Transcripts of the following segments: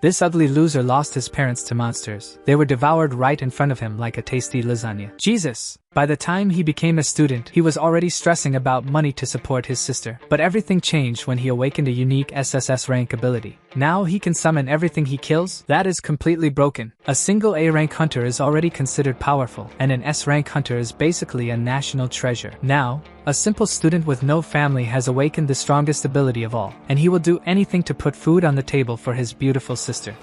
This ugly loser lost his parents to monsters. They were devoured right in front of him like a tasty lasagna. Jesus! By the time he became a student, he was already stressing about money to support his sister. But everything changed when he awakened a unique SSS rank ability. Now he can summon everything he kills. That is completely broken. A single A rank hunter is already considered powerful, and an S rank hunter is basically a national treasure. Now, a simple student with no family has awakened the strongest ability of all, and he will do anything to put food on the table for his beautiful sister.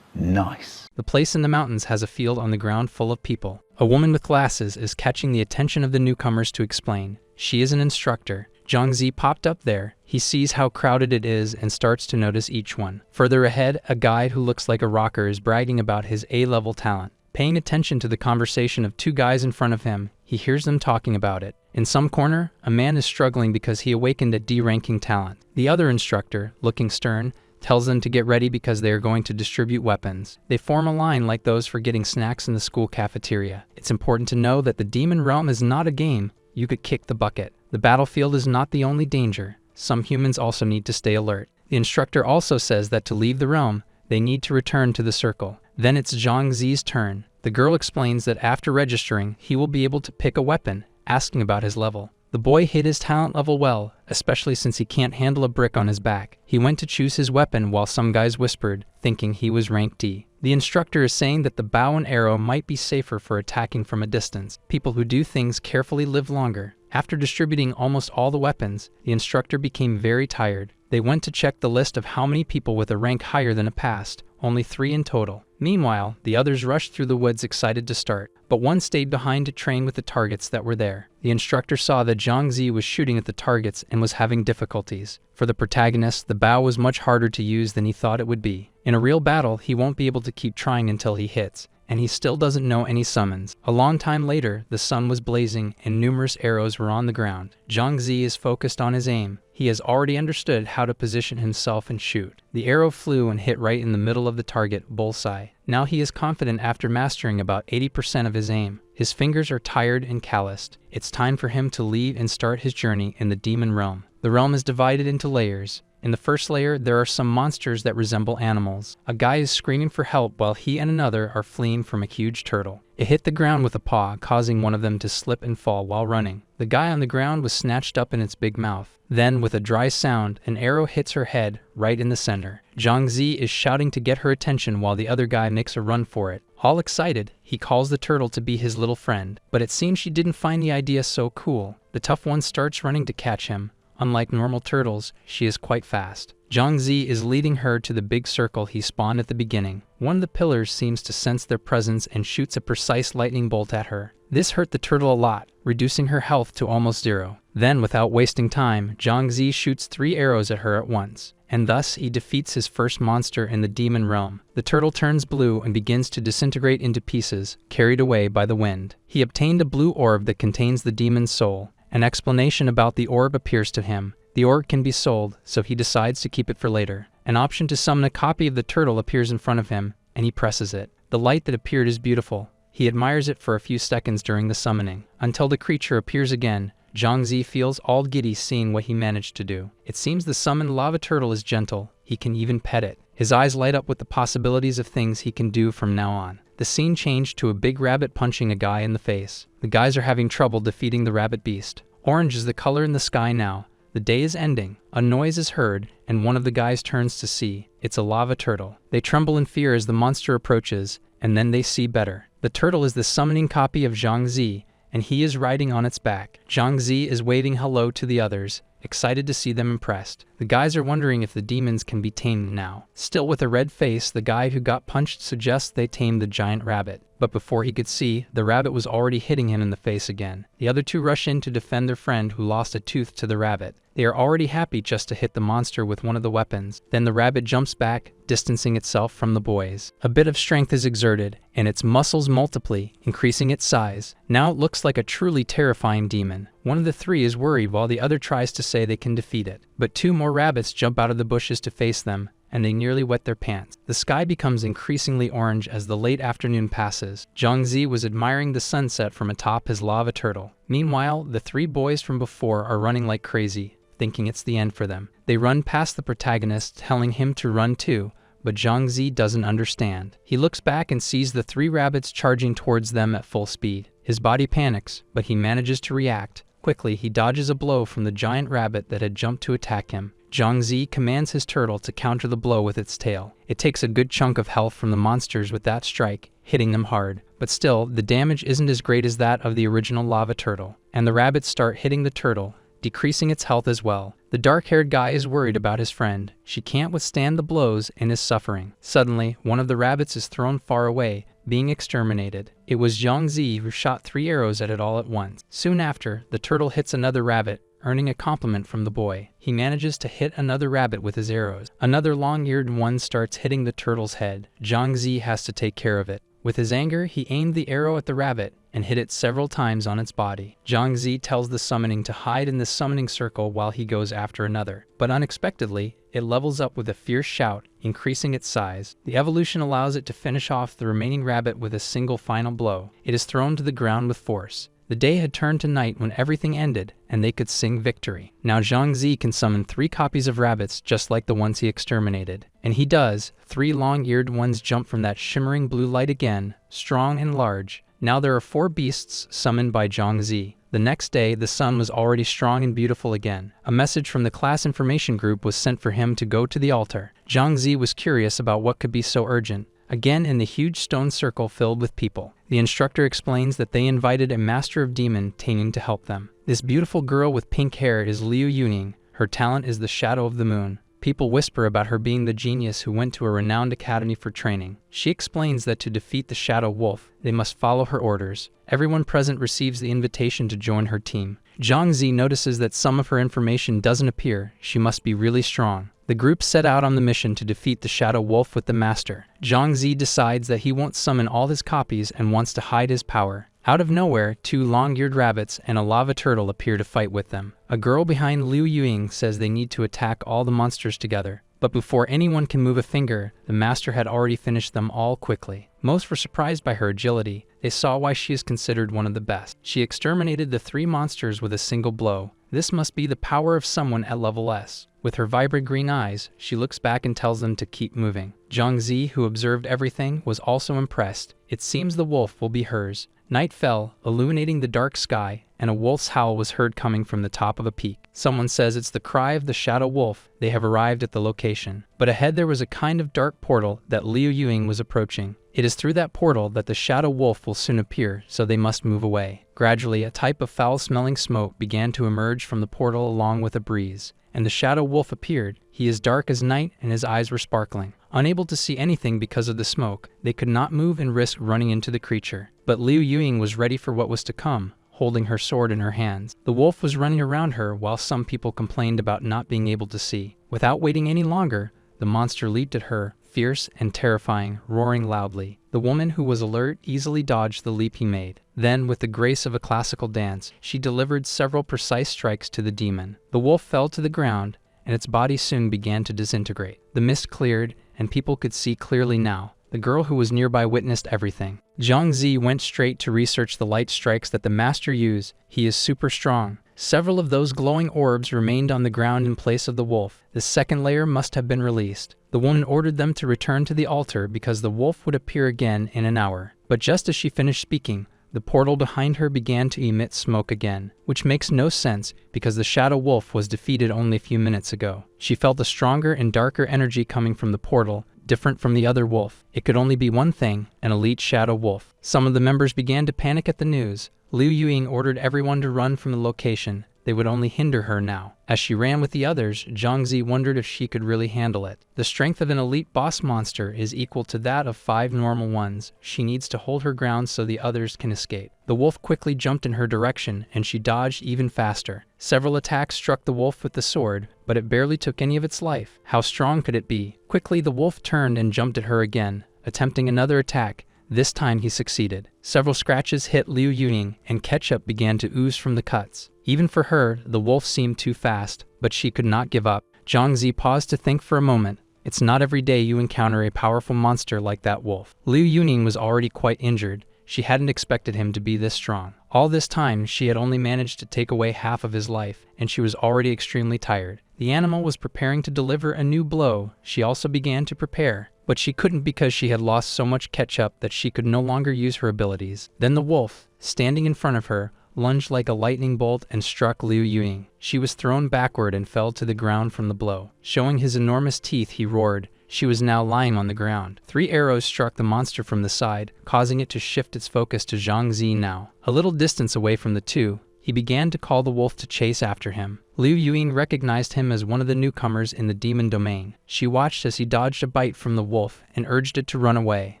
Nice. The place in the mountains has a field on the ground full of people. A woman with glasses is catching the attention of the newcomers to explain. She is an instructor. Zhangzi popped up there. He sees how crowded it is and starts to notice each one. Further ahead, a guy who looks like a rocker is bragging about his A-level talent. Paying attention to the conversation of two guys in front of him, he hears them talking about it. In some corner, a man is struggling because he awakened a D-ranking talent. The other instructor, looking stern, tells them to get ready because they are going to distribute weapons. They form a line like those for getting snacks in the school cafeteria. It's important to know that the demon realm is not a game. You could kick the bucket. The battlefield is not the only danger. Some humans also need to stay alert. The instructor also says that to leave the realm, they need to return to the circle. Then it's Zhangzi's turn. The girl explains that after registering, he will be able to pick a weapon, asking about his level. The boy hid his talent level well, especially since he can't handle a brick on his back. He went to choose his weapon while some guys whispered, thinking he was rank D. The instructor is saying that the bow and arrow might be safer for attacking from a distance. People who do things carefully live longer. After distributing almost all the weapons, the instructor became very tired. They went to check the list of how many people with a rank higher than a passed. Only 3 in total. Meanwhile, the others rushed through the woods excited to start, but one stayed behind to train with the targets that were there. The instructor saw that Zhangzi was shooting at the targets and was having difficulties. For the protagonist, the bow was much harder to use than he thought it would be. In a real battle, he won't be able to keep trying until he hits, and he still doesn't know any summons. A long time later, the sun was blazing and numerous arrows were on the ground. Zhangzi is focused on his aim. He has already understood how to position himself and shoot. The arrow flew and hit right in the middle of the target, bullseye. Now he is confident after mastering about 80% of his aim. His fingers are tired and calloused. It's time for him to leave and start his journey in the demon realm. The realm is divided into layers. In the first layer, there are some monsters that resemble animals. A guy is screaming for help while he and another are fleeing from a huge turtle. It hit the ground with a paw, causing one of them to slip and fall while running. The guy on the ground was snatched up in its big mouth. Then, with a dry sound, an arrow hits her head, right in the center. Zhangzi is shouting to get her attention while the other guy makes a run for it. All excited, he calls the turtle to be his little friend. But it seems she didn't find the idea so cool. The tough one starts running to catch him. Unlike normal turtles, she is quite fast. Zhangzi is leading her to the big circle he spawned at the beginning. One of the pillars seems to sense their presence and shoots a precise lightning bolt at her. This hurt the turtle a lot, reducing her health to almost 0. Then, without wasting time, Zhangzi shoots 3 arrows at her at once, and thus he defeats his first monster in the demon realm. The turtle turns blue and begins to disintegrate into pieces, carried away by the wind. He obtained a blue orb that contains the demon's soul. An explanation about the orb appears to him. The orb can be sold, so he decides to keep it for later. An option to summon a copy of the turtle appears in front of him, and he presses it. The light that appeared is beautiful. He admires it for a few seconds during the summoning. Until the creature appears again, Zhangzi feels all giddy seeing what he managed to do. It seems the summoned lava turtle is gentle. He can even pet it. His eyes light up with the possibilities of things he can do from now on. The scene changed to a big rabbit punching a guy in the face. The guys are having trouble defeating the rabbit beast. Orange is the color in the sky now. The day is ending. A noise is heard, and one of the guys turns to see. It's a lava turtle. They tremble in fear as the monster approaches, and then they see better. The turtle is the summoning copy of Zhangzi, and he is riding on its back. Zhangzi is waving hello to the others, excited to see them impressed. The guys are wondering if the demons can be tamed now. Still with a red face, the guy who got punched suggests they tame the giant rabbit. But before he could see, the rabbit was already hitting him in the face again. The other two rush in to defend their friend who lost a tooth to the rabbit. They are already happy just to hit the monster with one of the weapons. Then the rabbit jumps back, distancing itself from the boys. A bit of strength is exerted, and its muscles multiply, increasing its size. Now it looks like a truly terrifying demon. One of the 3 is worried while the other tries to say they can defeat it. But 2 more rabbits jump out of the bushes to face them, and they nearly wet their pants. The sky becomes increasingly orange as the late afternoon passes. Zhangzi was admiring the sunset from atop his lava turtle. Meanwhile, the 3 boys from before are running like crazy. thinking it's the end for them. They run past the protagonist, telling him to run too, but Zhang Zi doesn't understand. He looks back and sees the 3 rabbits charging towards them at full speed. His body panics, but he manages to react. Quickly, he dodges a blow from the giant rabbit that had jumped to attack him. Zhang Zi commands his turtle to counter the blow with its tail. It takes a good chunk of health from the monsters with that strike, hitting them hard. But still, the damage isn't as great as that of the original lava turtle, and the rabbits start hitting the turtle, decreasing its health as well. The dark-haired guy is worried about his friend. She can't withstand the blows and is suffering. Suddenly, one of the rabbits is thrown far away, being exterminated. It was Zhang Zi who shot 3 arrows at it all at once. Soon after, the turtle hits another rabbit, earning a compliment from the boy. He manages to hit another rabbit with his arrows. Another long-eared one starts hitting the turtle's head. Zhang Zi has to take care of it. With his anger, he aimed the arrow at the rabbit and hit it several times on its body. Zhang Zi tells the summoning to hide in the summoning circle while he goes after another. But unexpectedly, it levels up with a fierce shout, increasing its size. The evolution allows it to finish off the remaining rabbit with a single final blow. It is thrown to the ground with force. The day had turned to night when everything ended, and they could sing victory. Now Zhang Zi can summon 3 copies of rabbits just like the ones he exterminated. And he does. 3 long-eared ones jump from that shimmering blue light again, strong and large. Now there are 4 beasts summoned by Zhang Zi. The next day, the sun was already strong and beautiful again. A message from the class information group was sent for him to go to the altar. Zhang Zi was curious about what could be so urgent. Again in the huge stone circle filled with people. The instructor explains that they invited a master of demon taming to help them. This beautiful girl with pink hair is Liu Yuning. Her talent is the shadow of the moon. People whisper about her being the genius who went to a renowned academy for training. She explains that to defeat the shadow wolf, they must follow her orders. Everyone present receives the invitation to join her team. Zhang Zi notices that some of her information doesn't appear. She must be really strong. The group set out on the mission to defeat the shadow wolf with the master. Zhang Zi decides that he won't summon all his copies and wants to hide his power. Out of nowhere, 2 long-eared rabbits and a lava turtle appear to fight with them. A girl behind Liu Yuing says they need to attack all the monsters together. But before anyone can move a finger, the master had already finished them all quickly. Most were surprised by her agility. They saw why she is considered one of the best. She exterminated the 3 monsters with a single blow. This must be the power of someone at level S. With her vibrant green eyes, she looks back and tells them to keep moving. Zhang Zi, who observed everything, was also impressed. It seems the wolf will be hers. Night fell, illuminating the dark sky, and a wolf's howl was heard coming from the top of a peak. Someone says it's the cry of the shadow wolf. They have arrived at the location. But ahead there was a kind of dark portal that Liu Yuing was approaching. It is through that portal that the shadow wolf will soon appear, so they must move away. Gradually, a type of foul-smelling smoke began to emerge from the portal along with a breeze. And the shadow wolf appeared. He is dark as night, and his eyes were sparkling. Unable to see anything because of the smoke, they could not move and risk running into the creature. But Liu Yuing was ready for what was to come, holding her sword in her hands. The wolf was running around her while some people complained about not being able to see. Without waiting any longer, the monster leaped at her, fierce and terrifying, roaring loudly. The woman, who was alert, easily dodged the leap he made. Then, with the grace of a classical dance, she delivered several precise strikes to the demon. The wolf fell to the ground, and its body soon began to disintegrate. The mist cleared, and people could see clearly now. The girl who was nearby witnessed everything. Zhang Zi went straight to research the light strikes that the master used. He is super strong. Several of those glowing orbs remained on the ground in place of the wolf. The second layer must have been released. The woman ordered them to return to the altar because the wolf would appear again in an hour. But just as she finished speaking, the portal behind her began to emit smoke again, which makes no sense because the shadow wolf was defeated only a few minutes ago. She felt a stronger and darker energy coming from the portal, different from the other wolf. It could only be one thing, an elite shadow wolf. Some of the members began to panic at the news. Liu Yuing ordered everyone to run from the location. They would only hinder her now. As she ran with the others, Zhang Zi wondered if she could really handle it. The strength of an elite boss monster is equal to that of 5 normal ones. She needs to hold her ground so the others can escape. The wolf quickly jumped in her direction, and she dodged even faster. Several attacks struck the wolf with the sword, but it barely took any of its life. How strong could it be? Quickly, the wolf turned and jumped at her again, attempting another attack. This time he succeeded. Several scratches hit Liu Yuning, and ketchup began to ooze from the cuts. Even for her, the wolf seemed too fast, but she could not give up. Zhang Zi paused to think for a moment. It's not every day you encounter a powerful monster like that wolf. Liu Yuning was already quite injured. She hadn't expected him to be this strong. All this time, she had only managed to take away half of his life, and she was already extremely tired. The animal was preparing to deliver a new blow. She also began to prepare, but she couldn't because she had lost so much ketchup that she could no longer use her abilities. Then the wolf, standing in front of her, lunged like a lightning bolt and struck Liu Yuying. She was thrown backward and fell to the ground from the blow. Showing his enormous teeth, he roared. She was now lying on the ground. 3 arrows struck the monster from the side, causing it to shift its focus to Zhang Zi now. A little distance away from the two, he began to call the wolf to chase after him. Liu Yuying recognized him as one of the newcomers in the demon domain. She watched as he dodged a bite from the wolf and urged it to run away.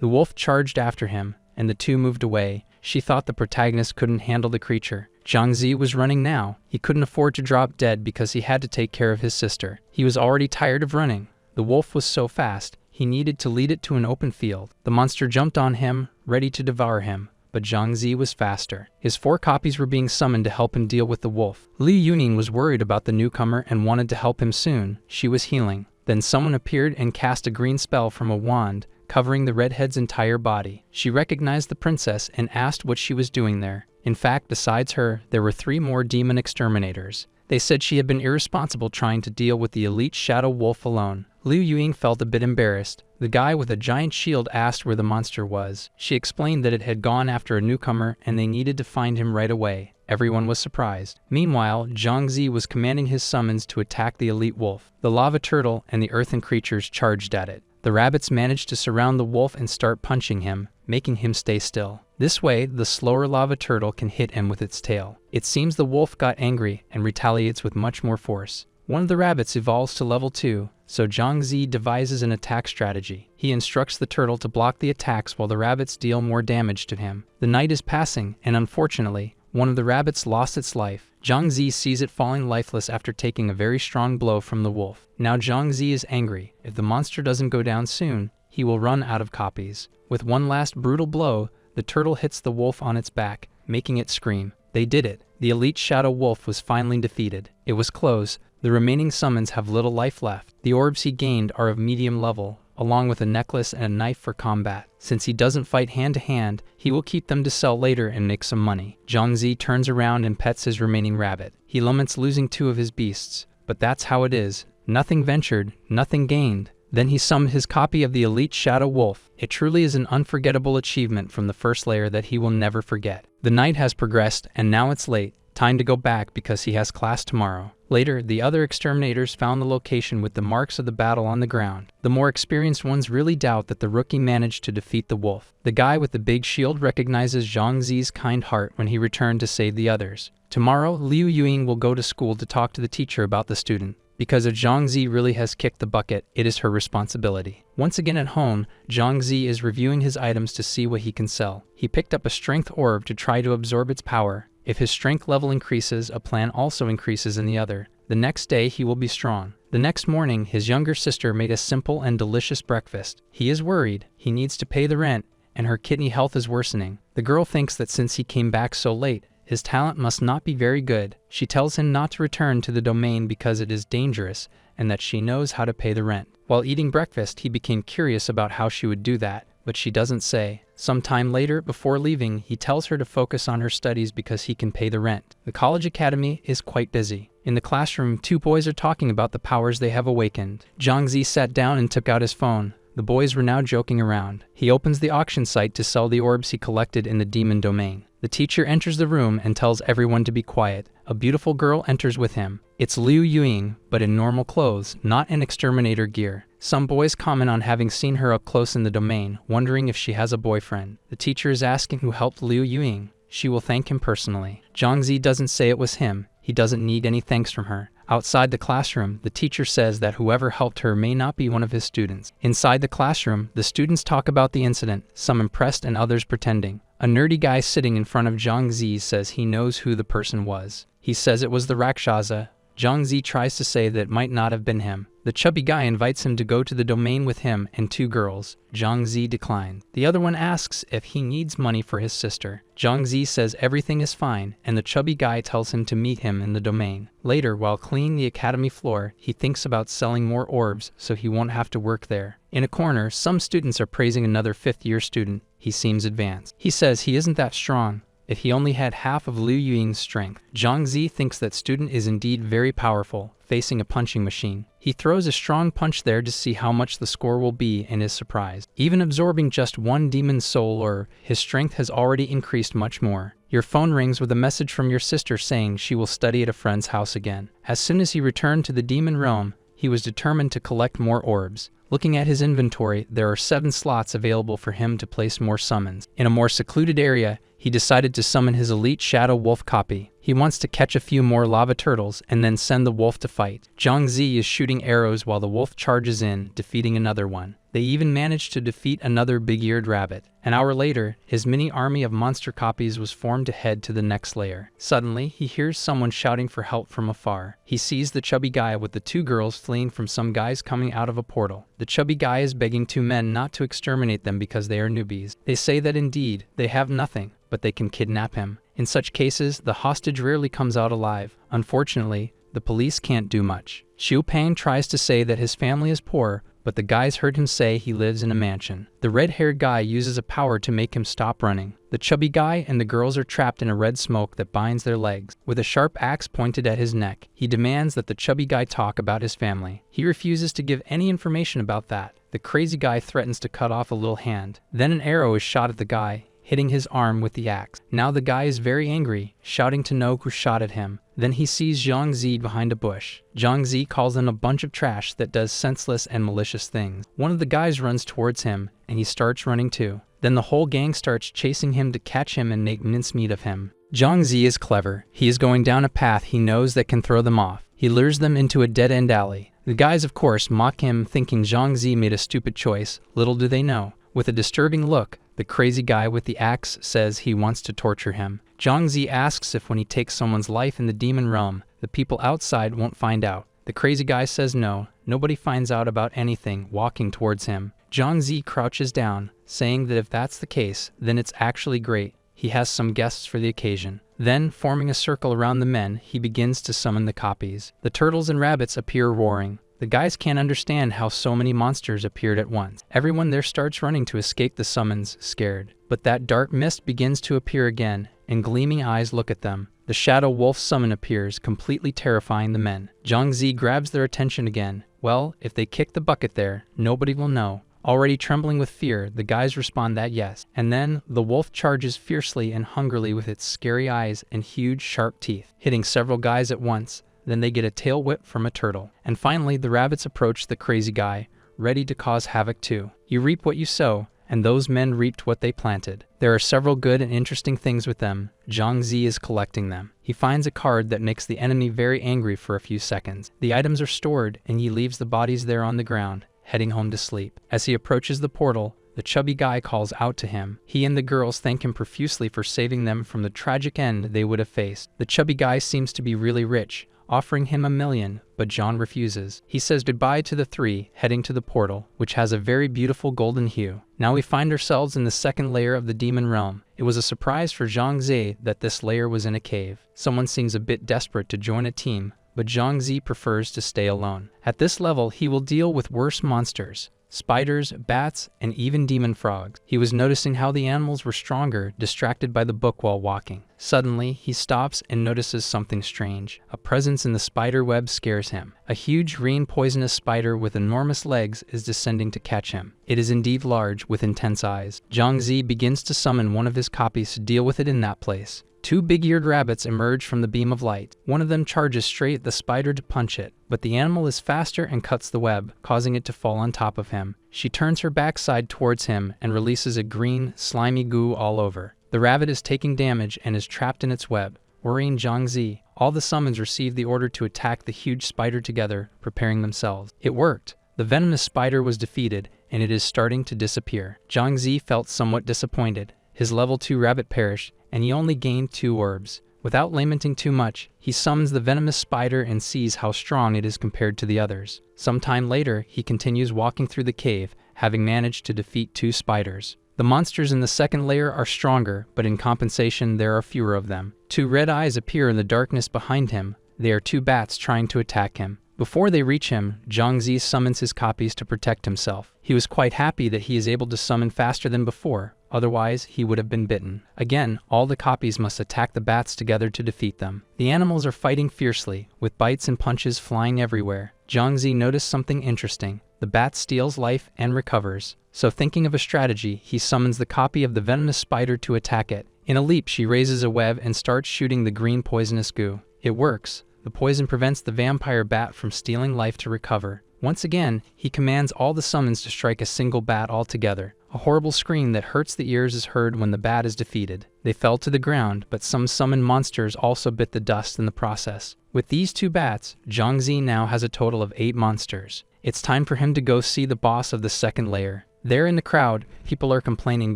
The wolf charged after him, and the two moved away. She thought the protagonist couldn't handle the creature. Zhang Zi was running now. He couldn't afford to drop dead because he had to take care of his sister. He was already tired of running. The wolf was so fast, he needed to lead it to an open field. The monster jumped on him, ready to devour him, but Zhang Zi was faster. His 4 copies were being summoned to help him deal with the wolf. Liu Yuying was worried about the newcomer and wanted to help him soon. She was healing. Then someone appeared and cast a green spell from a wand, covering the redhead's entire body. She recognized the princess and asked what she was doing there. In fact, besides her, there were 3 more demon exterminators. They said she had been irresponsible trying to deal with the elite shadow wolf alone. Liu Yuying felt a bit embarrassed. The guy with a giant shield asked where the monster was. She explained that it had gone after a newcomer and they needed to find him right away. Everyone was surprised. Meanwhile, Zhang Zi was commanding his summons to attack the elite wolf. The lava turtle and the earthen creatures charged at it. The rabbits managed to surround the wolf and start punching him, making him stay still. This way, the slower lava turtle can hit him with its tail. It seems the wolf got angry and retaliates with much more force. One of the rabbits evolves to level 2, so Zhang Zi devises an attack strategy. He instructs the turtle to block the attacks while the rabbits deal more damage to him. The night is passing, and unfortunately, one of the rabbits lost its life. Zhang Zi sees it falling lifeless after taking a very strong blow from the wolf. Now Zhang Zi is angry. If the monster doesn't go down soon, he will run out of copies. With one last brutal blow, the turtle hits the wolf on its back, making it scream. They did it. The elite shadow wolf was finally defeated. It was close. The remaining summons have little life left. The orbs he gained are of medium level, along with a necklace and a knife for combat. Since he doesn't fight hand to hand, he will keep them to sell later and make some money. Zhang Zi turns around and pets his remaining rabbit. He laments losing 2 of his beasts, but that's how it is. Nothing ventured, nothing gained. Then he summoned his copy of the elite shadow wolf. It truly is an unforgettable achievement from the first layer that he will never forget. The night has progressed and now it's late. Time to go back because he has class tomorrow. Later, the other exterminators found the location with the marks of the battle on the ground. The more experienced ones really doubt that the rookie managed to defeat the wolf. The guy with the big shield recognizes Zhang Zi's kind heart when he returned to save the others. Tomorrow, Liu Yuying will go to school to talk to the teacher about the student. Because if Zhang Zi really has kicked the bucket, it is her responsibility. Once again at home, Zhang Zi is reviewing his items to see what he can sell. He picked up a strength orb to try to absorb its power. If his strength level increases, a plan also increases in the other. The next day, he will be strong. The next morning, his younger sister made a simple and delicious breakfast. He is worried. He needs to pay the rent, and her kidney health is worsening. The girl thinks that since he came back so late, his talent must not be very good. She tells him not to return to the domain because it is dangerous, and that she knows how to pay the rent. While eating breakfast, he became curious about how she would do that, but she doesn't say. Sometime later, before leaving, he tells her to focus on her studies because he can pay the rent. The college academy is quite busy. In the classroom, 2 boys are talking about the powers they have awakened. Zhang Zi sat down and took out his phone. The boys were now joking around. He opens the auction site to sell the orbs he collected in the demon domain. The teacher enters the room and tells everyone to be quiet. A beautiful girl enters with him. It's Liu Yuying, but in normal clothes, not in exterminator gear. Some boys comment on having seen her up close in the domain, wondering if she has a boyfriend. The teacher is asking who helped Liu Yuying. She will thank him personally. Zhang Zi doesn't say it was him. He doesn't need any thanks from her. Outside the classroom, the teacher says that whoever helped her may not be one of his students. Inside the classroom, the students talk about the incident, some impressed and others pretending. A nerdy guy sitting in front of Zhang Zi says he knows who the person was. He says it was the Rakshasa. Zhang Zi tries to say that it might not have been him. The chubby guy invites him to go to the domain with him and 2 girls. Zhang Zi declined. The other one asks if he needs money for his sister. Zhang Zi says everything is fine, and the chubby guy tells him to meet him in the domain. Later, while cleaning the academy floor, he thinks about selling more orbs so he won't have to work there. In a corner, some students are praising another 5th-year student. He seems advanced. He says he isn't that strong. If he only had half of Liu Ying's strength. Zhang Zi thinks that student is indeed very powerful, facing a punching machine. He throws a strong punch there to see how much the score will be and is surprised. Even absorbing just one demon's soul or his strength has already increased much more. Your phone rings with a message from your sister saying she will study at a friend's house again. As soon as he returned to the demon realm, he was determined to collect more orbs. Looking at his inventory, there are 7 slots available for him to place more summons. In a more secluded area, he decided to summon his elite Shadow Wolf copy. He wants to catch a few more lava turtles and then send the wolf to fight. Zhang Zi is shooting arrows while the wolf charges in, defeating another one. They even managed to defeat another big-eared rabbit. An hour later, his mini army of monster copies was formed to head to the next layer. Suddenly, he hears someone shouting for help from afar. He sees the chubby guy with the 2 girls fleeing from some guys coming out of a portal. The chubby guy is begging 2 men not to exterminate them because they are newbies. They say that indeed, they have nothing, but they can kidnap him. In such cases, the hostage rarely comes out alive. Unfortunately, the police can't do much. Xiu Pang tries to say that his family is poor, but the guys heard him say he lives in a mansion. The red-haired guy uses a power to make him stop running. The chubby guy and the girls are trapped in a red smoke that binds their legs. With a sharp axe pointed at his neck, he demands that the chubby guy talk about his family. He refuses to give any information about that. The crazy guy threatens to cut off a little hand. Then an arrow is shot at the guy, hitting his arm with the axe. Now the guy is very angry, shouting to know who shot at him. Then he sees Zhang Zi behind a bush. Zhang Zi calls them a bunch of trash that does senseless and malicious things. One of the guys runs towards him, and he starts running too. Then the whole gang starts chasing him to catch him and make mincemeat of him. Zhang Zi is clever. He is going down a path he knows that can throw them off. He lures them into a dead-end alley. The guys, of course, mock him, thinking Zhang Zi made a stupid choice. Little do they know. With a disturbing look, the crazy guy with the axe says he wants to torture him. Zhang Zi asks if when he takes someone's life in the demon realm, the people outside won't find out. The crazy guy says no, nobody finds out about anything, walking towards him. Zhang Zi crouches down, saying that if that's the case, then it's actually great. He has some guests for the occasion. Then, forming a circle around the men, he begins to summon the copies. The turtles and rabbits appear roaring. The guys can't understand how so many monsters appeared at once. Everyone there starts running to escape the summons, scared. But that dark mist begins to appear again, and gleaming eyes look at them. The Shadow Wolf summon appears, completely terrifying the men. Zhang Zi grabs their attention again. Well, if they kick the bucket there, nobody will know. Already trembling with fear, the guys respond that yes. And then, the wolf charges fiercely and hungrily with its scary eyes and huge sharp teeth, hitting several guys at once. Then they get a tail whip from a turtle. And finally, the rabbits approach the crazy guy, ready to cause havoc too. You reap what you sow, and those men reaped what they planted. There are several good and interesting things with them. Zhang Zi is collecting them. He finds a card that makes the enemy very angry for a few seconds. The items are stored, and he leaves the bodies there on the ground, heading home to sleep. As he approaches the portal, the chubby guy calls out to him. He and the girls thank him profusely for saving them from the tragic end they would have faced. The chubby guy seems to be really rich, offering him $1 million, but John refuses. He says goodbye to the 3, heading to the portal, which has a very beautiful golden hue. Now we find ourselves in the 2nd layer of the demon realm. It was a surprise for Zhang Zi that this layer was in a cave. Someone seems a bit desperate to join a team, but Zhang Zi prefers to stay alone. At this level, he will deal with worse monsters. Spiders, bats, and even demon frogs. He was noticing how the animals were stronger, distracted by the book while walking. Suddenly, he stops and notices something strange. A presence in the spider web scares him. A huge green poisonous spider with enormous legs is descending to catch him. It is indeed large, with intense eyes. Zhang Zi begins to summon one of his copies to deal with it in that place. 2 big-eared rabbits emerge from the beam of light. One of them charges straight at the spider to punch it, but the animal is faster and cuts the web, causing it to fall on top of him. She turns her backside towards him and releases a green, slimy goo all over. The rabbit is taking damage and is trapped in its web, worrying Zhang Zi. All the summons receive the order to attack the huge spider together, preparing themselves. It worked. The venomous spider was defeated, and it is starting to disappear. Zhang Zi felt somewhat disappointed. His level 2 rabbit perished, and he only gained 2 orbs. Without lamenting too much, he summons the venomous spider and sees how strong it is compared to the others. Some time later, he continues walking through the cave, having managed to defeat 2 spiders. The monsters in the 2nd layer are stronger, but in compensation there are fewer of them. 2 red eyes appear in the darkness behind him. They are 2 bats trying to attack him. Before they reach him, Zhangzi summons his copies to protect himself. He was quite happy that he is able to summon faster than before, otherwise he would have been bitten. Again, all the copies must attack the bats together to defeat them. The animals are fighting fiercely, with bites and punches flying everywhere. Zhangzi noticed something interesting. The bat steals life and recovers. So thinking of a strategy, he summons the copy of the venomous spider to attack it. In a leap, she raises a web and starts shooting the green poisonous goo. It works. The poison prevents the vampire bat from stealing life to recover. Once again, he commands all the summons to strike a single bat altogether. A horrible scream that hurts the ears is heard when the bat is defeated. They fell to the ground, but some summoned monsters also bit the dust in the process. With these 2 bats, Zhangzi now has a total of 8 monsters. It's time for him to go see the boss of the second layer. There in the crowd, people are complaining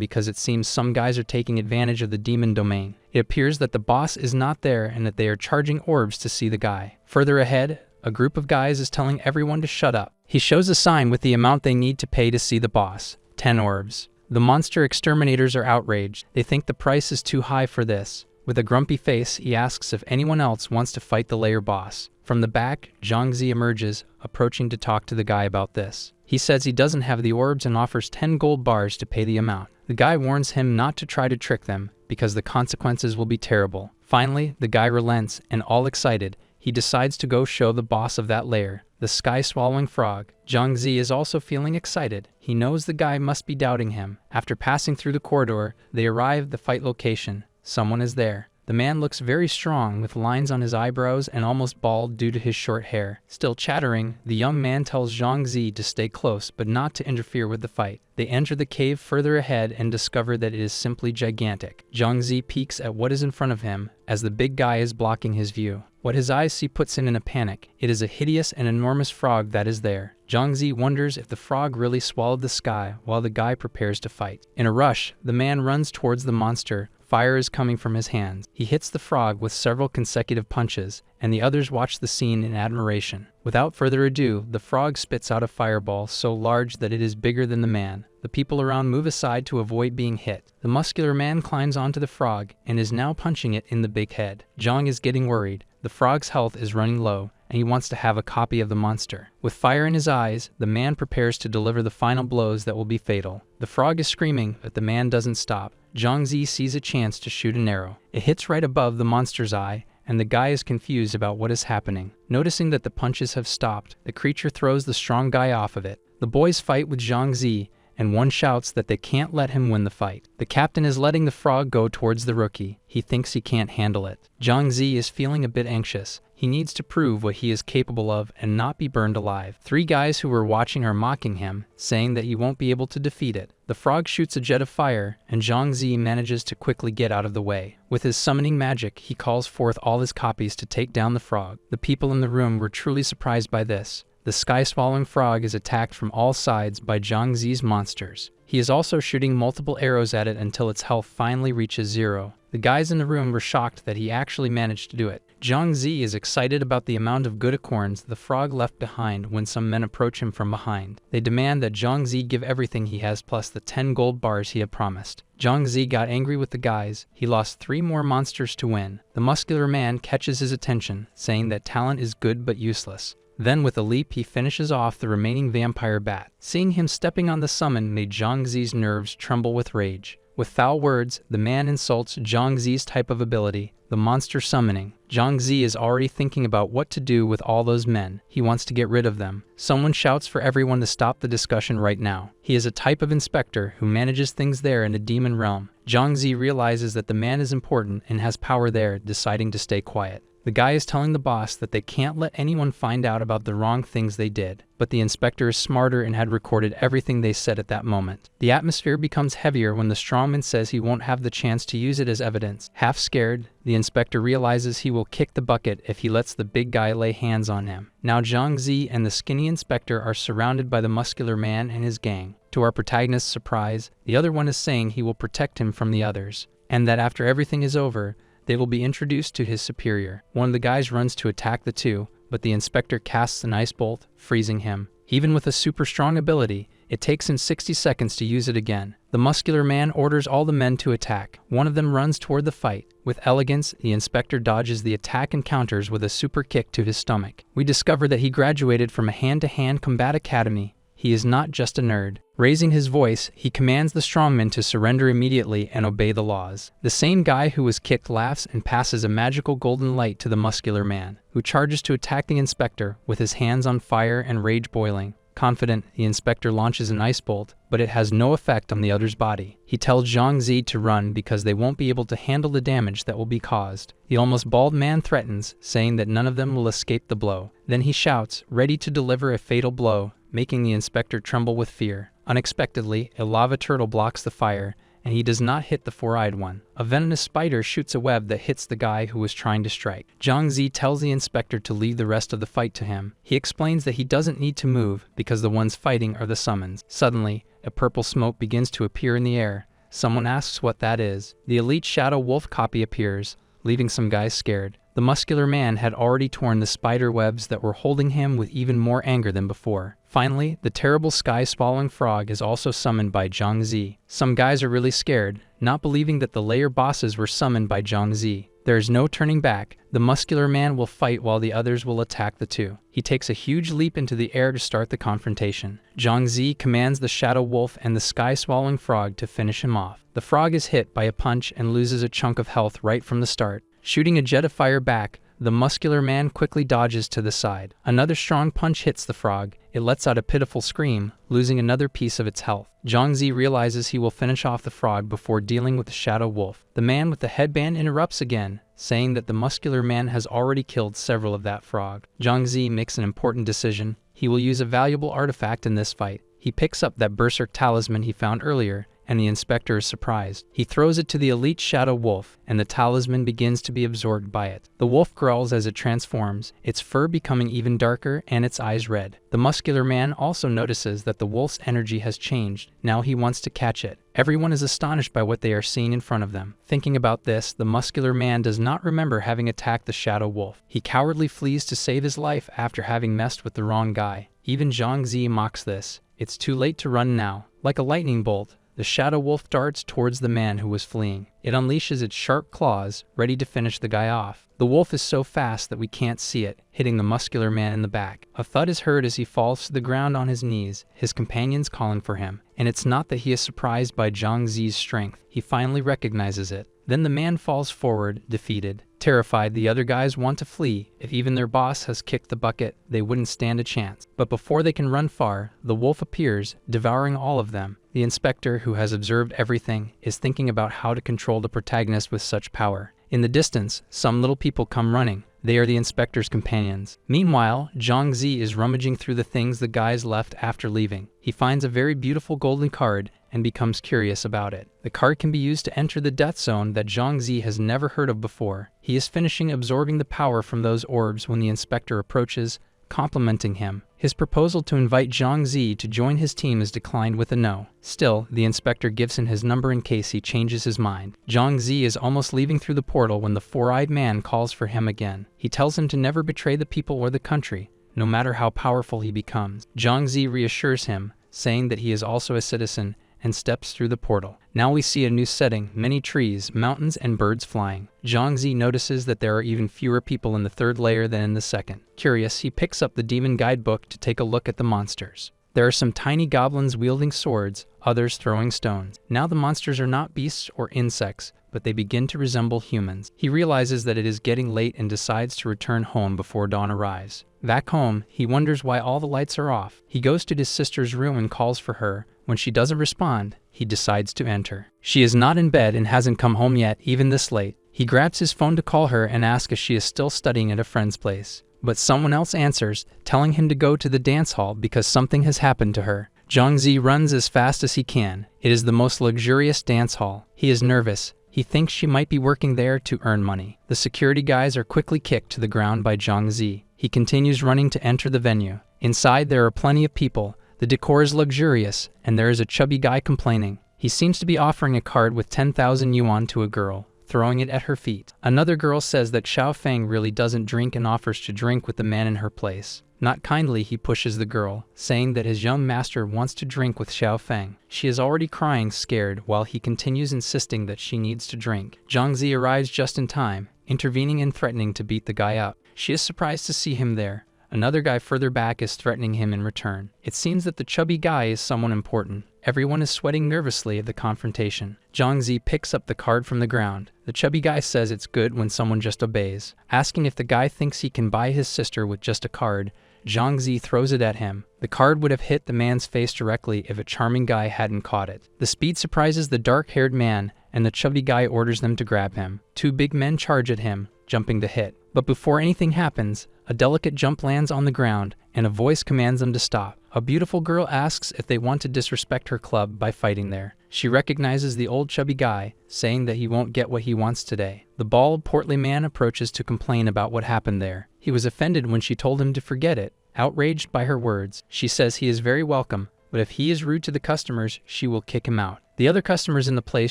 because it seems some guys are taking advantage of the demon domain. It appears that the boss is not there and that they are charging orbs to see the guy. Further ahead, a group of guys is telling everyone to shut up. He shows a sign with the amount they need to pay to see the boss. 10 orbs. The monster exterminators are outraged. They think the price is too high for this. With a grumpy face, he asks if anyone else wants to fight the layer boss. From the back, Zhangzi emerges, approaching to talk to the guy about this. He says he doesn't have the orbs and offers 10 gold bars to pay the amount. The guy warns him not to try to trick them, because the consequences will be terrible. Finally, the guy relents, and all excited, he decides to go show the boss of that lair, the sky-swallowing frog. Zhangzi is also feeling excited. He knows the guy must be doubting him. After passing through the corridor, they arrive at the fight location. Someone is there. The man looks very strong, with lines on his eyebrows and almost bald due to his short hair. Still chattering, the young man tells Zhangzi to stay close but not to interfere with the fight. They enter the cave further ahead and discover that it is simply gigantic. Zhangzi peeks at what is in front of him, as the big guy is blocking his view. What his eyes see puts him in a panic. It is a hideous and enormous frog that is there. Zhangzi wonders if the frog really swallowed the sky while the guy prepares to fight. In a rush, the man runs towards the monster. Fire is coming from his hands. He hits the frog with several consecutive punches, and the others watch the scene in admiration. Without further ado, the frog spits out a fireball so large that it is bigger than the man. The people around move aside to avoid being hit. The muscular man climbs onto the frog and is now punching it in the big head. Zhang is getting worried. The frog's health is running low, and he wants to have a copy of the monster. With fire in his eyes, the man prepares to deliver the final blows that will be fatal. The frog is screaming, but the man doesn't stop. Zhangzi sees a chance to shoot an arrow. It hits right above the monster's eye, and the guy is confused about what is happening. Noticing that the punches have stopped, the creature throws the strong guy off of it. The boys fight with Zhangzi, and one shouts that they can't let him win the fight. The captain is letting the frog go towards the rookie. He thinks he can't handle it. Zhangzi is feeling a bit anxious. He needs to prove what he is capable of and not be burned alive. 3 guys who were watching are mocking him, saying that he won't be able to defeat it. The frog shoots a jet of fire, and Zhangzi manages to quickly get out of the way. With his summoning magic, he calls forth all his copies to take down the frog. The people in the room were truly surprised by this. The sky-swallowing frog is attacked from all sides by Zhangzi's monsters. He is also shooting multiple arrows at it until its health finally reaches 0. The guys in the room were shocked that he actually managed to do it. Zhangzi is excited about the amount of good acorns the frog left behind when some men approach him from behind. They demand that Zhangzi give everything he has plus the 10 gold bars he had promised. Zhangzi got angry with the guys. He lost 3 more monsters to win. The muscular man catches his attention, saying that talent is good but useless. Then with a leap he finishes off the remaining vampire bat. Seeing him stepping on the summon made Zhangzi's nerves tremble with rage. With foul words, the man insults Zhangzi's type of ability, the monster summoning. Zhangzi is already thinking about what to do with all those men. He wants to get rid of them. Someone shouts for everyone to stop the discussion right now. He is a type of inspector who manages things there in the demon realm. Zhangzi realizes that the man is important and has power there, deciding to stay quiet. The guy is telling the boss that they can't let anyone find out about the wrong things they did, but the inspector is smarter and had recorded everything they said at that moment. The atmosphere becomes heavier when the strongman says he won't have the chance to use it as evidence. Half scared, the inspector realizes he will kick the bucket if he lets the big guy lay hands on him. Now Zhangzi and the skinny inspector are surrounded by the muscular man and his gang. To our protagonist's surprise, the other one is saying he will protect him from the others, and that after everything is over, they will be introduced to his superior. One of the guys runs to attack the two, but the inspector casts an ice bolt, freezing him. Even with a super strong ability, it takes him 60 seconds to use it again. The muscular man orders all the men to attack. One of them runs toward the fight. With elegance, the inspector dodges the attack and counters with a super kick to his stomach. We discover that he graduated from a hand-to-hand combat academy. He is not just a nerd. Raising his voice, he commands the strongman to surrender immediately and obey the laws. The same guy who was kicked laughs and passes a magical golden light to the muscular man, who charges to attack the inspector with his hands on fire and rage boiling. Confident, the inspector launches an ice bolt, but it has no effect on the other's body. He tells Zhang Zi to run because they won't be able to handle the damage that will be caused. The almost bald man threatens, saying that none of them will escape the blow. Then he shouts, ready to deliver a fatal blow, making the inspector tremble with fear. Unexpectedly, a lava turtle blocks the fire, and he does not hit the four-eyed one. A venomous spider shoots a web that hits the guy who was trying to strike. Zhang Zi tells the inspector to leave the rest of the fight to him. He explains that he doesn't need to move because the ones fighting are the summons. Suddenly, a purple smoke begins to appear in the air. Someone asks what that is. The elite Shadow Wolf copy appears, leaving some guys scared. The muscular man had already torn the spider webs that were holding him with even more anger than before. Finally, the terrible sky-swallowing frog is also summoned by Zhang Zi. Some guys are really scared, not believing that the layer bosses were summoned by Zhang Zi. There is no turning back. The muscular man will fight while the others will attack the two. He takes a huge leap into the air to start the confrontation. Zhang Zi commands the Shadow Wolf and the sky-swallowing frog to finish him off. The frog is hit by a punch and loses a chunk of health right from the start. Shooting a jet of fire back, the muscular man quickly dodges to the side. Another strong punch hits the frog. It lets out a pitiful scream, losing another piece of its health. Zhang Zi realizes he will finish off the frog before dealing with the Shadow Wolf. The man with the headband interrupts again, saying that the muscular man has already killed several of that frog. Zhang Zi makes an important decision. He will use a valuable artifact in this fight. He picks up that berserk talisman he found earlier, and the inspector is surprised. He throws it to the elite Shadow Wolf, and the talisman begins to be absorbed by it. The wolf growls as it transforms, its fur becoming even darker and its eyes red. The muscular man also notices that the wolf's energy has changed. Now he wants to catch it. Everyone is astonished by what they are seeing in front of them. Thinking about this, the muscular man does not remember having attacked the Shadow Wolf. He cowardly flees to save his life after having messed with the wrong guy. Even Zhang Zi mocks this. It's too late to run now. Like a lightning bolt, the Shadow Wolf darts towards the man who was fleeing. It unleashes its sharp claws, ready to finish the guy off. The wolf is so fast that we can't see it, hitting the muscular man in the back. A thud is heard as he falls to the ground on his knees, his companions calling for him. And it's not that he is surprised by Zhang Zi's strength. He finally recognizes it. Then the man falls forward, defeated. Terrified, the other guys want to flee. If even their boss has kicked the bucket, they wouldn't stand a chance. But before they can run far, the wolf appears, devouring all of them. The inspector, who has observed everything, is thinking about how to control the protagonist with such power. In the distance, some little people come running. They are the inspector's companions. Meanwhile, Zhang Zi is rummaging through the things the guys left after leaving. He finds a very beautiful golden card and becomes curious about it. The card can be used to enter the death zone that Zhang Zi has never heard of before. He is finishing absorbing the power from those orbs when the inspector approaches, complimenting him. His proposal to invite Zhang Zi to join his team is declined with a no. Still, the inspector gives him his number in case he changes his mind. Zhang Zi is almost leaving through the portal when the four-eyed man calls for him again. He tells him to never betray the people or the country, no matter how powerful he becomes. Zhang Zi reassures him, saying that he is also a citizen, and steps through the portal. Now we see a new setting, many trees, mountains, and birds flying. Zhang Zi notices that there are even fewer people in the third layer than in the second. Curious, he picks up the demon guidebook to take a look at the monsters. There are some tiny goblins wielding swords, others throwing stones. Now the monsters are not beasts or insects, but they begin to resemble humans. He realizes that it is getting late and decides to return home before dawn arrives. Back home, he wonders why all the lights are off. He goes to his sister's room and calls for her. When she doesn't respond, he decides to enter. She is not in bed and hasn't come home yet, even this late. He grabs his phone to call her and asks if she is still studying at a friend's place. But someone else answers, telling him to go to the dance hall because something has happened to her. Zhang Zi runs as fast as he can. It is the most luxurious dance hall. He is nervous. He thinks she might be working there to earn money. The security guys are quickly kicked to the ground by Zhang Zi. He continues running to enter the venue. Inside there are plenty of people. The decor is luxurious, and there is a chubby guy complaining. He seems to be offering a card with 10,000 yuan to a girl. throwing it at her feet. Another girl says that Xiao Feng really doesn't drink and offers to drink with the man in her place. Not kindly, he pushes the girl, saying that his young master wants to drink with Xiao Feng. She is already crying, scared, while he continues insisting that she needs to drink. Zhang Zi arrives just in time, intervening and threatening to beat the guy up. She is surprised to see him there. Another guy further back is threatening him in return. It seems that the chubby guy is someone important. Everyone is sweating nervously at the confrontation. Zhang Zi picks up the card from the ground. The chubby guy says it's good when someone just obeys. Asking if the guy thinks he can buy his sister with just a card, Zhang Zi throws it at him. The card would have hit the man's face directly if a charming guy hadn't caught it. The speed surprises the dark-haired man, and the chubby guy orders them to grab him. Two big men charge at him, jumping to hit. But before anything happens, a delicate jump lands on the ground, and a voice commands them to stop. A beautiful girl asks if they want to disrespect her club by fighting there. She recognizes the old chubby guy, saying that he won't get what he wants today. The bald, portly man approaches to complain about what happened there. He was offended when she told him to forget it. Outraged by her words, she says he is very welcome, but if he is rude to the customers, she will kick him out. The other customers in the place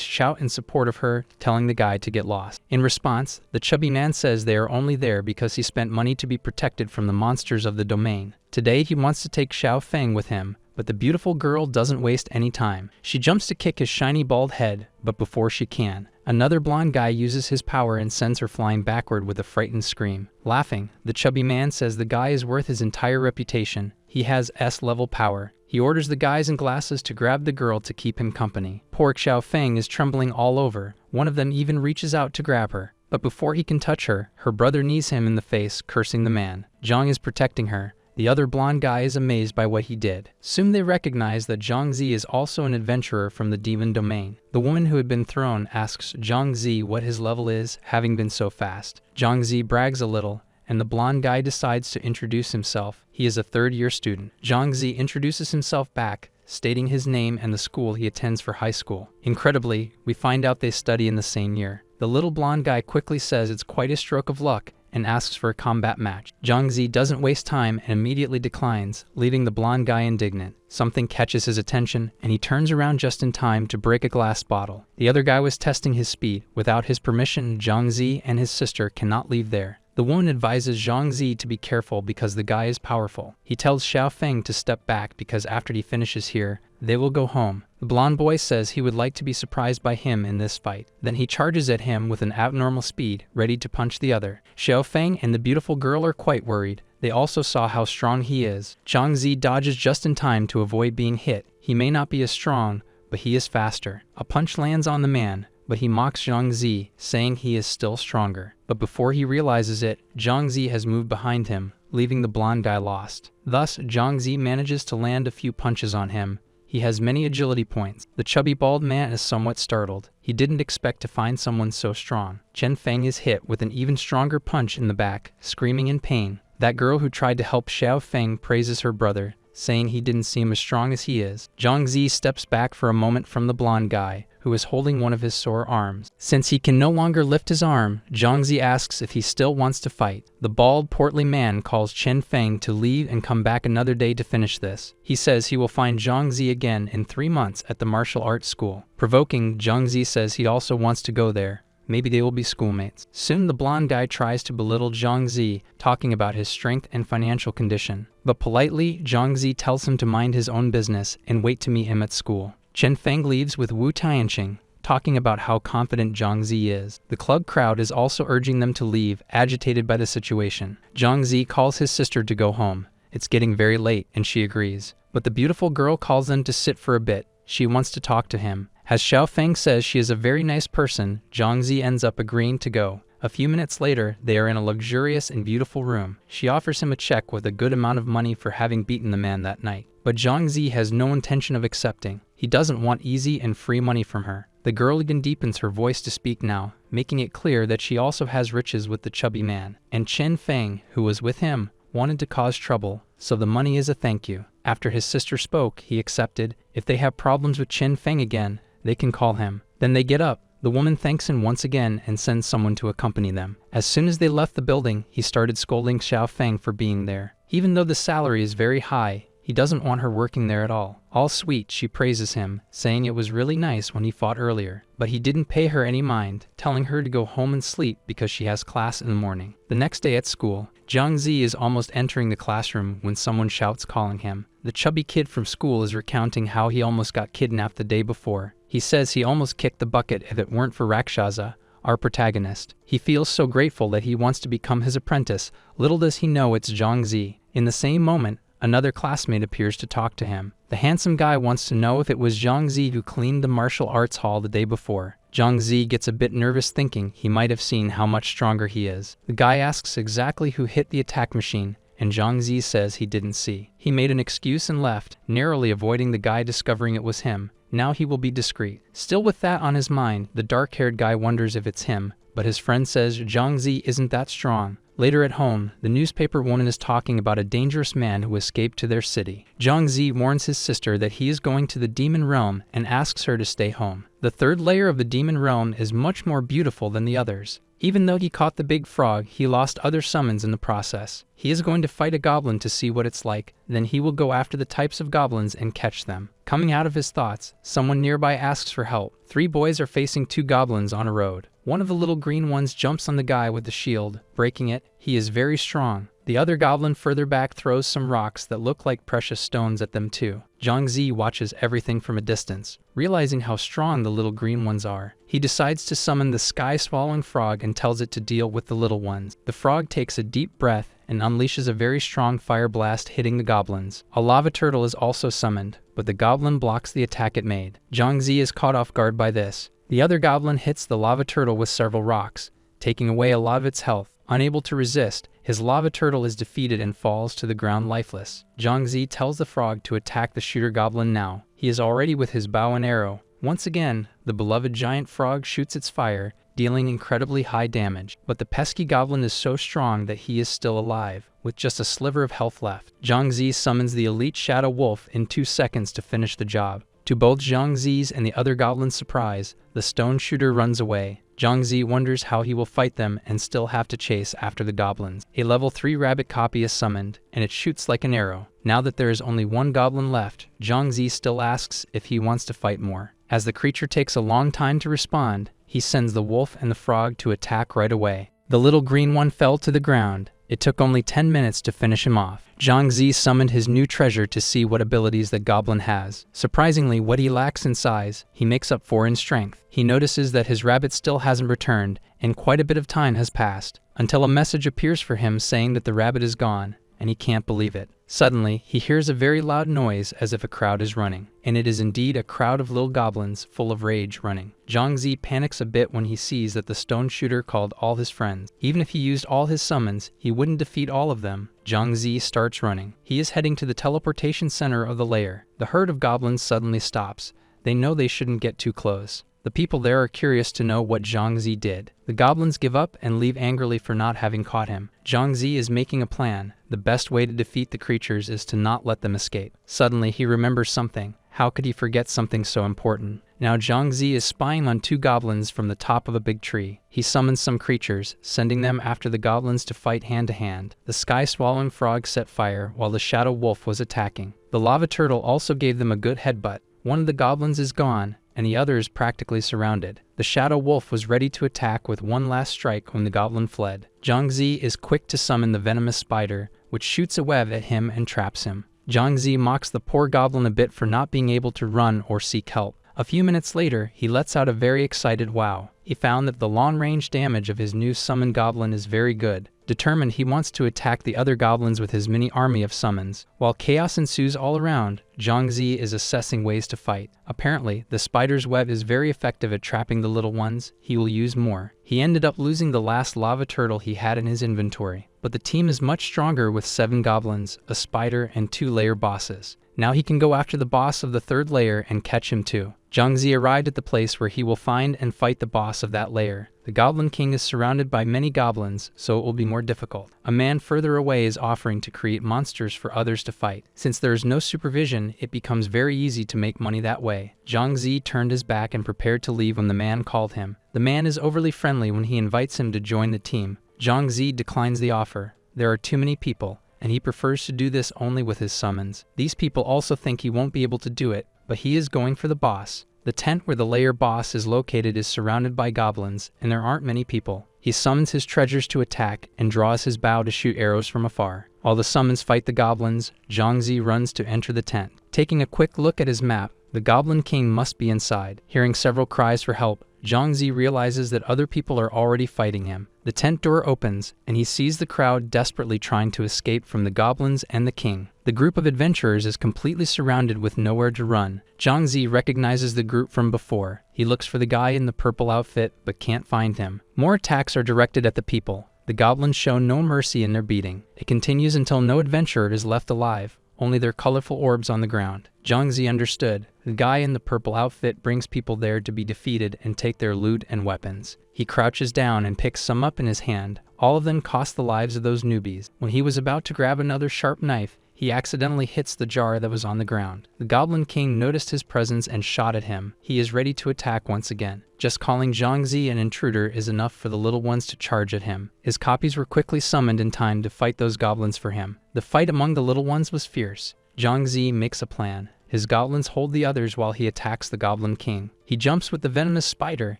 shout in support of her, telling the guy to get lost. In response, the chubby man says they are only there because he spent money to be protected from the monsters of the domain. Today he wants to take Xiao Feng with him, but the beautiful girl doesn't waste any time. She jumps to kick his shiny bald head, but before she can, another blonde guy uses his power and sends her flying backward with a frightened scream. Laughing, the chubby man says the guy is worth his entire reputation. He has S-level power. He orders the guys in glasses to grab the girl to keep him company. Poor Xiao Feng is trembling all over. One of them even reaches out to grab her. But before he can touch her, her brother knees him in the face, cursing the man. Zhang is protecting her. The other blonde guy is amazed by what he did. Soon they recognize that Zhang Zi is also an adventurer from the demon domain. The woman who had been thrown asks Zhang Zi what his level is, having been so fast. Zhang Zi brags a little, and the blonde guy decides to introduce himself. He is a third-year student. Zhang Zi introduces himself back, stating his name and the school he attends for high school. Incredibly, we find out they study in the same year. The little blonde guy quickly says it's quite a stroke of luck and asks for a combat match. Zhang Zi doesn't waste time and immediately declines, leaving the blonde guy indignant. Something catches his attention, and he turns around just in time to break a glass bottle. The other guy was testing his speed. Without his permission, Zhang Zi and his sister cannot leave there. The woman advises Zhang Zi to be careful because the guy is powerful. He tells Xiao Feng to step back because after he finishes here, they will go home. The blonde boy says he would like to be surprised by him in this fight. Then he charges at him with an abnormal speed, ready to punch the other. Xiao Feng and the beautiful girl are quite worried. They also saw how strong he is. Zhang Zi dodges just in time to avoid being hit. He may not be as strong, but he is faster. A punch lands on the man, but he mocks Zhang Zi, saying he is still stronger. But before he realizes it, Zhang Zi has moved behind him, leaving the blonde guy lost. Thus, Zhang Zi manages to land a few punches on him. He has many agility points. The chubby bald man is somewhat startled. He didn't expect to find someone so strong. Chen Feng is hit with an even stronger punch in the back, screaming in pain. That girl who tried to help Xiao Feng praises her brother, saying he didn't seem as strong as he is. Zhang Zi steps back for a moment from the blonde guy, who is holding one of his sore arms. Since he can no longer lift his arm, Zhang Zi asks if he still wants to fight. The bald, portly man calls Chen Feng to leave and come back another day to finish this. He says he will find Zhang Zi again in 3 months at the martial arts school. Provoking, Zhang Zi says he also wants to go there. Maybe they will be schoolmates. Soon the blonde guy tries to belittle Zhang Zi, talking about his strength and financial condition. But politely, Zhang Zi tells him to mind his own business and wait to meet him at school. Chen Feng leaves with Wu Tianqing, talking about how confident Zhang Zi is. The club crowd is also urging them to leave, agitated by the situation. Zhang Zi calls his sister to go home. It's getting very late, and she agrees. But the beautiful girl calls them to sit for a bit. She wants to talk to him. As Xiao Feng says she is a very nice person, Zhang Zi ends up agreeing to go. A few minutes later, they are in a luxurious and beautiful room. She offers him a check with a good amount of money for having beaten the man that night. But Zhang Zi has no intention of accepting. He doesn't want easy and free money from her. The girl even deepens her voice to speak now, making it clear that she also has riches with the chubby man. And Chen Feng, who was with him, wanted to cause trouble, so the money is a thank you. After his sister spoke, he accepted. If they have problems with Chen Feng again, they can call him. Then they get up. The woman thanks him once again and sends someone to accompany them. As soon as they left the building, he started scolding Xiao Feng for being there. Even though the salary is very high, He doesn't want her working there at all. All sweet, she praises him, saying it was really nice when he fought earlier, but he didn't pay her any mind, telling her to go home and sleep because she has class in the morning. The next day at school, Zhang Zi is almost entering the classroom when someone shouts calling him. The chubby kid from school is recounting how he almost got kidnapped the day before. He says he almost kicked the bucket if it weren't for Rakshasa, our protagonist. He feels so grateful that he wants to become his apprentice. Little does he know it's Zhang Zi. In the same moment, another classmate appears to talk to him. The handsome guy wants to know if it was Zhang Zi who cleaned the martial arts hall the day before. Zhang Zi gets a bit nervous thinking he might have seen how much stronger he is. The guy asks exactly who hit the attack machine, and Zhang Zi says he didn't see. He made an excuse and left, narrowly avoiding the guy discovering it was him. Now he will be discreet. Still with that on his mind, the dark-haired guy wonders if it's him, but his friend says Zhang Zi isn't that strong. Later at home, the newspaper woman is talking about a dangerous man who escaped to their city. Zhang Zi warns his sister that he is going to the demon realm and asks her to stay home. The third layer of the demon realm is much more beautiful than the others. Even though he caught the big frog, he lost other summons in the process. He is going to fight a goblin to see what it's like, then he will go after the types of goblins and catch them. Coming out of his thoughts, someone nearby asks for help. 3 boys are facing 2 goblins on a road. One of the little green ones jumps on the guy with the shield, breaking it. He is very strong. The other goblin further back throws some rocks that look like precious stones at them too. Zhang Zi watches everything from a distance. Realizing how strong the little green ones are, he decides to summon the sky-swallowing frog and tells it to deal with the little ones. The frog takes a deep breath and unleashes a very strong fire blast hitting the goblins. A lava turtle is also summoned, but the goblin blocks the attack it made. Zhang Zi is caught off guard by this. The other goblin hits the lava turtle with several rocks, taking away a lot of its health. Unable to resist, his lava turtle is defeated and falls to the ground lifeless. Zhang Zi tells the frog to attack the shooter goblin now. He is already with his bow and arrow. Once again, the beloved giant frog shoots its fire, dealing incredibly high damage. But the pesky goblin is so strong that he is still alive, with just a sliver of health left. Zhang Zi summons the elite shadow wolf in 2 seconds to finish the job. To both Zhang Zi's and the other goblin's surprise, the stone shooter runs away. Zhang Zi wonders how he will fight them and still have to chase after the goblins. A level 3 rabbit copy is summoned, and it shoots like an arrow. Now that there is only 1 goblin left, Zhang Zi still asks if he wants to fight more. As the creature takes a long time to respond, he sends the wolf and the frog to attack right away. The little green one fell to the ground. It took only 10 minutes to finish him off. Zhang Zi summoned his new treasure to see what abilities the goblin has. Surprisingly, what he lacks in size, he makes up for in strength. He notices that his rabbit still hasn't returned, and quite a bit of time has passed, until a message appears for him saying that the rabbit is gone, and he can't believe it. Suddenly, he hears a very loud noise as if a crowd is running, and it is indeed a crowd of little goblins full of rage running. Zhang Zi panics a bit when he sees that the stone shooter called all his friends. Even if he used all his summons, he wouldn't defeat all of them. Zhang Zi starts running. He is heading to the teleportation center of the lair. The herd of goblins suddenly stops. They know they shouldn't get too close. The people there are curious to know what Zhang Zi did. The goblins give up and leave angrily for not having caught him. Zhang Zi is making a plan. The best way to defeat the creatures is to not let them escape. Suddenly, he remembers something. How could he forget something so important? Now Zhang Zi is spying on 2 goblins from the top of a big tree. He summons some creatures, sending them after the goblins to fight hand to hand. The sky-swallowing frog set fire while the shadow wolf was attacking. The lava turtle also gave them a good headbutt. One of the goblins is gone, and the other is practically surrounded. The shadow wolf was ready to attack with one last strike when the goblin fled. Zhang Zi is quick to summon the venomous spider, which shoots a web at him and traps him. Zhang Zi mocks the poor goblin a bit for not being able to run or seek help. A few minutes later, he lets out a very excited wow. He found that the long-range damage of his new summoned goblin is very good. Determined, he wants to attack the other goblins with his mini army of summons. While chaos ensues all around, Zhang Zi is assessing ways to fight. Apparently, the spider's web is very effective at trapping the little ones. He will use more. He ended up losing the last lava turtle he had in his inventory. But the team is much stronger with 7 goblins, a spider, and 2 layer bosses. Now he can go after the boss of the 3rd layer and catch him too. Zhang Zi arrived at the place where he will find and fight the boss of that layer. The Goblin King is surrounded by many goblins, so it will be more difficult. A man further away is offering to create monsters for others to fight. Since there is no supervision, it becomes very easy to make money that way. Zhang Zi turned his back and prepared to leave when the man called him. The man is overly friendly when he invites him to join the team. Zhang Zi declines the offer. There are too many people, and he prefers to do this only with his summons. These people also think he won't be able to do it, but he is going for the boss. The tent where the lair boss is located is surrounded by goblins, and there aren't many people. He summons his treasures to attack and draws his bow to shoot arrows from afar. While the summons fight the goblins, Zhangzi runs to enter the tent. Taking a quick look at his map, the Goblin King must be inside. Hearing several cries for help, Zhangzi realizes that other people are already fighting him. The tent door opens, and he sees the crowd desperately trying to escape from the goblins and the king. The group of adventurers is completely surrounded with nowhere to run. Zhangzi recognizes the group from before. He looks for the guy in the purple outfit, but can't find him. More attacks are directed at the people. The goblins show no mercy in their beating. It continues until no adventurer is left alive, only their colorful orbs on the ground. Zhangzi understood. The guy in the purple outfit brings people there to be defeated and take their loot and weapons. He crouches down and picks some up in his hand. All of them cost the lives of those newbies. When he was about to grab another sharp knife, he accidentally hits the jar that was on the ground. The Goblin King noticed his presence and shot at him. He is ready to attack once again. Just calling Zhangzi an intruder is enough for the little ones to charge at him. His copies were quickly summoned in time to fight those goblins for him. The fight among the little ones was fierce. Zhangzi makes a plan. His goblins hold the others while he attacks the Goblin King. He jumps with the venomous spider,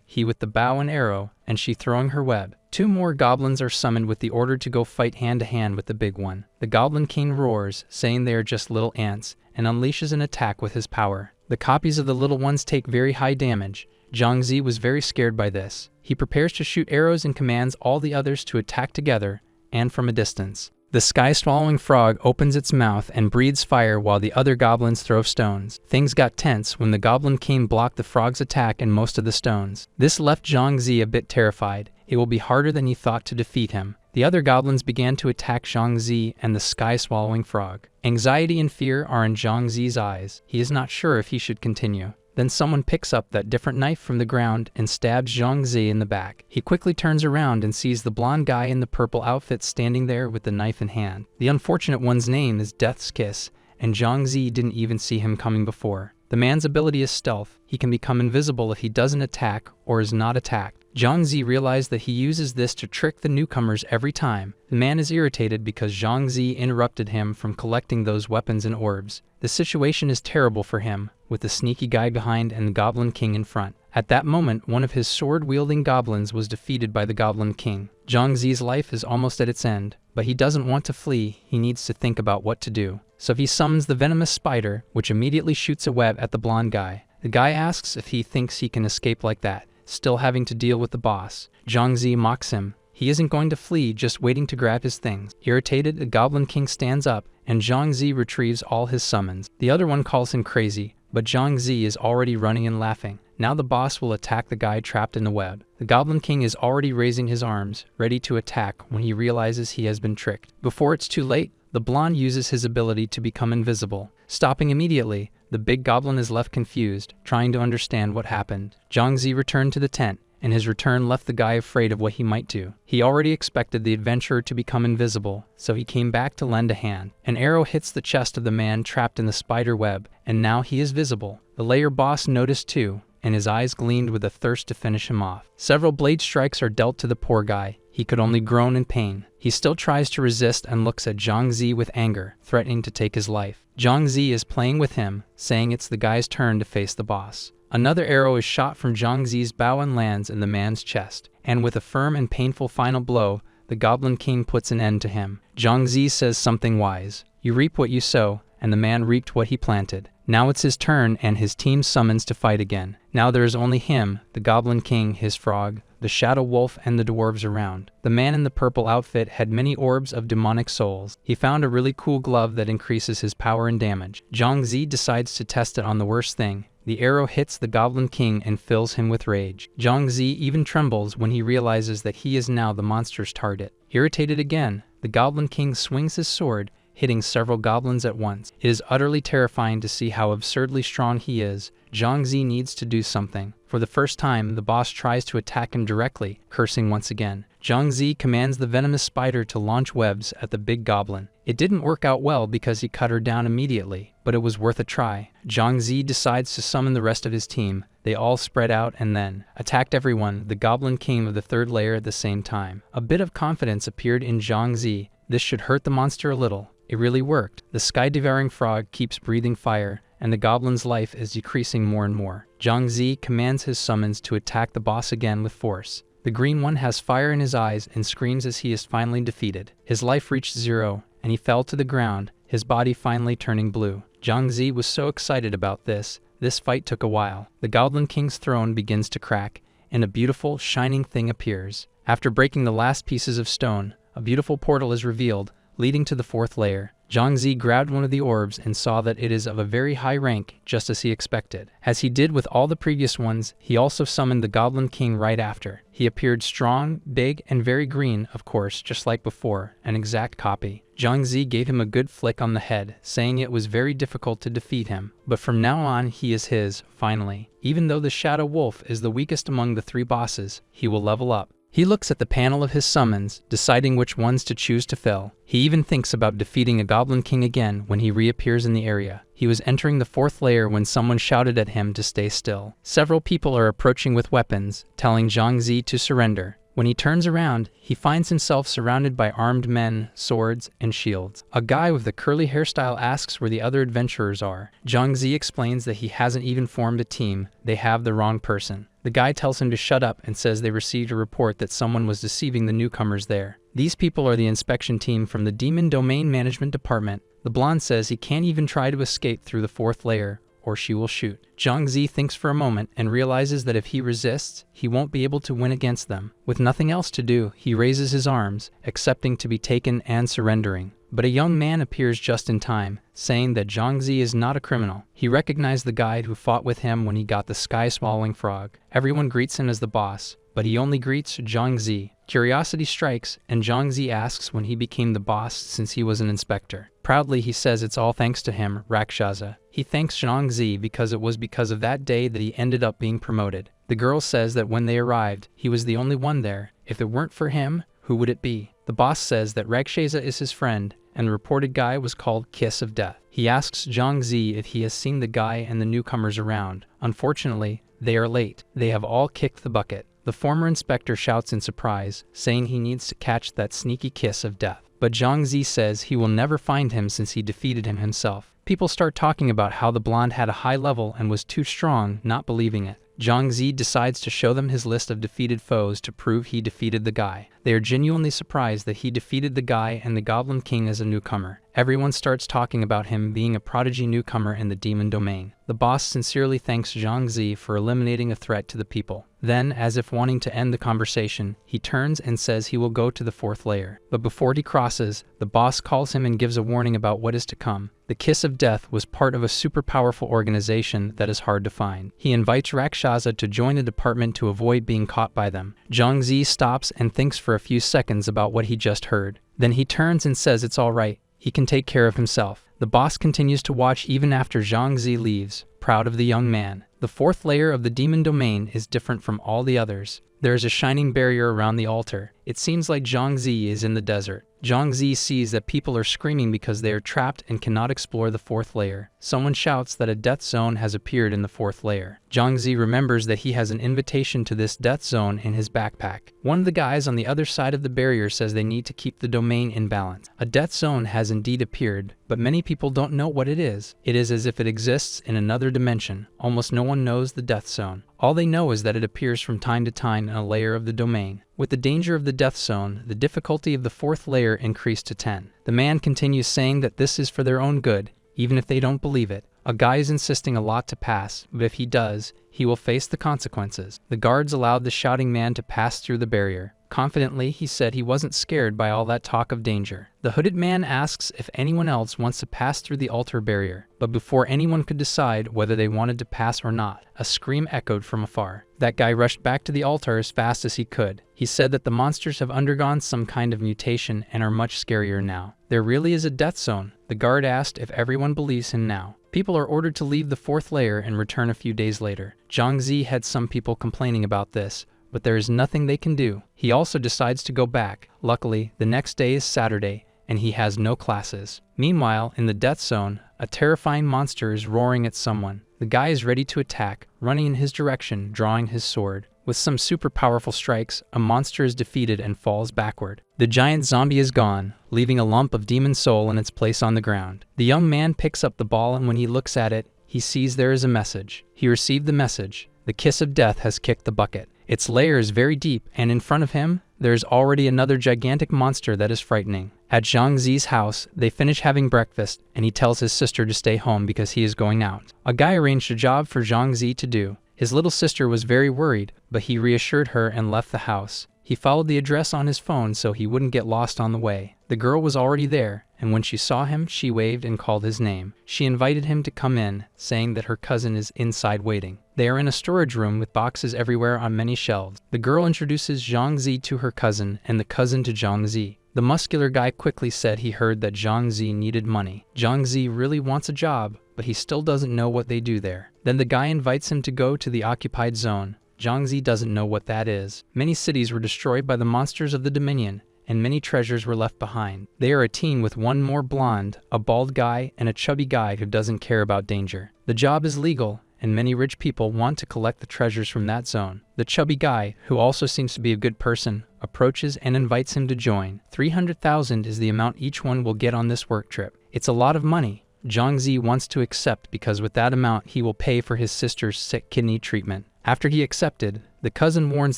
he with the bow and arrow, and she throwing her web. Two more goblins are summoned with the order to go fight hand-to-hand with the big one. The Goblin King roars, saying they are just little ants, and unleashes an attack with his power. The copies of the little ones take very high damage. Zhangzi was very scared by this. He prepares to shoot arrows and commands all the others to attack together, and from a distance. The sky-swallowing frog opens its mouth and breathes fire while the other goblins throw stones. Things got tense when the Goblin King blocked the frog's attack and most of the stones. This left Zhangzi a bit terrified. It will be harder than he thought to defeat him. The other goblins began to attack Zhangzi and the sky-swallowing frog. Anxiety and fear are in Zhangzi's eyes. He is not sure if he should continue. Then someone picks up that different knife from the ground and stabs Zhangzi in the back. He quickly turns around and sees the blonde guy in the purple outfit standing there with the knife in hand. The unfortunate one's name is Death's Kiss, and Zhangzi didn't even see him coming before. The man's ability is stealth. He can become invisible if he doesn't attack or is not attacked. Zhangzi realized that he uses this to trick the newcomers every time. The man is irritated because Zhangzi interrupted him from collecting those weapons and orbs. The situation is terrible for him, with the sneaky guy behind and the Goblin King in front. At that moment, one of his sword-wielding goblins was defeated by the Goblin King. Zhangzi's life is almost at its end, but he doesn't want to flee. He needs to think about what to do. So he summons the venomous spider, which immediately shoots a web at the blonde guy. The guy asks if he thinks he can escape like that, still having to deal with the boss. Zhangzi mocks him. He isn't going to flee, just waiting to grab his things. Irritated, the Goblin King stands up, and Zhangzi retrieves all his summons. The other one calls him crazy, but Zhangzi is already running and laughing. Now the boss will attack the guy trapped in the web. The Goblin King is already raising his arms, ready to attack when he realizes he has been tricked. Before it's too late, the blonde uses his ability to become invisible. Stopping immediately, the big goblin is left confused, trying to understand what happened. Zhangzi returned to the tent, and his return left the guy afraid of what he might do. He already expected the adventurer to become invisible, so he came back to lend a hand. An arrow hits the chest of the man trapped in the spider web, and now he is visible. The lair boss noticed too, and his eyes gleamed with a thirst to finish him off. Several blade strikes are dealt to the poor guy. He could only groan in pain. He still tries to resist and looks at Zhangzi with anger, threatening to take his life. Zhangzi is playing with him, saying it's the guy's turn to face the boss. Another arrow is shot from Zhangzi's bow and lands in the man's chest, and with a firm and painful final blow, the Goblin King puts an end to him. Zhangzi says something wise. You reap what you sow, and the man reaped what he planted. Now it's his turn, and his team summons to fight again. Now there is only him, the Goblin King, his frog, the Shadow Wolf, and the dwarves around. The man in the purple outfit had many orbs of demonic souls. He found a really cool glove that increases his power and damage. Zhangzi decides to test it on the worst thing. The arrow hits the Goblin King and fills him with rage. Zhangzi even trembles when he realizes that he is now the monster's target. Irritated again, the Goblin King swings his sword, hitting several goblins at once. It is utterly terrifying to see how absurdly strong he is. Zhangzi needs to do something. For the first time, the boss tries to attack him directly, cursing once again. Zhangzi commands the venomous spider to launch webs at the big goblin. It didn't work out well because he cut her down immediately, but it was worth a try. Zhangzi decides to summon the rest of his team. They all spread out and then attacked everyone, the Goblin King of the third layer at the same time. A bit of confidence appeared in Zhangzi. This should hurt the monster a little. It really worked. The sky-devouring frog keeps breathing fire, and the goblin's life is decreasing more and more. Zhang Zi commands his summons to attack the boss again with force. The green one has fire in his eyes and screams as he is finally defeated. His life reached 0, and he fell to the ground, his body finally turning blue. Zhang Zi was so excited about this. This fight took a while. The Goblin King's throne begins to crack, and a beautiful, shining thing appears. After breaking the last pieces of stone, a beautiful portal is revealed, leading to the 4th layer. Zhang Zi grabbed one of the orbs and saw that it is of a very high rank, just as he expected. As he did with all the previous ones, he also summoned the Goblin King right after. He appeared strong, big, and very green, of course, just like before, an exact copy. Zhang Zi gave him a good flick on the head, saying it was very difficult to defeat him, but from now on he is his, finally. Even though the Shadow Wolf is the weakest among the 3 bosses, he will level up. He looks at the panel of his summons, deciding which ones to choose to fill. He even thinks about defeating a Goblin King again when he reappears in the area. He was entering the 4th layer when someone shouted at him to stay still. Several people are approaching with weapons, telling Zhang Zi to surrender. When he turns around, he finds himself surrounded by armed men, swords, and shields. A guy with a curly hairstyle asks where the other adventurers are. Zhang Zi explains that he hasn't even formed a team, they have the wrong person. The guy tells him to shut up and says they received a report that someone was deceiving the newcomers there. These people are the inspection team from the Demon Domain Management Department. The blonde says he can't even try to escape through the 4th layer, or she will shoot. Zhang Zi thinks for a moment and realizes that if he resists, he won't be able to win against them. With nothing else to do, he raises his arms, accepting to be taken and surrendering. But a young man appears just in time, saying that Zhang Zi is not a criminal. He recognized the guide who fought with him when he got the sky-swallowing frog. Everyone greets him as the boss, but he only greets Zhang Zi. Curiosity strikes, and Zhang Zi asks when he became the boss since he was an inspector. Proudly he says it's all thanks to him, Rakshasa. He thanks Zhang Zi because it was because of that day that he ended up being promoted. The girl says that when they arrived, he was the only one there. If it weren't for him, who would it be? The boss says that Rakshasa is his friend, and the reported guy was called Kiss of Death. He asks Zhang Zi if he has seen the guy and the newcomers around. Unfortunately, they are late. They have all kicked the bucket. The former inspector shouts in surprise, saying he needs to catch that sneaky Kiss of Death. But Zhang Zi says he will never find him since he defeated him himself. People start talking about how the blonde had a high level and was too strong, not believing it. Zhang Zi decides to show them his list of defeated foes to prove he defeated the guy. They are genuinely surprised that he defeated the guy and the Goblin King as a newcomer. Everyone starts talking about him being a prodigy newcomer in the demon domain. The boss sincerely thanks Zhang Zi for eliminating a threat to the people. Then, as if wanting to end the conversation, he turns and says he will go to the 4th layer. But before he crosses, the boss calls him and gives a warning about what is to come. The Kiss of Death was part of a super powerful organization that is hard to find. He invites Rakshasa to join the department to avoid being caught by them. Zhang Zi stops and thinks for a few seconds about what he just heard. Then he turns and says it's all right. He can take care of himself. The boss continues to watch even after Zhang Zi leaves, proud of the young man. The 4th layer of the demon domain is different from all the others. There is a shining barrier around the altar. It seems like Zhang Zi is in the desert. Zhang Zi sees that people are screaming because they are trapped and cannot explore the 4th layer. Someone shouts that a death zone has appeared in the 4th layer. Zhang Zi remembers that he has an invitation to this death zone in his backpack. One of the guys on the other side of the barrier says they need to keep the domain in balance. A death zone has indeed appeared, but many people don't know what it is. It is as if it exists in another dimension. Almost no one knows the death zone. All they know is that it appears from time to time in a layer of the domain. With the danger of the death zone, the difficulty of the 4th layer increased to 10. The man continues saying that this is for their own good, even if they don't believe it. A guy is insisting a lot to pass, but if he does, he will face the consequences. The guards allowed the shouting man to pass through the barrier. Confidently, he said he wasn't scared by all that talk of danger. The hooded man asks if anyone else wants to pass through the altar barrier, but before anyone could decide whether they wanted to pass or not, a scream echoed from afar. That guy rushed back to the altar as fast as he could. He said that the monsters have undergone some kind of mutation and are much scarier now. There really is a death zone. The guard asked if everyone believes him now. People are ordered to leave the 4th layer and return a few days later. Zhang Zi had some people complaining about this, but there is nothing they can do. He also decides to go back. Luckily, the next day is Saturday, and he has no classes. Meanwhile, in the death zone, a terrifying monster is roaring at someone. The guy is ready to attack, running in his direction, drawing his sword. With some super powerful strikes, a monster is defeated and falls backward. The giant zombie is gone, leaving a lump of demon soul in its place on the ground. The young man picks up the ball, and when he looks at it, he sees there is a message. He received the message. The kiss of death has kicked the bucket. Its layer is very deep, and in front of him, there is already another gigantic monster that is frightening. At Zhang Zi's house, they finish having breakfast, and he tells his sister to stay home because he is going out. A guy arranged a job for Zhang Zi to do. His little sister was very worried, but he reassured her and left the house. He followed the address on his phone so he wouldn't get lost on the way. The girl was already there, and when she saw him, she waved and called his name. She invited him to come in, saying that her cousin is inside waiting. They are in a storage room with boxes everywhere on many shelves. The girl introduces Zhang Zi to her cousin, and the cousin to Zhang Zi. The muscular guy quickly said he heard that Zhang Zi needed money. Zhang Zi really wants a job, but he still doesn't know what they do there. Then the guy invites him to go to the occupied zone. Zhang Zi doesn't know what that is. Many cities were destroyed by the monsters of the Dominion, and many treasures were left behind. They are a team with one more blonde, a bald guy, and a chubby guy who doesn't care about danger. The job is legal, and many rich people want to collect the treasures from that zone. The chubby guy, who also seems to be a good person, approaches and invites him to join. 300,000 is the amount each one will get on this work trip. It's a lot of money. Zhang Zi wants to accept because with that amount he will pay for his sister's sick kidney treatment. After he accepted, the cousin warns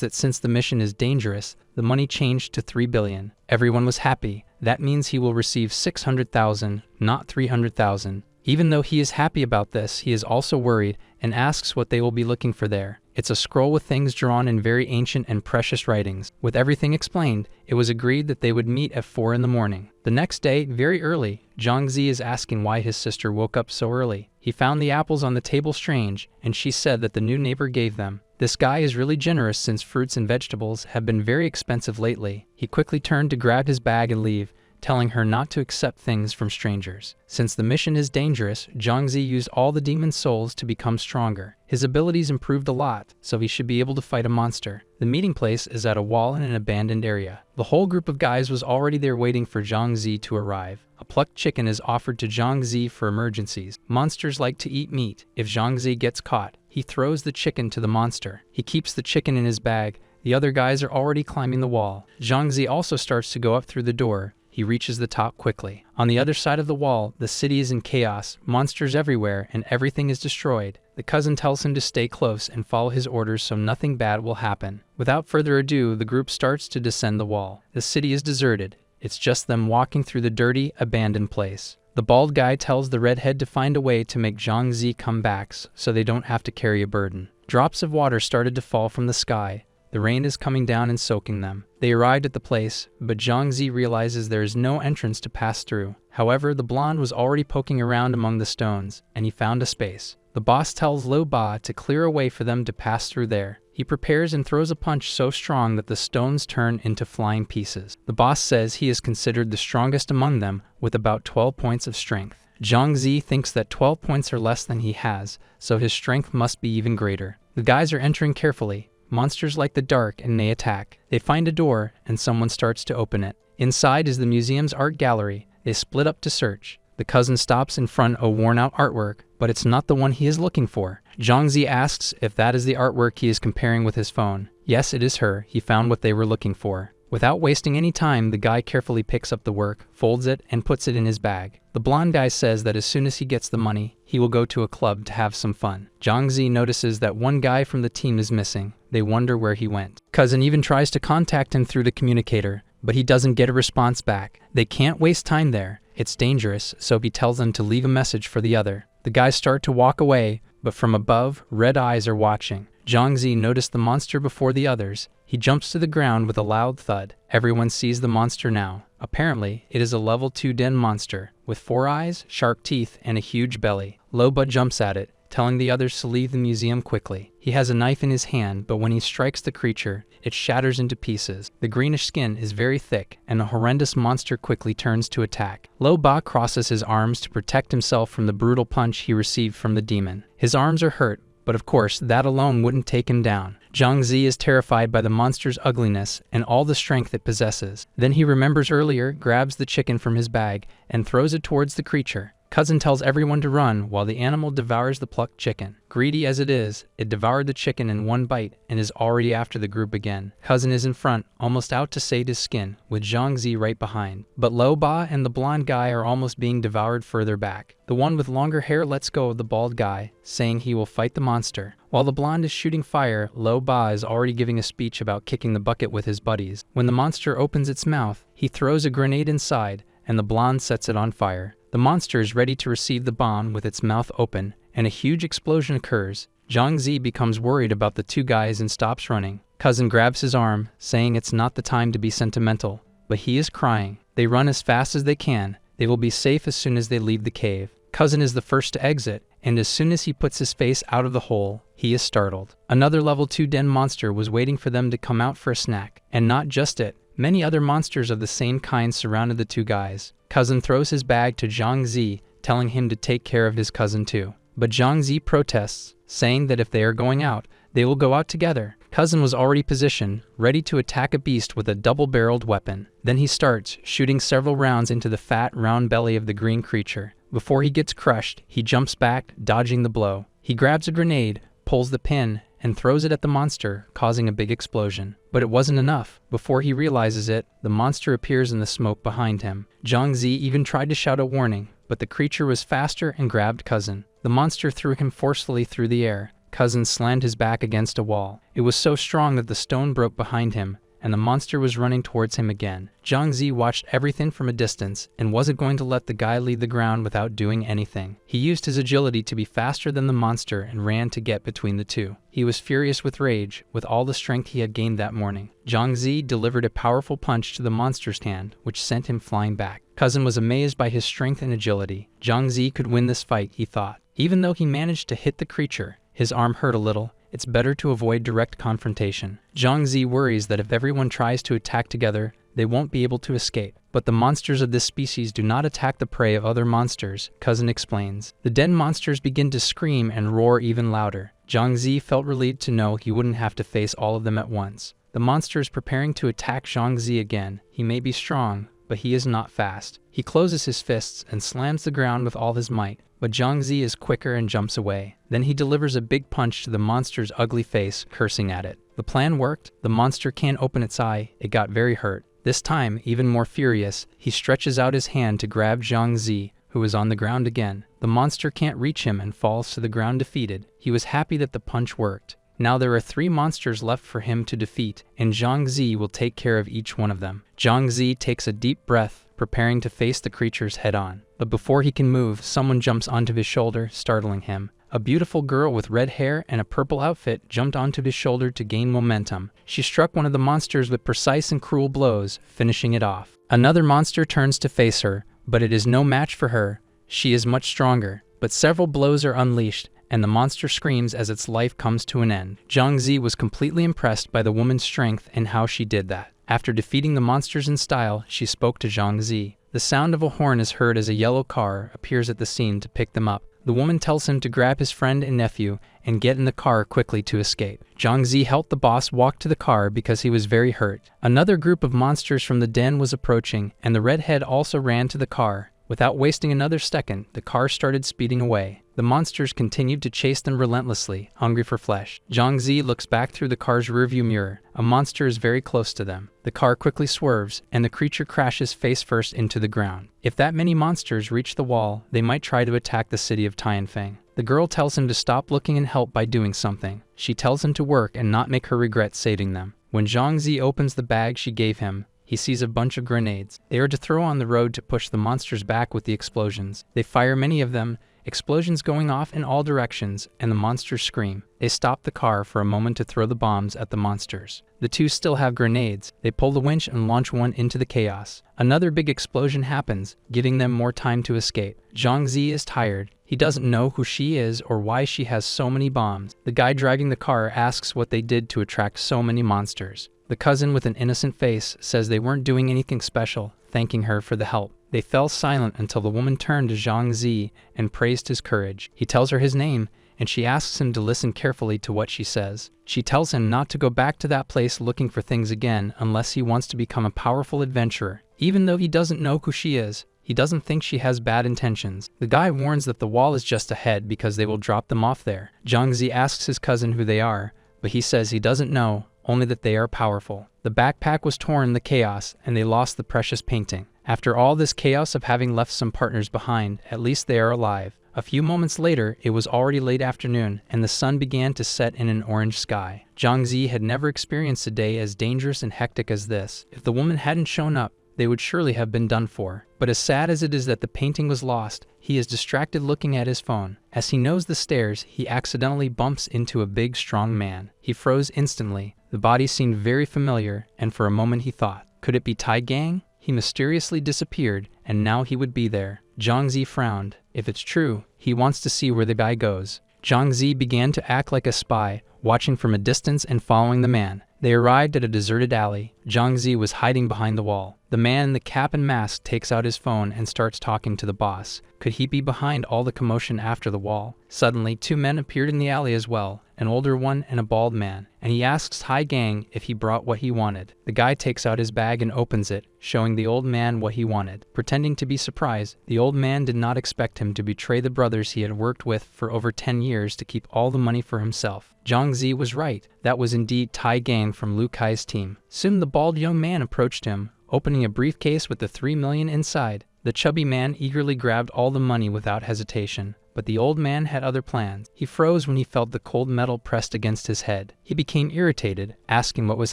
that since the mission is dangerous, the money changed to 3 billion. Everyone was happy. That means he will receive 600,000, not 300,000. Even though he is happy about this, he is also worried and asks what they will be looking for there. It's a scroll with things drawn in very ancient and precious writings. With everything explained, it was agreed that they would meet at 4 in the morning. The next day, very early, Zhang Zi is asking why his sister woke up so early. He found the apples on the table strange, and she said that the new neighbor gave them. This guy is really generous since fruits and vegetables have been very expensive lately. He quickly turned to grab his bag and leave, telling her not to accept things from strangers. Since the mission is dangerous, Zhang Zi used all the demon souls to become stronger. His abilities improved a lot, so he should be able to fight a monster. The meeting place is at a wall in an abandoned area. The whole group of guys was already there waiting for Zhang Zi to arrive. A plucked chicken is offered to Zhang Zi for emergencies. Monsters like to eat meat. If Zhang Zi gets caught, he throws the chicken to the monster. He keeps the chicken in his bag. The other guys are already climbing the wall. Zhang Zi also starts to go up through the door. He reaches the top quickly. On the other side of the wall, the city is in chaos, monsters everywhere, and everything is destroyed. The cousin tells him to stay close and follow his orders so nothing bad will happen. Without further ado, the group starts to descend the wall. The city is deserted. It's just them walking through the dirty, abandoned place. The bald guy tells the redhead to find a way to make Zhang Zi come back so they don't have to carry a burden. Drops of water started to fall from the sky. The rain is coming down and soaking them. They arrived at the place, but Zhang Zi realizes there is no entrance to pass through. However, the blonde was already poking around among the stones, and he found a space. The boss tells Lo Ba to clear a way for them to pass through there. He prepares and throws a punch so strong that the stones turn into flying pieces. The boss says he is considered the strongest among them, with about 12 points of strength. Zhang Zi thinks that 12 points are less than he has, so his strength must be even greater. The guys are entering carefully. Monsters like the dark and they attack. They find a door and someone starts to open it. Inside is the museum's art gallery. They split up to search. The cousin stops in front of a worn-out artwork, but it's not the one he is looking for. Zhang Zi asks if that is the artwork he is comparing with his phone. Yes, it is her. He found what they were looking for. Without wasting any time, the guy carefully picks up the work, folds it, and puts it in his bag. The blonde guy says that as soon as he gets the money, he will go to a club to have some fun. Zhang Zi notices that one guy from the team is missing. They wonder where he went. Cousin even tries to contact him through the communicator, but he doesn't get a response back. They can't waste time there. It's dangerous, so he tells them to leave a message for the other. The guys start to walk away, but from above, red eyes are watching. Zhang Zi noticed the monster before the others. He jumps to the ground with a loud thud. Everyone sees the monster now. Apparently, it is a level 2 den monster, with 4 eyes, sharp teeth, and a huge belly. Lo Ba jumps at it, telling the others to leave the museum quickly. He has a knife in his hand, but when he strikes the creature, it shatters into pieces. The greenish skin is very thick, and the horrendous monster quickly turns to attack. Lo Ba crosses his arms to protect himself from the brutal punch he received from the demon. His arms are hurt, but of course, that alone wouldn't take him down. Zhang Zi is terrified by the monster's ugliness and all the strength it possesses. Then he remembers earlier, grabs the chicken from his bag, and throws it towards the creature. Cousin tells everyone to run while the animal devours the plucked chicken. Greedy as it is, it devoured the chicken in one bite and is already after the group again. Cousin is in front, almost out to save his skin, with Zhang Zi right behind. But Lo Ba and the blonde guy are almost being devoured further back. The one with longer hair lets go of the bald guy, saying he will fight the monster. While the blonde is shooting fire, Lo Ba is already giving a speech about kicking the bucket with his buddies. When the monster opens its mouth, he throws a grenade inside, and the blonde sets it on fire. The monster is ready to receive the bomb with its mouth open, and a huge explosion occurs. Zhang Zi becomes worried about the two guys and stops running. Cousin grabs his arm, saying it's not the time to be sentimental, but he is crying. They run as fast as they can. They will be safe as soon as they leave the cave. Cousin is the first to exit, and as soon as he puts his face out of the hole, he is startled. Another level 2 den monster was waiting for them to come out for a snack. And not just it, many other monsters of the same kind surrounded the two guys. Cousin throws his bag to Zhang Zi, telling him to take care of his cousin too. But Zhang Zi protests, saying that if they are going out, they will go out together. Cousin was already positioned, ready to attack a beast with a double-barreled weapon. Then he starts, shooting several rounds into the fat, round belly of the green creature. Before he gets crushed, he jumps back, dodging the blow. He grabs a grenade, pulls the pin, and throws it at the monster, causing a big explosion. But it wasn't enough. Before he realizes it, the monster appears in the smoke behind him. Zhang Zi even tried to shout a warning, but the creature was faster and grabbed Cousin. The monster threw him forcefully through the air. Cousin slammed his back against a wall. It was so strong that the stone broke behind him, and the monster was running towards him again. Zhang Zi watched everything from a distance and wasn't going to let the guy leave the ground without doing anything. He used his agility to be faster than the monster and ran to get between the two. He was furious with rage, with all the strength he had gained that morning. Zhang Zi delivered a powerful punch to the monster's hand, which sent him flying back. Cousin was amazed by his strength and agility. Zhang Zi could win this fight, he thought. Even though he managed to hit the creature, his arm hurt a little. It's better to avoid direct confrontation. Zhang Zi worries that if everyone tries to attack together, they won't be able to escape. But the monsters of this species do not attack the prey of other monsters, Cousin explains. The den monsters begin to scream and roar even louder. Zhang Zi felt relieved to know he wouldn't have to face all of them at once. The monster is preparing to attack Zhang Zi again. He may be strong, but he is not fast. He closes his fists and slams the ground with all his might. But Zhang Zi is quicker and jumps away. Then he delivers a big punch to the monster's ugly face, cursing at it. The plan worked. The monster can't open its eye. It got very hurt. This time, even more furious, he stretches out his hand to grab Zhang Zi, who is on the ground again. The monster can't reach him and falls to the ground defeated. He was happy that the punch worked. Now there are 3 monsters left for him to defeat, and Zhang Zi will take care of each one of them. Zhang Zi takes a deep breath, preparing to face the creatures head-on. But before he can move, someone jumps onto his shoulder, startling him. A beautiful girl with red hair and a purple outfit jumped onto his shoulder to gain momentum. She struck one of the monsters with precise and cruel blows, finishing it off. Another monster turns to face her, but it is no match for her. She is much stronger, but several blows are unleashed, and the monster screams as its life comes to an end. Zhang Zi was completely impressed by the woman's strength and how she did that. After defeating the monsters in style, she spoke to Zhang Zi. The sound of a horn is heard as a yellow car appears at the scene to pick them up. The woman tells him to grab his friend and nephew and get in the car quickly to escape. Zhang Zi helped the boss walk to the car because he was very hurt. Another group of monsters from the den was approaching, and the redhead also ran to the car. Without wasting another second, the car started speeding away. The monsters continued to chase them relentlessly, hungry for flesh. Zhang Zi looks back through the car's rearview mirror. A monster is very close to them. The car quickly swerves, and the creature crashes face first into the ground. If that many monsters reach the wall, they might try to attack the city of Tianfeng. The girl tells him to stop looking and help by doing something. She tells him to work and not make her regret saving them. When Zhang Zi opens the bag she gave him, he sees a bunch of grenades. They are to throw on the road to push the monsters back with the explosions. They fire many of them, explosions going off in all directions, and the monsters scream. They stop the car for a moment to throw the bombs at the monsters. The two still have grenades. They pull the winch and launch one into the chaos. Another big explosion happens, giving them more time to escape. Zhang Zi is tired. He doesn't know who she is or why she has so many bombs. The guy driving the car asks what they did to attract so many monsters. The cousin with an innocent face says they weren't doing anything special, thanking her for the help. They fell silent until the woman turned to Zhang Zi and praised his courage. He tells her his name, and she asks him to listen carefully to what she says. She tells him not to go back to that place looking for things again unless he wants to become a powerful adventurer. Even though he doesn't know who she is, He doesn't think she has bad intentions. The guy warns that the wall is just ahead because they will drop them off there. Jiangzi asks his cousin who they are, but he says he doesn't know, only that they are powerful. The backpack was torn in the chaos, and they lost the precious painting. After all this chaos of having left some partners behind, at least they are alive. A few moments later, it was already late afternoon, and the sun began to set in an orange sky. Jiangzi had never experienced a day as dangerous and hectic as this. If the woman hadn't shown up, they would surely have been done for. But as sad as it is that the painting was lost, he is distracted looking at his phone. As he knows the stairs, he accidentally bumps into a big, strong man. He froze instantly. The body seemed very familiar, and for a moment he thought, could it be Tai Gang? He mysteriously disappeared, and now he would be there. Jiangzi frowned. If it's true, he wants to see where the guy goes. Jiangzi began to act like a spy, watching from a distance and following the man. They arrived at a deserted alley. Jiangzi was hiding behind the wall. The man in the cap and mask takes out his phone and starts talking to the boss. Could he be behind all the commotion after the wall? Suddenly, two men appeared in the alley as well, an older one and a bald man, and he asks Tai Gang if he brought what he wanted. The guy takes out his bag and opens it, showing the old man what he wanted. Pretending to be surprised, the old man did not expect him to betray the brothers he had worked with for over 10 years to keep all the money for himself. Jiangzi was right. That was indeed Tai Gang from Lu Kai's team. Soon the bald young man approached him, opening a briefcase with the 3 million inside. The chubby man eagerly grabbed all the money without hesitation. But the old man had other plans. He froze when he felt the cold metal pressed against his head. He became irritated, asking what was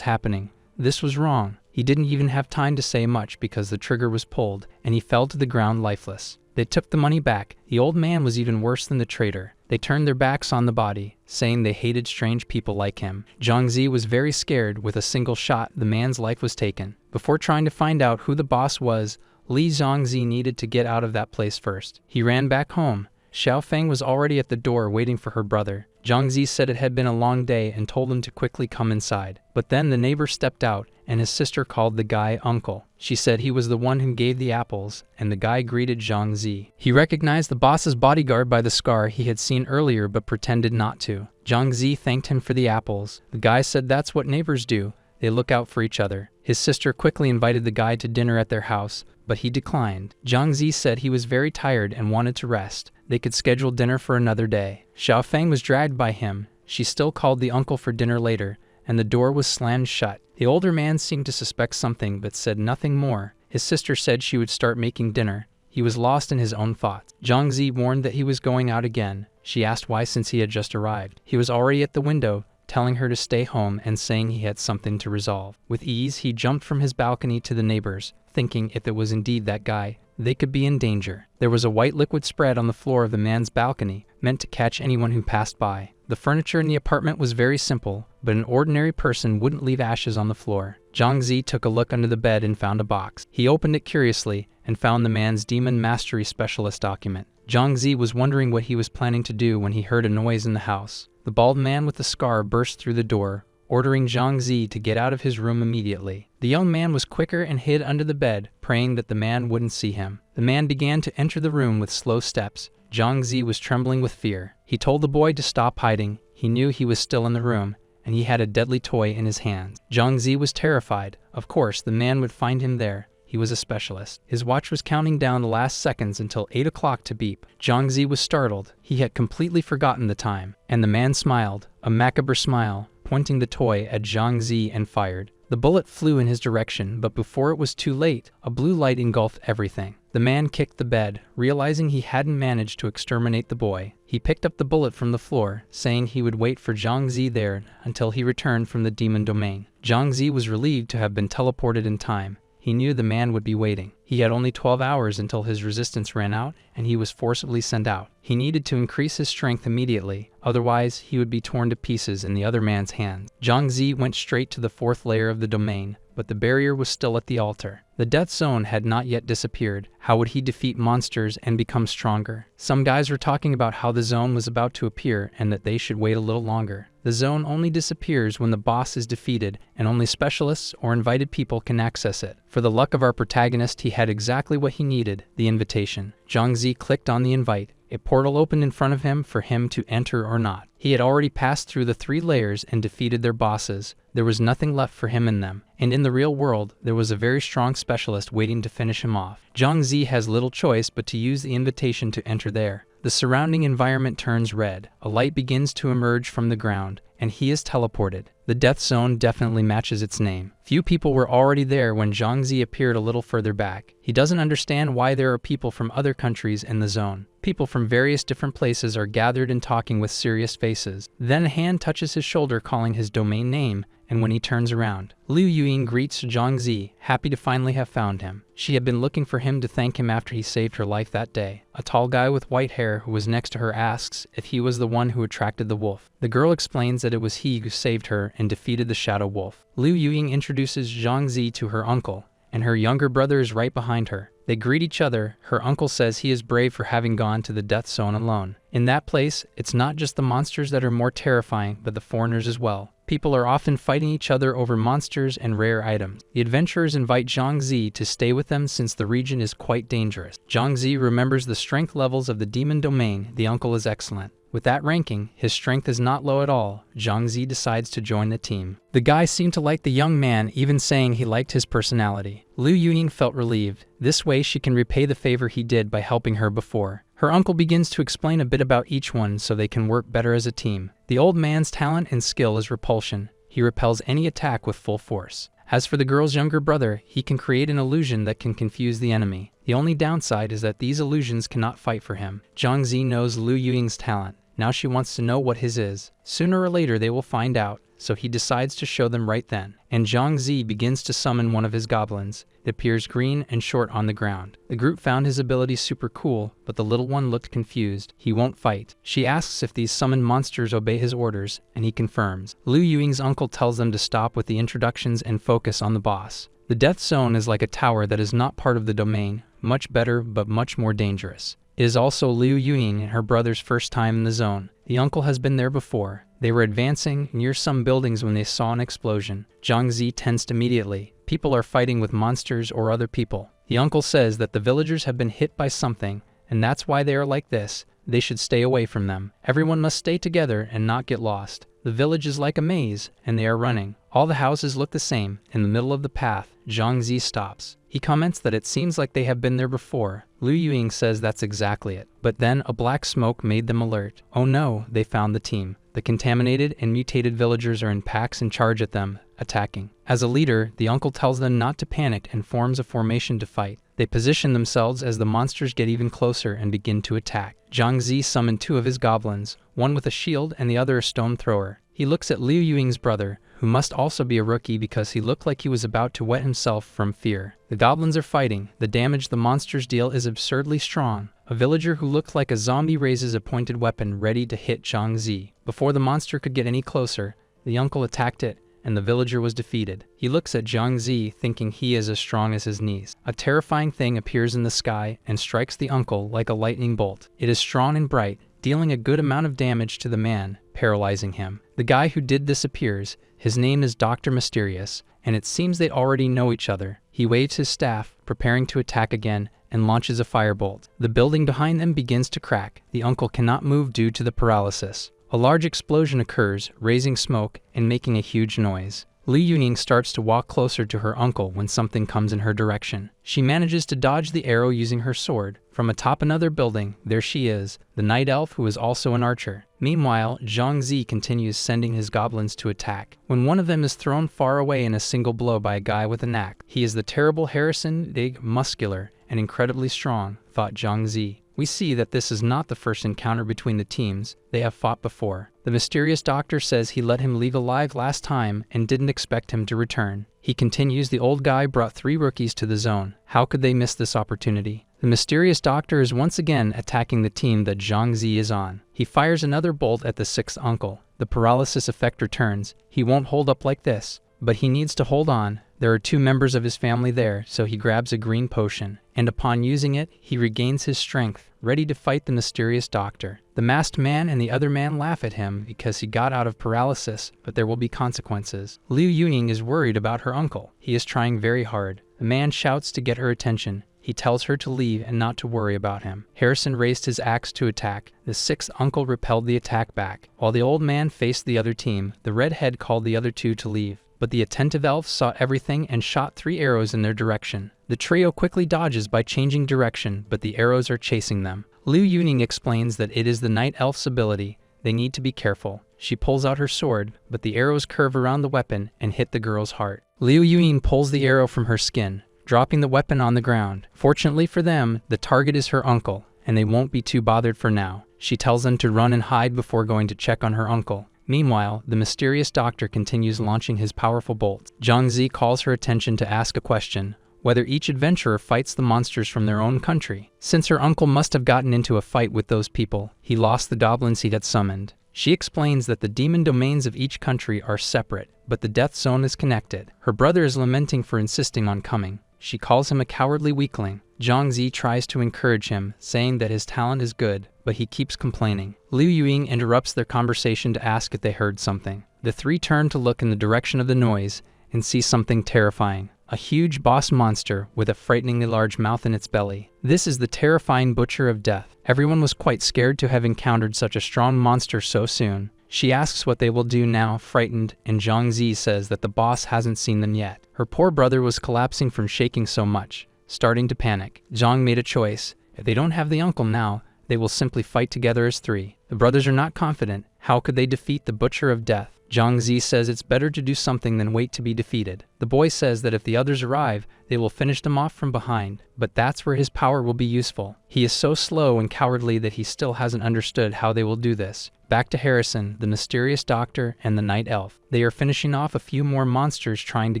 happening. This was wrong. He didn't even have time to say much because the trigger was pulled, and he fell to the ground lifeless. They took the money back. The old man was even worse than the traitor. They turned their backs on the body, saying they hated strange people like him. Jiangzi was very scared. With a single shot, the man's life was taken. Before trying to find out who the boss was, Li Jiangzi needed to get out of that place first. He ran back home. Xiaofeng was already at the door waiting for her brother. Jiangzi said it had been a long day and told him to quickly come inside. But then the neighbor stepped out, and his sister called the guy uncle. She said he was the one who gave the apples, and the guy greeted Jiangzi. He recognized the boss's bodyguard by the scar he had seen earlier but pretended not to. Jiangzi thanked him for the apples. The guy said that's what neighbors do. They look out for each other. His sister quickly invited the guy to dinner at their house, but he declined. Jiangzi said he was very tired and wanted to rest. They could schedule dinner for another day. Xiaofeng was dragged by him. She still called the uncle for dinner later, and the door was slammed shut. The older man seemed to suspect something but said nothing more. His sister said she would start making dinner. He was lost in his own thoughts. Jiangzi warned that he was going out again. She asked why since he had just arrived. He was already at the window, telling her to stay home and saying he had something to resolve. With ease, he jumped from his balcony to the neighbors, thinking if it was indeed that guy, they could be in danger. There was a white liquid spread on the floor of the man's balcony, meant to catch anyone who passed by. The furniture in the apartment was very simple, but an ordinary person wouldn't leave ashes on the floor. Jiangzi took a look under the bed and found a box. He opened it curiously and found the man's Demon Mastery Specialist document. Jiangzi was wondering what he was planning to do when he heard a noise in the house. The bald man with the scar burst through the door, ordering Jiangzi to get out of his room immediately. The young man was quicker and hid under the bed, praying that the man wouldn't see him. The man began to enter the room with slow steps. Jiangzi was trembling with fear. He told the boy to stop hiding. He knew he was still in the room, and he had a deadly toy in his hands. Jiangzi was terrified. Of course, the man would find him there. He was a specialist. His watch was counting down the last seconds until 8 o'clock to beep. Jiangzi was startled. He had completely forgotten the time. And the man smiled, a macabre smile, pointing the toy at Jiangzi and fired. The bullet flew in his direction, but before it was too late, a blue light engulfed everything. The man kicked the bed, realizing he hadn't managed to exterminate the boy. He picked up the bullet from the floor, saying he would wait for Jiangzi there until he returned from the demon domain. Jiangzi was relieved to have been teleported in time. He knew the man would be waiting. He had only 12 hours until his resistance ran out, and he was forcibly sent out. He needed to increase his strength immediately, otherwise he would be torn to pieces in the other man's hands. Jiangzi went straight to the 4th layer of the domain, but the barrier was still at the altar. The death zone had not yet disappeared. How would he defeat monsters and become stronger? Some guys were talking about how the zone was about to appear and that they should wait a little longer. The zone only disappears when the boss is defeated, and only specialists or invited people can access it. For the luck of our protagonist, he had exactly what he needed, the invitation. Jiangzi clicked on the invite. A portal opened in front of him for him to enter or not. He had already passed through the 3 layers and defeated their bosses. There was nothing left for him in them. And in the real world, there was a very strong specialist waiting to finish him off. Zhang Zi has little choice but to use the invitation to enter there. The surrounding environment turns red. A light begins to emerge from the ground, and he is teleported. The death zone definitely matches its name. Few people were already there when Zhang Zi appeared a little further back. He doesn't understand why there are people from other countries in the zone. People from various different places are gathered and talking with serious faces. Then a hand touches his shoulder calling his domain name, and when he turns around, Liu Yuying greets Zhang Zi, happy to finally have found him. She had been looking for him to thank him after he saved her life that day. A tall guy with white hair who was next to her asks if he was the one who attracted the wolf. The girl explains that it was he who saved her and defeated the shadow wolf. Liu Yuying introduces Zhang Zi to her uncle, and her younger brother is right behind her. They greet each other. Her uncle says he is brave for having gone to the death zone alone. In that place, it's not just the monsters that are more terrifying, but the foreigners as well. People are often fighting each other over monsters and rare items. The adventurers invite Zhang Zi to stay with them since the region is quite dangerous. Zhang Zi remembers the strength levels of the demon domain. The uncle is excellent. With that ranking, his strength is not low at all. Zhang Zi decides to join the team. The guy seemed to like the young man, even saying he liked his personality. Liu Yuying felt relieved. This way she can repay the favor he did by helping her before. Her uncle begins to explain a bit about each one so they can work better as a team. The old man's talent and skill is repulsion. He repels any attack with full force. As for the girl's younger brother, he can create an illusion that can confuse the enemy. The only downside is that these illusions cannot fight for him. Zhang Zi knows Liu Yuying's talent. Now she wants to know what his is. Sooner or later they will find out, so he decides to show them right then. And Zhang Zi begins to summon one of his goblins. It appears green and short on the ground. The group found his ability super cool, but the little one looked confused. He won't fight. She asks if these summoned monsters obey his orders, and he confirms. Liu Yuying's uncle tells them to stop with the introductions and focus on the boss. The death zone is like a tower that is not part of the domain, much better but much more dangerous. It is also Liu Yuying and her brother's first time in the zone. The uncle has been there before. They were advancing near some buildings when they saw an explosion. Zhang Zi tensed immediately. People are fighting with monsters or other people. The uncle says that the villagers have been hit by something, and that's why they are like this. They should stay away from them. Everyone must stay together and not get lost. The village is like a maze, and they are running. All the houses look the same. In the middle of the path, Zhang Zi stops. He comments that it seems like they have been there before. Liu Yuying says that's exactly it. But then a black smoke made them alert. Oh no, they found the team. The contaminated and mutated villagers are in packs and charge at them, attacking. As a leader, the uncle tells them not to panic and forms a formation to fight. They position themselves as the monsters get even closer and begin to attack. Zhang Zi summoned 2 of his goblins, one with a shield and the other a stone thrower. He looks at Liu Yuying's brother, who must also be a rookie because he looked like he was about to wet himself from fear. The goblins are fighting. The damage the monsters deal is absurdly strong. A villager who looked like a zombie raises a pointed weapon ready to hit Zhang Zi. Before the monster could get any closer, the uncle attacked it, and the villager was defeated. He looks at Zhang Zi thinking he is as strong as his knees. A terrifying thing appears in the sky and strikes the uncle like a lightning bolt. It is strong and bright, dealing a good amount of damage to the man, paralyzing him. The guy who did this appears. His name is Dr. Mysterious, and it seems they already know each other. He waves his staff, preparing to attack again, and launches a firebolt. The building behind them begins to crack. The uncle cannot move due to the paralysis. A large explosion occurs, raising smoke and making a huge noise. Liu Yuying starts to walk closer to her uncle when something comes in her direction. She manages to dodge the arrow using her sword. From atop another building, there she is, the night elf who is also an archer. Meanwhile, Zhang Zi continues sending his goblins to attack, when one of them is thrown far away in a single blow by a guy with an axe. He is the terrible Harrison Dig, muscular and incredibly strong, thought Zhang Zi. We see that this is not the first encounter between the teams. They have fought before. The mysterious doctor says he let him leave alive last time and didn't expect him to return. He continues, the old guy brought 3 rookies to the zone. How could they miss this opportunity? The mysterious doctor is once again attacking the team that Zhang Zi is on. He fires another bolt at the 6th uncle. The paralysis effect returns. He won't hold up like this, but he needs to hold on. There are 2 members of his family there, so he grabs a green potion, and upon using it, he regains his strength, ready to fight the mysterious doctor. The masked man and the other man laugh at him because he got out of paralysis, but there will be consequences. Liu Yuying is worried about her uncle. He is trying very hard. The man shouts to get her attention. He tells her to leave and not to worry about him. Harrison raised his axe to attack. The sixth uncle repelled the attack back. While the old man faced the other team, the redhead called the other two to leave. But the attentive elf saw everything and shot 3 arrows in their direction. The trio quickly dodges by changing direction, but the arrows are chasing them. Liu Yuning explains that it is the night elf's ability. They need to be careful. She pulls out her sword, but the arrows curve around the weapon and hit the girl's heart. Liu Yuning pulls the arrow from her skin, dropping the weapon on the ground. Fortunately for them, the target is her uncle, and they won't be too bothered for now. She tells them to run and hide before going to check on her uncle. Meanwhile, the mysterious doctor continues launching his powerful bolts. Zhang Zi calls her attention to ask a question: whether each adventurer fights the monsters from their own country. Since her uncle must have gotten into a fight with those people, he lost the goblins he had summoned. She explains that the demon domains of each country are separate, but the death zone is connected. Her brother is lamenting for insisting on coming. She calls him a cowardly weakling. Zhang Zi tries to encourage him, saying that his talent is good, but he keeps complaining. Liu Yuing interrupts their conversation to ask if they heard something. The 3 turn to look in the direction of the noise and see something terrifying. A huge boss monster with a frighteningly large mouth in its belly. This is the terrifying Butcher of Death. Everyone was quite scared to have encountered such a strong monster so soon. She asks what they will do now, frightened, and Zhang Zi says that the boss hasn't seen them yet. Her poor brother was collapsing from shaking so much, starting to panic. Zhang made a choice. If they don't have the uncle now, they will simply fight together as 3. The brothers are not confident. How could they defeat the Butcher of Death? Zhang Zi says it's better to do something than wait to be defeated. The boy says that if the others arrive, they will finish them off from behind, but that's where his power will be useful. He is so slow and cowardly that he still hasn't understood how they will do this. Back to Harrison, the mysterious doctor, and the night elf. They are finishing off a few more monsters trying to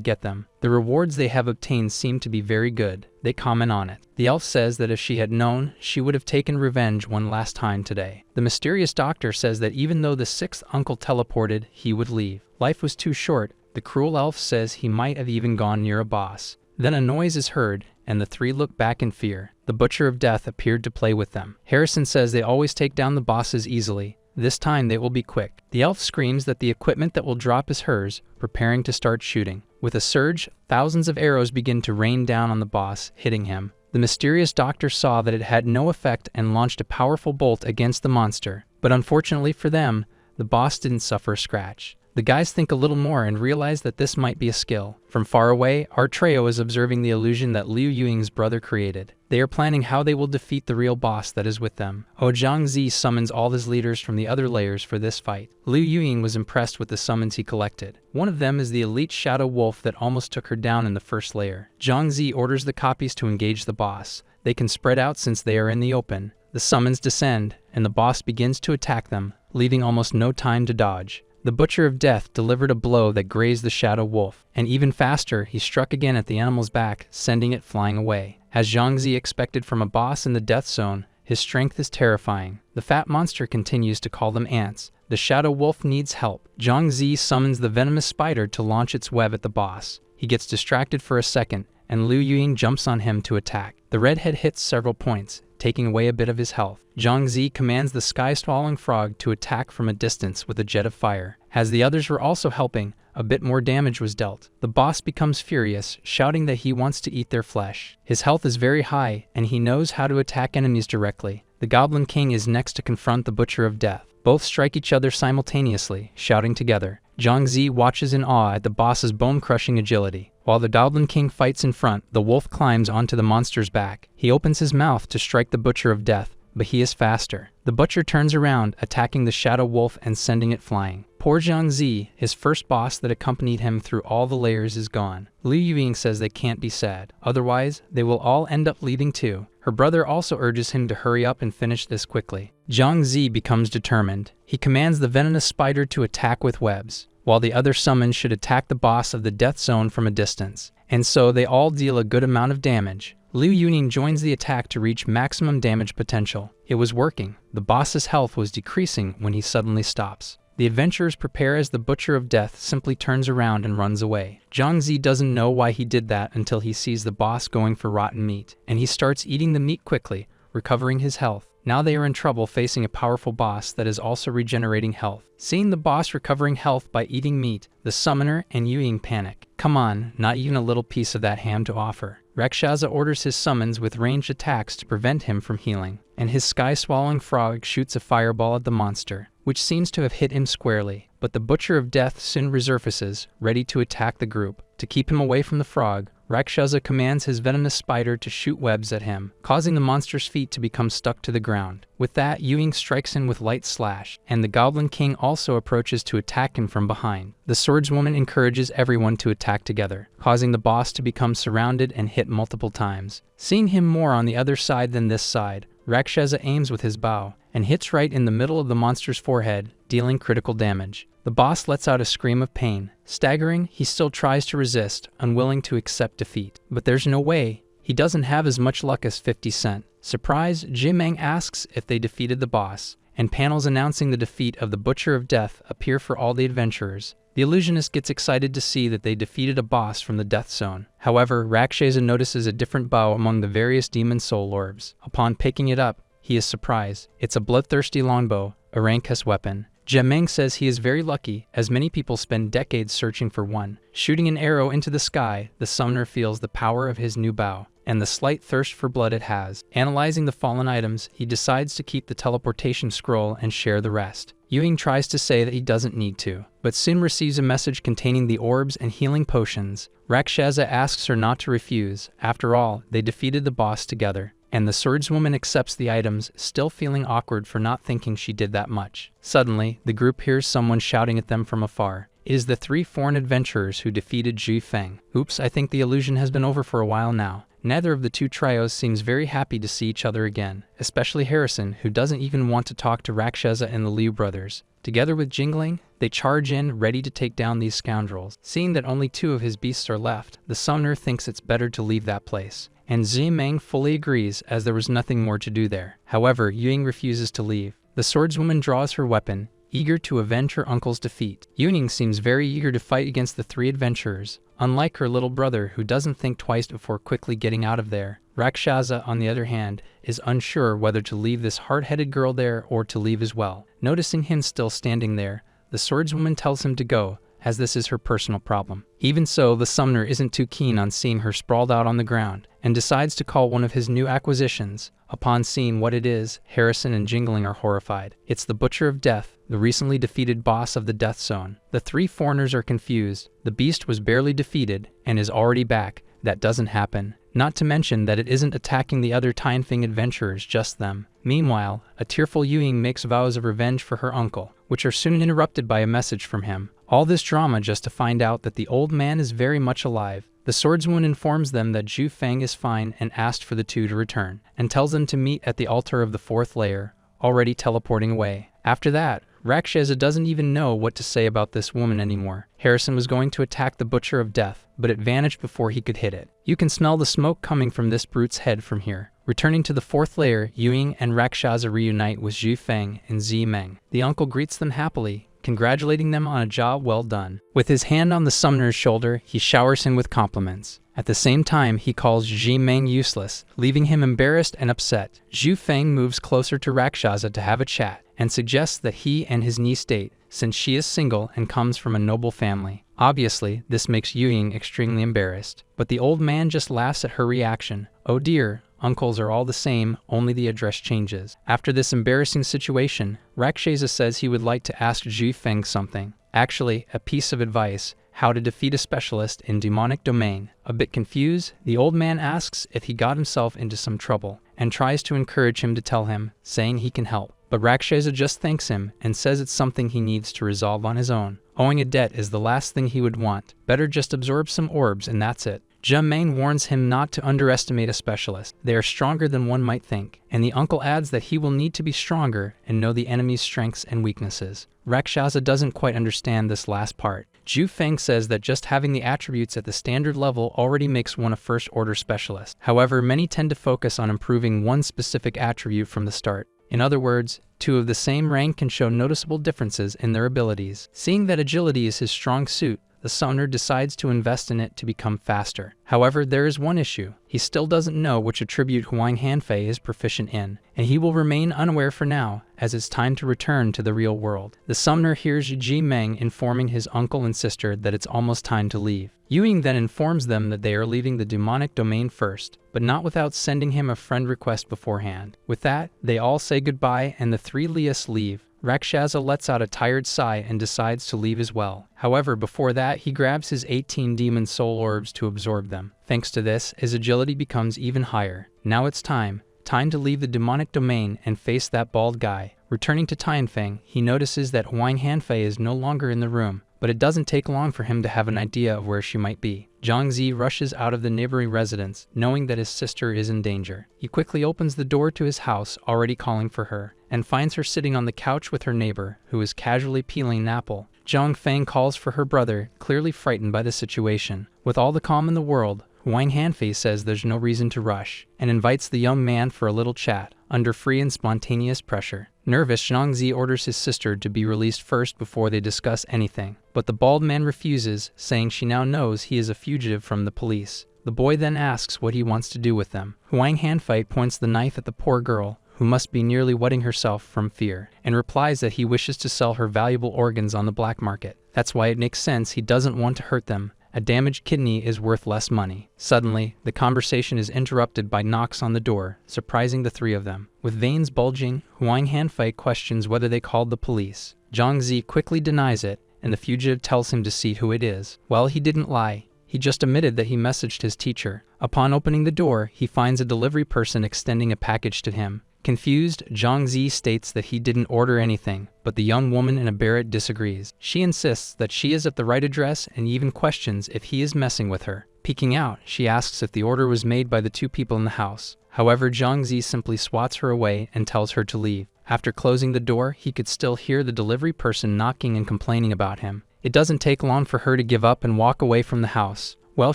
get them. The rewards they have obtained seem to be very good. They comment on it. The elf says that if she had known, she would have taken revenge one last time today. The mysterious doctor says that even though the 6th uncle teleported, he would leave. Life was too short. The cruel elf says he might have even gone near a boss. Then a noise is heard, and the 3 look back in fear. The Butcher of Death appeared to play with them. Harrison says they always take down the bosses easily. This time they will be quick. The elf screams that the equipment that will drop is hers, preparing to start shooting. With a surge, thousands of arrows begin to rain down on the boss, hitting him. The mysterious doctor saw that it had no effect and launched a powerful bolt against the monster. But unfortunately for them, the boss didn't suffer a scratch. The guys think a little more and realize that this might be a skill. From far away, our trio is observing the illusion that Liu Yuing's brother created. They are planning how they will defeat the real boss that is with them. Zhang Zi summons all his leaders from the other layers for this fight. Liu Yuing was impressed with the summons he collected. One of them is the elite shadow wolf that almost took her down in the first layer. Zhang Zi orders the copies to engage the boss. They can spread out since they are in the open. The summons descend, and the boss begins to attack them, leaving almost no time to dodge. The Butcher of Death delivered a blow that grazed the shadow wolf, and even faster, he struck again at the animal's back, sending it flying away. As Zhang Zi expected from a boss in the death zone, his strength is terrifying. The fat monster continues to call them ants. The shadow wolf needs help. Zhang Zi summons the venomous spider to launch its web at the boss. He gets distracted for a second, and Liu Yuing jumps on him to attack. The redhead hits several points, taking away a bit of his health. Zhang Zi commands the sky-swallowing frog to attack from a distance with a jet of fire. As the others were also helping, a bit more damage was dealt. The boss becomes furious, shouting that he wants to eat their flesh. His health is very high, and he knows how to attack enemies directly. The Goblin King is next to confront the Butcher of Death. Both strike each other simultaneously, shouting together. Zhang Zi watches in awe at the boss's bone-crushing agility. While the Goblin King fights in front, the wolf climbs onto the monster's back. He opens his mouth to strike the Butcher of Death, but he is faster. The Butcher turns around, attacking the shadow wolf and sending it flying. Poor Zhang Zi, his first boss that accompanied him through all the layers, is gone. Liu Yuing says they can't be sad. Otherwise, they will all end up leaving too. Her brother also urges him to hurry up and finish this quickly. Zhang Zi becomes determined. He commands the venomous spider to attack with webs, while the other summons should attack the boss of the death zone from a distance. And so they all deal a good amount of damage. Liu Yuning joins the attack to reach maximum damage potential. It was working. The boss's health was decreasing when he suddenly stops. The adventurers prepare as the Butcher of Death simply turns around and runs away. Zhang Zi doesn't know why he did that until he sees the boss going for rotten meat, and he starts eating the meat quickly, recovering his health. Now they are in trouble facing a powerful boss that is also regenerating health. Seeing the boss recovering health by eating meat, the summoner and Yuing panic. Come on, not even a little piece of that ham to offer. Rakshasa orders his summons with ranged attacks to prevent him from healing, and his sky-swallowing frog shoots a fireball at the monster, which seems to have hit him squarely. But the Butcher of Death soon resurfaces, ready to attack the group. To keep him away from the frog, Rakshasa commands his venomous spider to shoot webs at him, causing the monster's feet to become stuck to the ground. With that, Ewing strikes in with light slash, and the Goblin King also approaches to attack him from behind. The swordswoman encourages everyone to attack together, causing the boss to become surrounded and hit multiple times. Seeing him more on the other side than this side, Rakshasa aims with his bow, and hits right in the middle of the monster's forehead, dealing critical damage. The boss lets out a scream of pain. Staggering, he still tries to resist, unwilling to accept defeat. But there's no way. He doesn't have as much luck as 50 Cent. Surprised, Jimeng asks if they defeated the boss, and panels announcing the defeat of the Butcher of Death appear for all the adventurers. The illusionist gets excited to see that they defeated a boss from the Death Zone. However, Rakshasa notices a different bow among the various demon soul orbs. Upon picking it up, he is surprised. It's a bloodthirsty longbow, a rank-S weapon. Jemeng says he is very lucky, as many people spend decades searching for one. Shooting an arrow into the sky, the summoner feels the power of his new bow, and the slight thirst for blood it has. Analyzing the fallen items, he decides to keep the teleportation scroll and share the rest. Ewing tries to say that he doesn't need to, but soon receives a message containing the orbs and healing potions. Rakshasa asks her not to refuse. After all, they defeated the boss together, and the swordswoman accepts the items, still feeling awkward for not thinking she did that much. Suddenly, the group hears someone shouting at them from afar. It is the 3 foreign adventurers who defeated Zhu Feng. Oops, I think the illusion has been over for a while now. Neither of the 2 trios seems very happy to see each other again, especially Harrison, who doesn't even want to talk to Rakshasa and the Liu brothers. Together with Jingling, they charge in, ready to take down these scoundrels. Seeing that only 2 of his beasts are left, the summoner thinks it's better to leave that place. And Zimeng fully agrees, as there was nothing more to do there. However, Ewing refuses to leave. The swordswoman draws her weapon, eager to avenge her uncle's defeat. Ewing seems very eager to fight against the 3 adventurers, unlike her little brother who doesn't think twice before quickly getting out of there. Rakshasa, on the other hand, is unsure whether to leave this hard-headed girl there or to leave as well. Noticing him still standing there, the swordswoman tells him to go, as this is her personal problem. Even so, the summoner isn't too keen on seeing her sprawled out on the ground, and decides to call one of his new acquisitions. Upon seeing what it is, Harrison and Jingling are horrified. It's the Butcher of Death, the recently defeated boss of the Death Zone. The 3 foreigners are confused. The beast was barely defeated, and is already back. That doesn't happen. Not to mention that it isn't attacking the other Tianfeng adventurers, just them. Meanwhile, a tearful Ewing makes vows of revenge for her uncle, which are soon interrupted by a message from him. All this drama just to find out that the old man is very much alive. The swordswoman informs them that Zhu Feng is fine and asked for the 2 to return, and tells them to meet at the altar of the 4th layer, already teleporting away. After that, Rakshasa doesn't even know what to say about this woman anymore. Harrison was going to attack the Butcher of Death, but it vanished before he could hit it. You can smell the smoke coming from this brute's head from here. Returning to the 4th layer, Ewing and Rakshasa reunite with Zhu Feng and Zimeng. The uncle greets them happily, congratulating them on a job well done. With his hand on the summoner's shoulder, he showers him with compliments. At the same time, he calls Jimeng useless, leaving him embarrassed and upset. Zhu Feng moves closer to Rakshasa to have a chat, and suggests that he and his niece date, since she is single and comes from a noble family. Obviously, this makes Ewing extremely embarrassed, but the old man just laughs at her reaction. Oh dear, uncles are all the same, only the address changes. After this embarrassing situation, Rakshasa says he would like to ask Zhu Feng something. Actually, a piece of advice: how to defeat a specialist in demonic domain. A bit confused, the old man asks if he got himself into some trouble, and tries to encourage him to tell him, saying he can help. But Rakshasa just thanks him and says it's something he needs to resolve on his own. Owing a debt is the last thing he would want. Better just absorb some orbs and that's it. Jemaine warns him not to underestimate a specialist. They are stronger than one might think, and the uncle adds that he will need to be stronger and know the enemy's strengths and weaknesses. Rakshasa doesn't quite understand this last part. Zhu Feng says that just having the attributes at the standard level already makes one a first-order specialist. However, many tend to focus on improving one specific attribute from the start. In other words, 2 of the same rank can show noticeable differences in their abilities. Seeing that agility is his strong suit, the summoner decides to invest in it to become faster. However, there is one issue. He still doesn't know which attribute Huang Hanfei is proficient in, and he will remain unaware for now, as it's time to return to the real world. The summoner hears Ji Meng informing his uncle and sister that it's almost time to leave. Yuying then informs them that they are leaving the demonic domain first, but not without sending him a friend request beforehand. With that, they all say goodbye and the three Lias leave. Rakshasa lets out a tired sigh and decides to leave as well. However, before that, he grabs his 18 demon soul orbs to absorb them. Thanks to this, his agility becomes even higher. Now it's time to leave the demonic domain and face that bald guy. Returning to Tianfeng, he notices that Huang Hanfei is no longer in the room, but it doesn't take long for him to have an idea of where she might be. Zhang Zi rushes out of the neighboring residence, knowing that his sister is in danger. He quickly opens the door to his house, already calling for her, and finds her sitting on the couch with her neighbor, who is casually peeling an apple. Zhang Feng calls for her brother, clearly frightened by the situation. With all the calm in the world, Huang Hanfei says there's no reason to rush, and invites the young man for a little chat, under free and spontaneous pressure. Nervous, Zhang Zi orders his sister to be released first before they discuss anything, but the bald man refuses, saying she now knows he is a fugitive from the police. The boy then asks what he wants to do with them. Huang Hanfei points the knife at the poor girl, who must be nearly wetting herself from fear, and replies that he wishes to sell her valuable organs on the black market. That's why it makes sense he doesn't want to hurt them. A damaged kidney is worth less money. Suddenly, the conversation is interrupted by knocks on the door, surprising the three of them. With veins bulging, Huang Hanfei questions whether they called the police. Zhang Zi quickly denies it, and the fugitive tells him to see who it is. Well, he didn't lie. He just admitted that he messaged his teacher. Upon opening the door, he finds a delivery person extending a package to him. Confused, Zhang Zi states that he didn't order anything, but the young woman in a beret disagrees. She insists that she is at the right address and even questions if he is messing with her. Peeking out, she asks if the order was made by the two people in the house. However, Zhang Zi simply swats her away and tells her to leave. After closing the door, he could still hear the delivery person knocking and complaining about him. It doesn't take long for her to give up and walk away from the house. Well,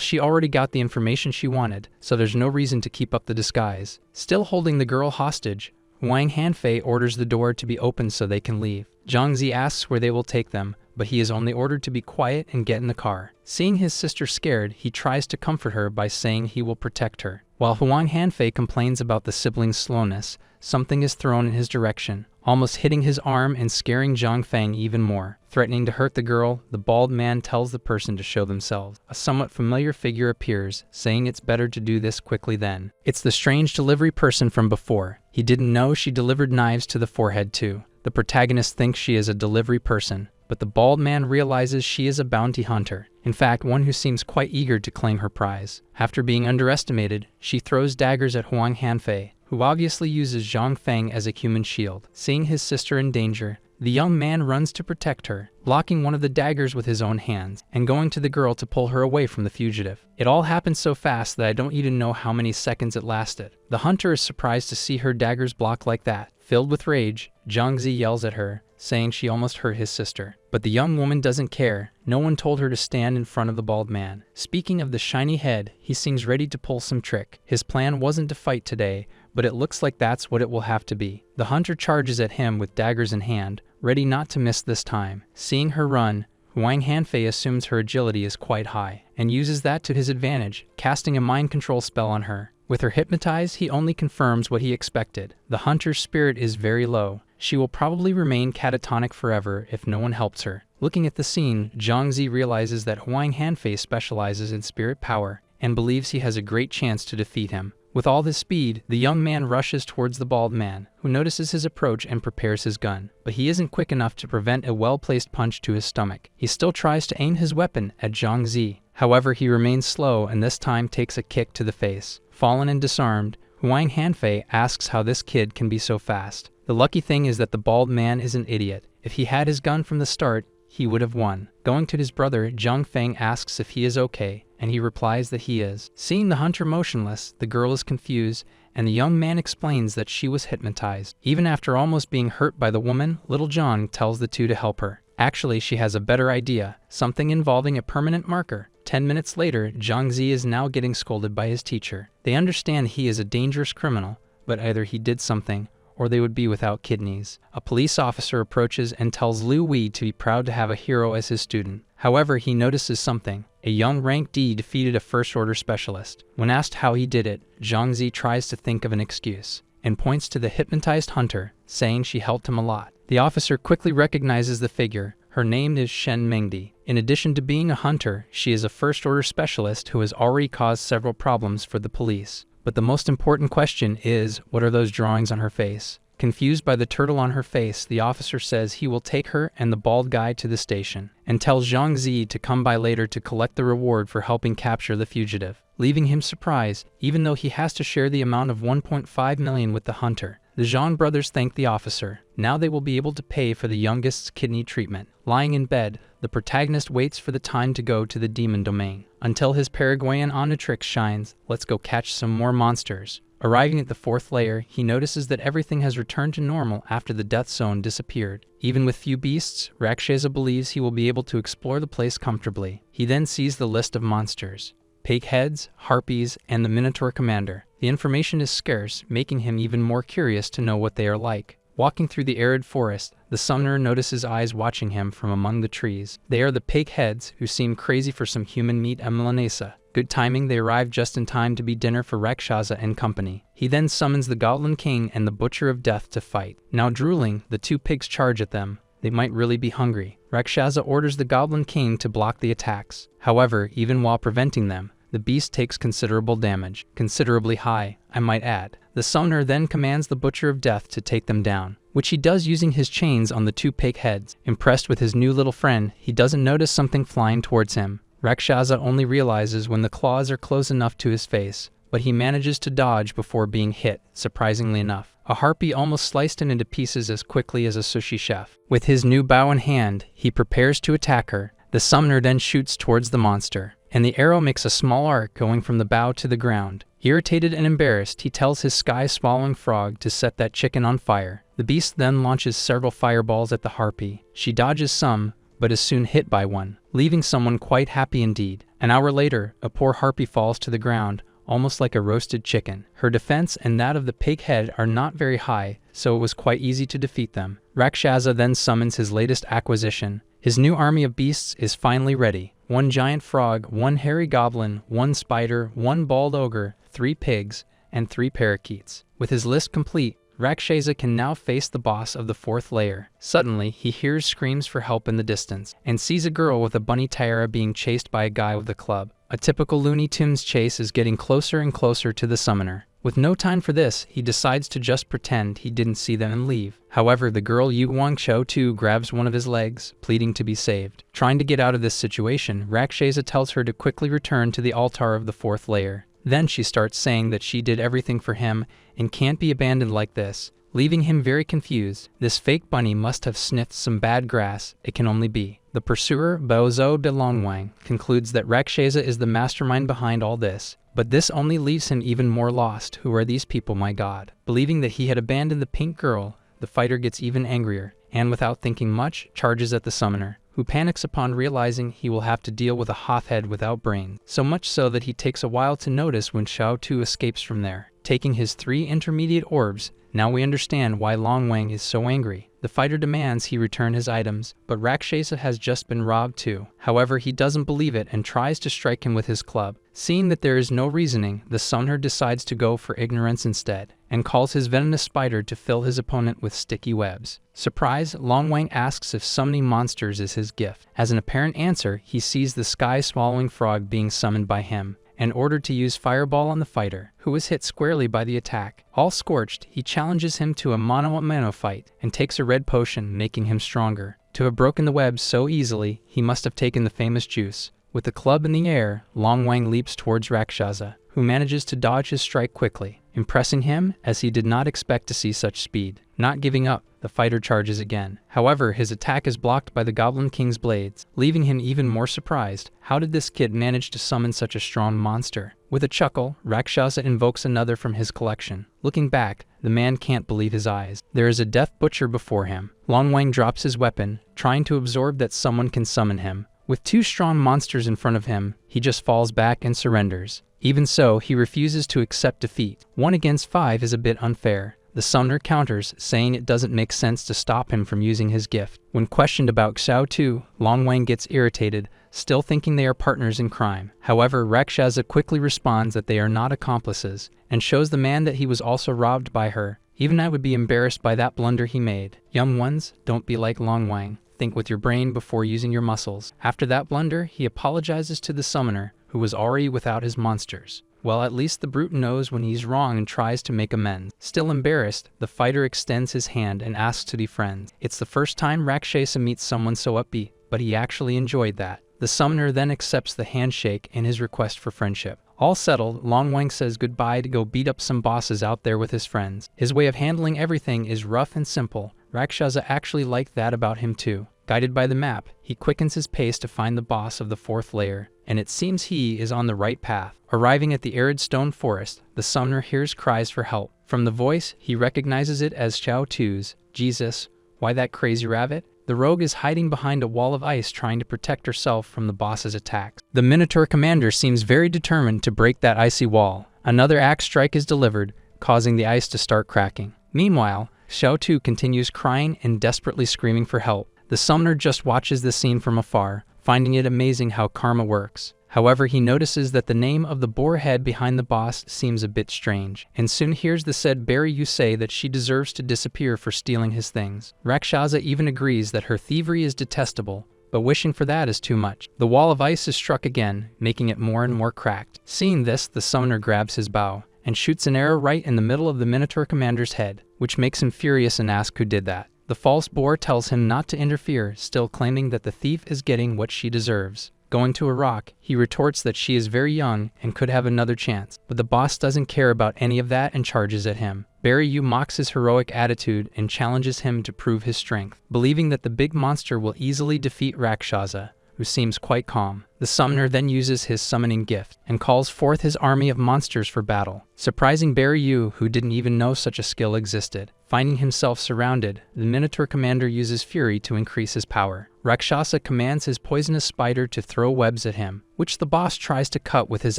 she already got the information she wanted, so there's no reason to keep up the disguise. Still holding the girl hostage, Huang Hanfei orders the door to be opened so they can leave. Zhang Zi asks where they will take them, but he is only ordered to be quiet and get in the car. Seeing his sister scared, he tries to comfort her by saying he will protect her. While Huang Hanfei complains about the siblings' slowness, something is thrown in his direction, almost hitting his arm and scaring Zhang Feng even more. Threatening to hurt the girl, the bald man tells the person to show themselves. A somewhat familiar figure appears, saying it's better to do this quickly then. It's the strange delivery person from before. He didn't know she delivered knives to the forehead too. The protagonist thinks she is a delivery person, but the bald man realizes she is a bounty hunter. In fact, one who seems quite eager to claim her prize. After being underestimated, she throws daggers at Huang Hanfei, who obviously uses Zhang Feng as a human shield. Seeing his sister in danger, the young man runs to protect her, blocking one of the daggers with his own hands, and going to the girl to pull her away from the fugitive. It all happens so fast that I don't even know how many seconds it lasted. The hunter is surprised to see her daggers block like that. Filled with rage, Zhang Zi yells at her, saying she almost hurt his sister. But the young woman doesn't care. No one told her to stand in front of the bald man. Speaking of the shiny head, he seems ready to pull some trick. His plan wasn't to fight today, but it looks like that's what it will have to be. The hunter charges at him with daggers in hand, ready not to miss this time. Seeing her run, Huang Hanfei assumes her agility is quite high, and uses that to his advantage, casting a mind control spell on her. With her hypnotized, he only confirms what he expected. The hunter's spirit is very low. She will probably remain catatonic forever if no one helps her. Looking at the scene, Zhang Zi realizes that Huang Hanfei specializes in spirit power, and believes he has a great chance to defeat him. With all his speed, the young man rushes towards the bald man, who notices his approach and prepares his gun. But he isn't quick enough to prevent a well-placed punch to his stomach. He still tries to aim his weapon at Zhang Zi. However, he remains slow and this time takes a kick to the face. Fallen and disarmed, Huang Hanfei asks how this kid can be so fast. The lucky thing is that the bald man is an idiot. If he had his gun from the start, he would have won. Going to his brother, Zhang Feng asks if he is okay, and he replies that he is. Seeing the hunter motionless, the girl is confused, and the young man explains that she was hypnotized. Even after almost being hurt by the woman, little Zhang tells the two to help her. Actually, she has a better idea, something involving a permanent marker. 10 minutes later, Zhang Zi is now getting scolded by his teacher. They understand he is a dangerous criminal, but either he did something, or they would be without kidneys. A police officer approaches and tells Liu Wei to be proud to have a hero as his student. However, he notices something. A young rank D defeated a first-order specialist. When asked how he did it, Zhang Zi tries to think of an excuse and points to the hypnotized hunter, saying she helped him a lot. The officer quickly recognizes the figure. Her name is Shen Mengdi. In addition to being a hunter, she is a first-order specialist who has already caused several problems for the police. But the most important question is, what are those drawings on her face? Confused by the turtle on her face, the officer says he will take her and the bald guy to the station, and tells Zhang Zi to come by later to collect the reward for helping capture the fugitive, leaving him surprised, even though he has to share the amount of 1.5 million with the hunter. The Zhang brothers thank the officer. Now they will be able to pay for the youngest's kidney treatment. Lying in bed, the protagonist waits for the time to go to the demon domain, until his Paraguayan Omnitrix shines. Let's go catch some more monsters. Arriving at the 4th layer, he notices that everything has returned to normal after the death zone disappeared. Even with few beasts, Rakshasa believes he will be able to explore the place comfortably. He then sees the list of monsters: pig heads, harpies, and the Minotaur commander. The information is scarce, making him even more curious to know what they are like. Walking through the arid forest, the summoner notices eyes watching him from among the trees. They are the pig heads, who seem crazy for some human meat and Milanesa. Good timing, they arrive just in time to be dinner for Rakshasa and company. He then summons the Goblin King and the Butcher of Death to fight. Now drooling, the two pigs charge at them. They might really be hungry. Rakshasa orders the Goblin King to block the attacks. However, even while preventing them, the beast takes considerable damage. Considerably high, I might add. The summoner then commands the Butcher of Death to take them down, which he does using his chains on the two pig heads. Impressed with his new little friend, he doesn't notice something flying towards him. Rakshasa only realizes when the claws are close enough to his face, but he manages to dodge before being hit, surprisingly enough. A harpy almost sliced him into pieces as quickly as a sushi chef. With his new bow in hand, he prepares to attack her. The summoner then shoots towards the monster, and the arrow makes a small arc going from the bow to the ground. Irritated and embarrassed, he tells his sky-swallowing frog to set that chicken on fire. The beast then launches several fireballs at the harpy. She dodges some, but is soon hit by one, leaving someone quite happy indeed. An hour later, a poor harpy falls to the ground, almost like a roasted chicken. Her defense and that of the pig head are not very high, so it was quite easy to defeat them. Rakshasa then summons his latest acquisition. His new army of beasts is finally ready. 1 giant frog, 1 hairy goblin, 1 spider, 1 bald ogre, 3 pigs, and 3 parakeets. With his list complete, Rakshasa can now face the boss of the 4th layer. Suddenly, he hears screams for help in the distance, and sees a girl with a bunny tiara being chased by a guy with a club. A typical Looney Tunes chase is getting closer and closer to the summoner. With no time for this, he decides to just pretend he didn't see them and leave. However, the girl Yu Guangqiu too grabs one of his legs, pleading to be saved. Trying to get out of this situation, Rakshasa tells her to quickly return to the altar of the 4th layer. Then she starts saying that she did everything for him and can't be abandoned like this, leaving him very confused. This fake bunny must have sniffed some bad grass, it can only be. The pursuer, Baozhou de Longwang, concludes that Rakshasa is the mastermind behind all this, but this only leaves him even more lost. Who are these people, my god? Believing that he had abandoned the pink girl, the fighter gets even angrier, and without thinking much, charges at the summoner, who panics upon realizing he will have to deal with a hothead without brains, so much so that he takes a while to notice when Xiao Tu escapes from there, taking his 3 intermediate orbs. Now we understand why Longwang is so angry. The fighter demands he return his items, but Rakshasa has just been robbed too. However, he doesn't believe it and tries to strike him with his club. Seeing that there is no reasoning, the summoner decides to go for ignorance instead, and calls his venomous spider to fill his opponent with sticky webs. Surprised, Longwang asks if summoning monsters is his gift. As an apparent answer, he sees the sky-swallowing frog being summoned by him, and ordered to use Fireball on the fighter, who was hit squarely by the attack. All scorched, he challenges him to a mano-a-mano fight, and takes a red potion, making him stronger. To have broken the web so easily, he must have taken the famous juice. With the club in the air, Longwang leaps towards Rakshasa, who manages to dodge his strike quickly, impressing him as he did not expect to see such speed. Not giving up, the fighter charges again. However, his attack is blocked by the Goblin King's blades, leaving him even more surprised. How did this kid manage to summon such a strong monster? With a chuckle, Rakshasa invokes another from his collection. Looking back, the man can't believe his eyes. There is a death butcher before him. Longwang drops his weapon, trying to absorb that someone can summon him. With 2 strong monsters in front of him, he just falls back and surrenders. Even so, he refuses to accept defeat. 1 against 5 is a bit unfair. The summoner counters, saying it doesn't make sense to stop him from using his gift. When questioned about Xiao Tu, Long Wang gets irritated, still thinking they are partners in crime. However, Rakshasa quickly responds that they are not accomplices, and shows the man that he was also robbed by her. Even I would be embarrassed by that blunder he made. Young ones, don't be like Long Wang. Think with your brain before using your muscles. After that blunder, he apologizes to the summoner, who was already without his monsters. Well, at least the brute knows when he's wrong and tries to make amends. Still embarrassed, the fighter extends his hand and asks to be friends. It's the first time Rakshasa meets someone so upbeat, but he actually enjoyed that. The summoner then accepts the handshake and his request for friendship. All settled, Long Wang says goodbye to go beat up some bosses out there with his friends. His way of handling everything is rough and simple. Rakshasa actually liked that about him too. Guided by the map, he quickens his pace to find the boss of the 4th layer, and it seems he is on the right path. Arriving at the arid stone forest, the summoner hears cries for help. From the voice, he recognizes it as Xiao Tu's. Jesus, why that crazy rabbit? The rogue is hiding behind a wall of ice trying to protect herself from the boss's attacks. The Minotaur commander seems very determined to break that icy wall. Another axe strike is delivered, causing the ice to start cracking. Meanwhile, Xiao Tu continues crying and desperately screaming for help. The summoner just watches the scene from afar, finding it amazing how karma works. However, he notices that the name of the boar head behind the boss seems a bit strange, and soon hears the said Barry Yu say that she deserves to disappear for stealing his things. Rakshasa even agrees that her thievery is detestable, but wishing for that is too much. The wall of ice is struck again, making it more and more cracked. Seeing this, the summoner grabs his bow and shoots an arrow right in the middle of the Minotaur commander's head, which makes him furious and asks who did that. The false boar tells him not to interfere, still claiming that the thief is getting what she deserves. Going to a rock, he retorts that she is very young and could have another chance, but the boss doesn't care about any of that and charges at him. Barry Yu mocks his heroic attitude and challenges him to prove his strength, believing that the big monster will easily defeat Rakshasa, who seems quite calm. The summoner then uses his summoning gift and calls forth his army of monsters for battle, surprising Barry Yu, who didn't even know such a skill existed. Finding himself surrounded, the Minotaur commander uses fury to increase his power. Rakshasa commands his poisonous spider to throw webs at him, which the boss tries to cut with his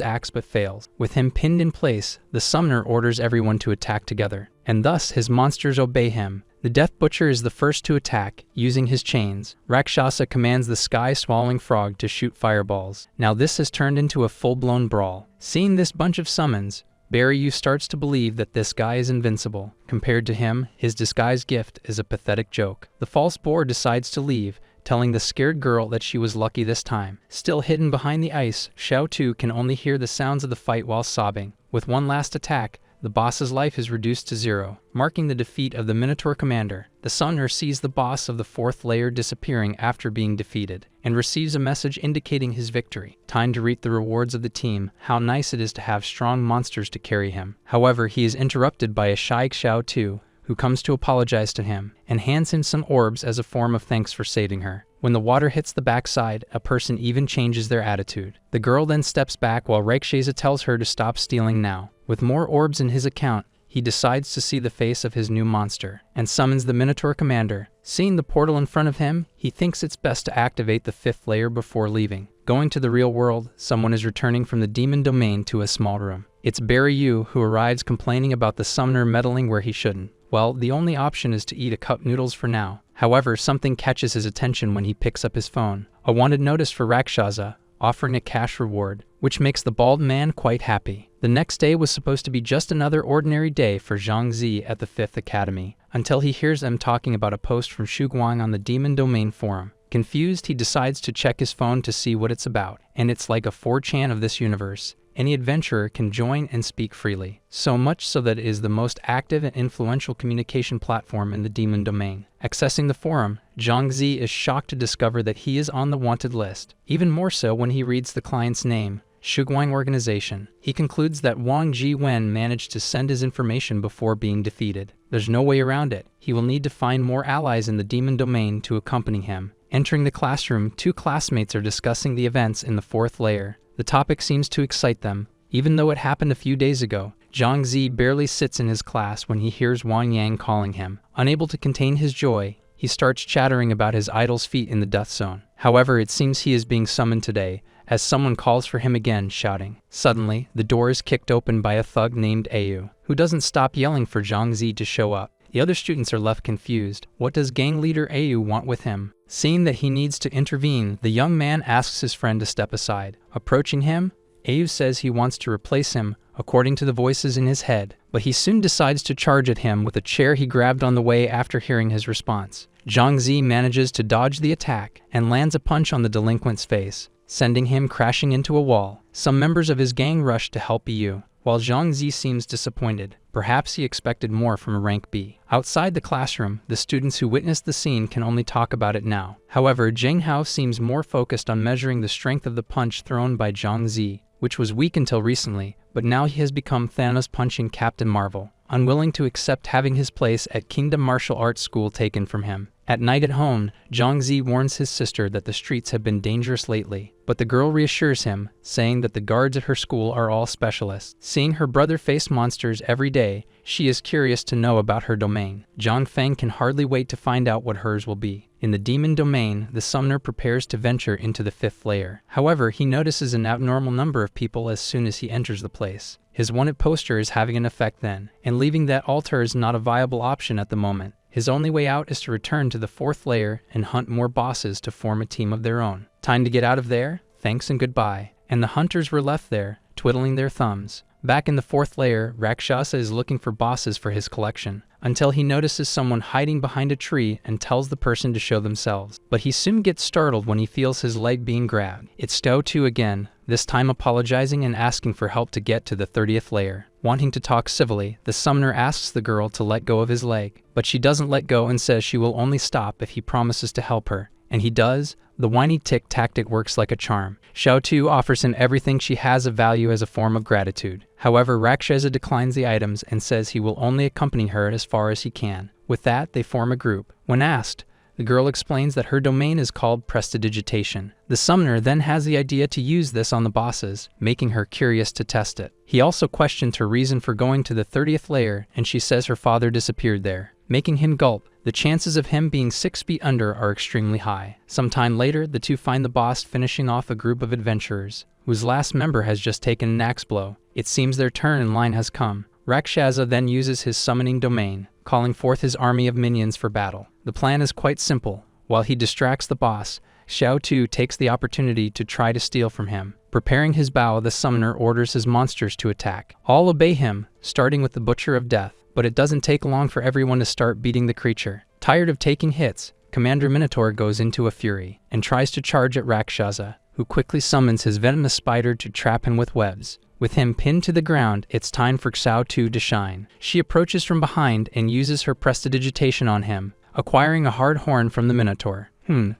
axe but fails. With him pinned in place, the summoner orders everyone to attack together, and thus his monsters obey him. The Death Butcher is the first to attack, using his chains. Rakshasa commands the sky-swallowing frog to shoot fireballs. Now this has turned into a full-blown brawl. Seeing this bunch of summons, Barry Yu starts to believe that this guy is invincible. Compared to him, his disguised gift is a pathetic joke. The false boar decides to leave, telling the scared girl that she was lucky this time. Still hidden behind the ice, Xiao Tu can only hear the sounds of the fight while sobbing. With one last attack, the boss's life is reduced to 0, marking the defeat of the Minotaur commander. The summoner sees the boss of the 4th layer disappearing after being defeated, and receives a message indicating his victory. Time to reap the rewards of the team. How nice it is to have strong monsters to carry him. However, he is interrupted by a shy Xiao Tu, who comes to apologize to him, and hands him some orbs as a form of thanks for saving her. When the water hits the backside, a person even changes their attitude. The girl then steps back while Rakshasa tells her to stop stealing now. With more orbs in his account, he decides to see the face of his new monster, and summons the Minotaur commander. Seeing the portal in front of him, he thinks it's best to activate the 5th layer before leaving. Going to the real world, someone is returning from the demon domain to a small room. It's Barry Yu, who arrives complaining about the summoner meddling where he shouldn't. Well, the only option is to eat a cup noodles for now. However, something catches his attention when he picks up his phone. A wanted notice for Rakshasa, offering a cash reward, which makes the bald man quite happy. The next day was supposed to be just another ordinary day for Zhang Zi at the 5th Academy, until he hears them talking about a post from Xu Guang on the Demon Domain forum. Confused, he decides to check his phone to see what it's about, and it's like a 4chan of this universe. Any adventurer can join and speak freely, so much so that it is the most active and influential communication platform in the Demon Domain. Accessing the forum, Zhang Zi is shocked to discover that he is on the wanted list, even more so when he reads the client's name, Shuguang Organization. He concludes that Wang Jiwen managed to send his information before being defeated. There's no way around it. He will need to find more allies in the Demon Domain to accompany him. Entering the classroom, 2 classmates are discussing the events in the 4th layer. The topic seems to excite them, even though it happened a few days ago. Zhang Zi barely sits in his class when he hears Wang Yang calling him. Unable to contain his joy, he starts chattering about his idol's feat in the death zone. However, it seems he is being summoned today, as someone calls for him again, shouting. Suddenly, the door is kicked open by a thug named Ayu, who doesn't stop yelling for Zhang Zi to show up. The other students are left confused. What does gang leader Ayu want with him? Seeing that he needs to intervene, the young man asks his friend to step aside. Approaching him, Ayu says he wants to replace him, according to the voices in his head, but he soon decides to charge at him with a chair he grabbed on the way after hearing his response. Zhang Zi manages to dodge the attack and lands a punch on the delinquent's face, sending him crashing into a wall. Some members of his gang rush to help Ayu, while Zhang Zi seems disappointed. Perhaps he expected more from a rank B. Outside the classroom, the students who witnessed the scene can only talk about it now. However, Zheng Hao seems more focused on measuring the strength of the punch thrown by Zhang Zi, which was weak until recently, but now he has become Thanos punching Captain Marvel, unwilling to accept having his place at Kingdom Martial Arts School taken from him. At night at home, Zhang Zi warns his sister that the streets have been dangerous lately, but the girl reassures him, saying that the guards at her school are all specialists. Seeing her brother face monsters every day, she is curious to know about her domain. Zhang Feng can hardly wait to find out what hers will be. In the demon domain, the summoner prepares to venture into the 5th layer. However, he notices an abnormal number of people as soon as he enters the place. His wanted poster is having an effect then, and leaving that altar is not a viable option at the moment. His only way out is to return to the 4th layer and hunt more bosses to form a team of their own. Time to get out of there, thanks and goodbye. And the hunters were left there, twiddling their thumbs. Back in the 4th layer, Rakshasa is looking for bosses for his collection, until he notices someone hiding behind a tree and tells the person to show themselves. But he soon gets startled when he feels his leg being grabbed. It's Xiao again, this time apologizing and asking for help to get to the 30th layer. Wanting to talk civilly, the summoner asks the girl to let go of his leg, but she doesn't let go and says she will only stop if he promises to help her. And he does. The whiny tick tactic works like a charm. Xiao offers him everything she has of value as a form of gratitude. However, Rakshasa declines the items and says he will only accompany her as far as he can. With that, they form a group. When asked, the girl explains that her domain is called prestidigitation. The summoner then has the idea to use this on the bosses, making her curious to test it. He also questions her reason for going to the 30th layer, and she says her father disappeared there, making him gulp. The chances of him being 6 feet under are extremely high. Sometime later, the two find the boss finishing off a group of adventurers, whose last member has just taken an axe blow. It seems their turn in line has come. Rakshasa then uses his summoning domain, calling forth his army of minions for battle. The plan is quite simple. While he distracts the boss, Xiao takes the opportunity to try to steal from him. Preparing his bow, the summoner orders his monsters to attack. All obey him, starting with the Butcher of Death. But it doesn't take long for everyone to start beating the creature. Tired of taking hits, Commander Minotaur goes into a fury and tries to charge at Rakshasa, who quickly summons his venomous spider to trap him with webs. With him pinned to the ground, it's time for Xiao to shine. She approaches from behind and uses her prestidigitation on him, acquiring a hard horn from the Minotaur.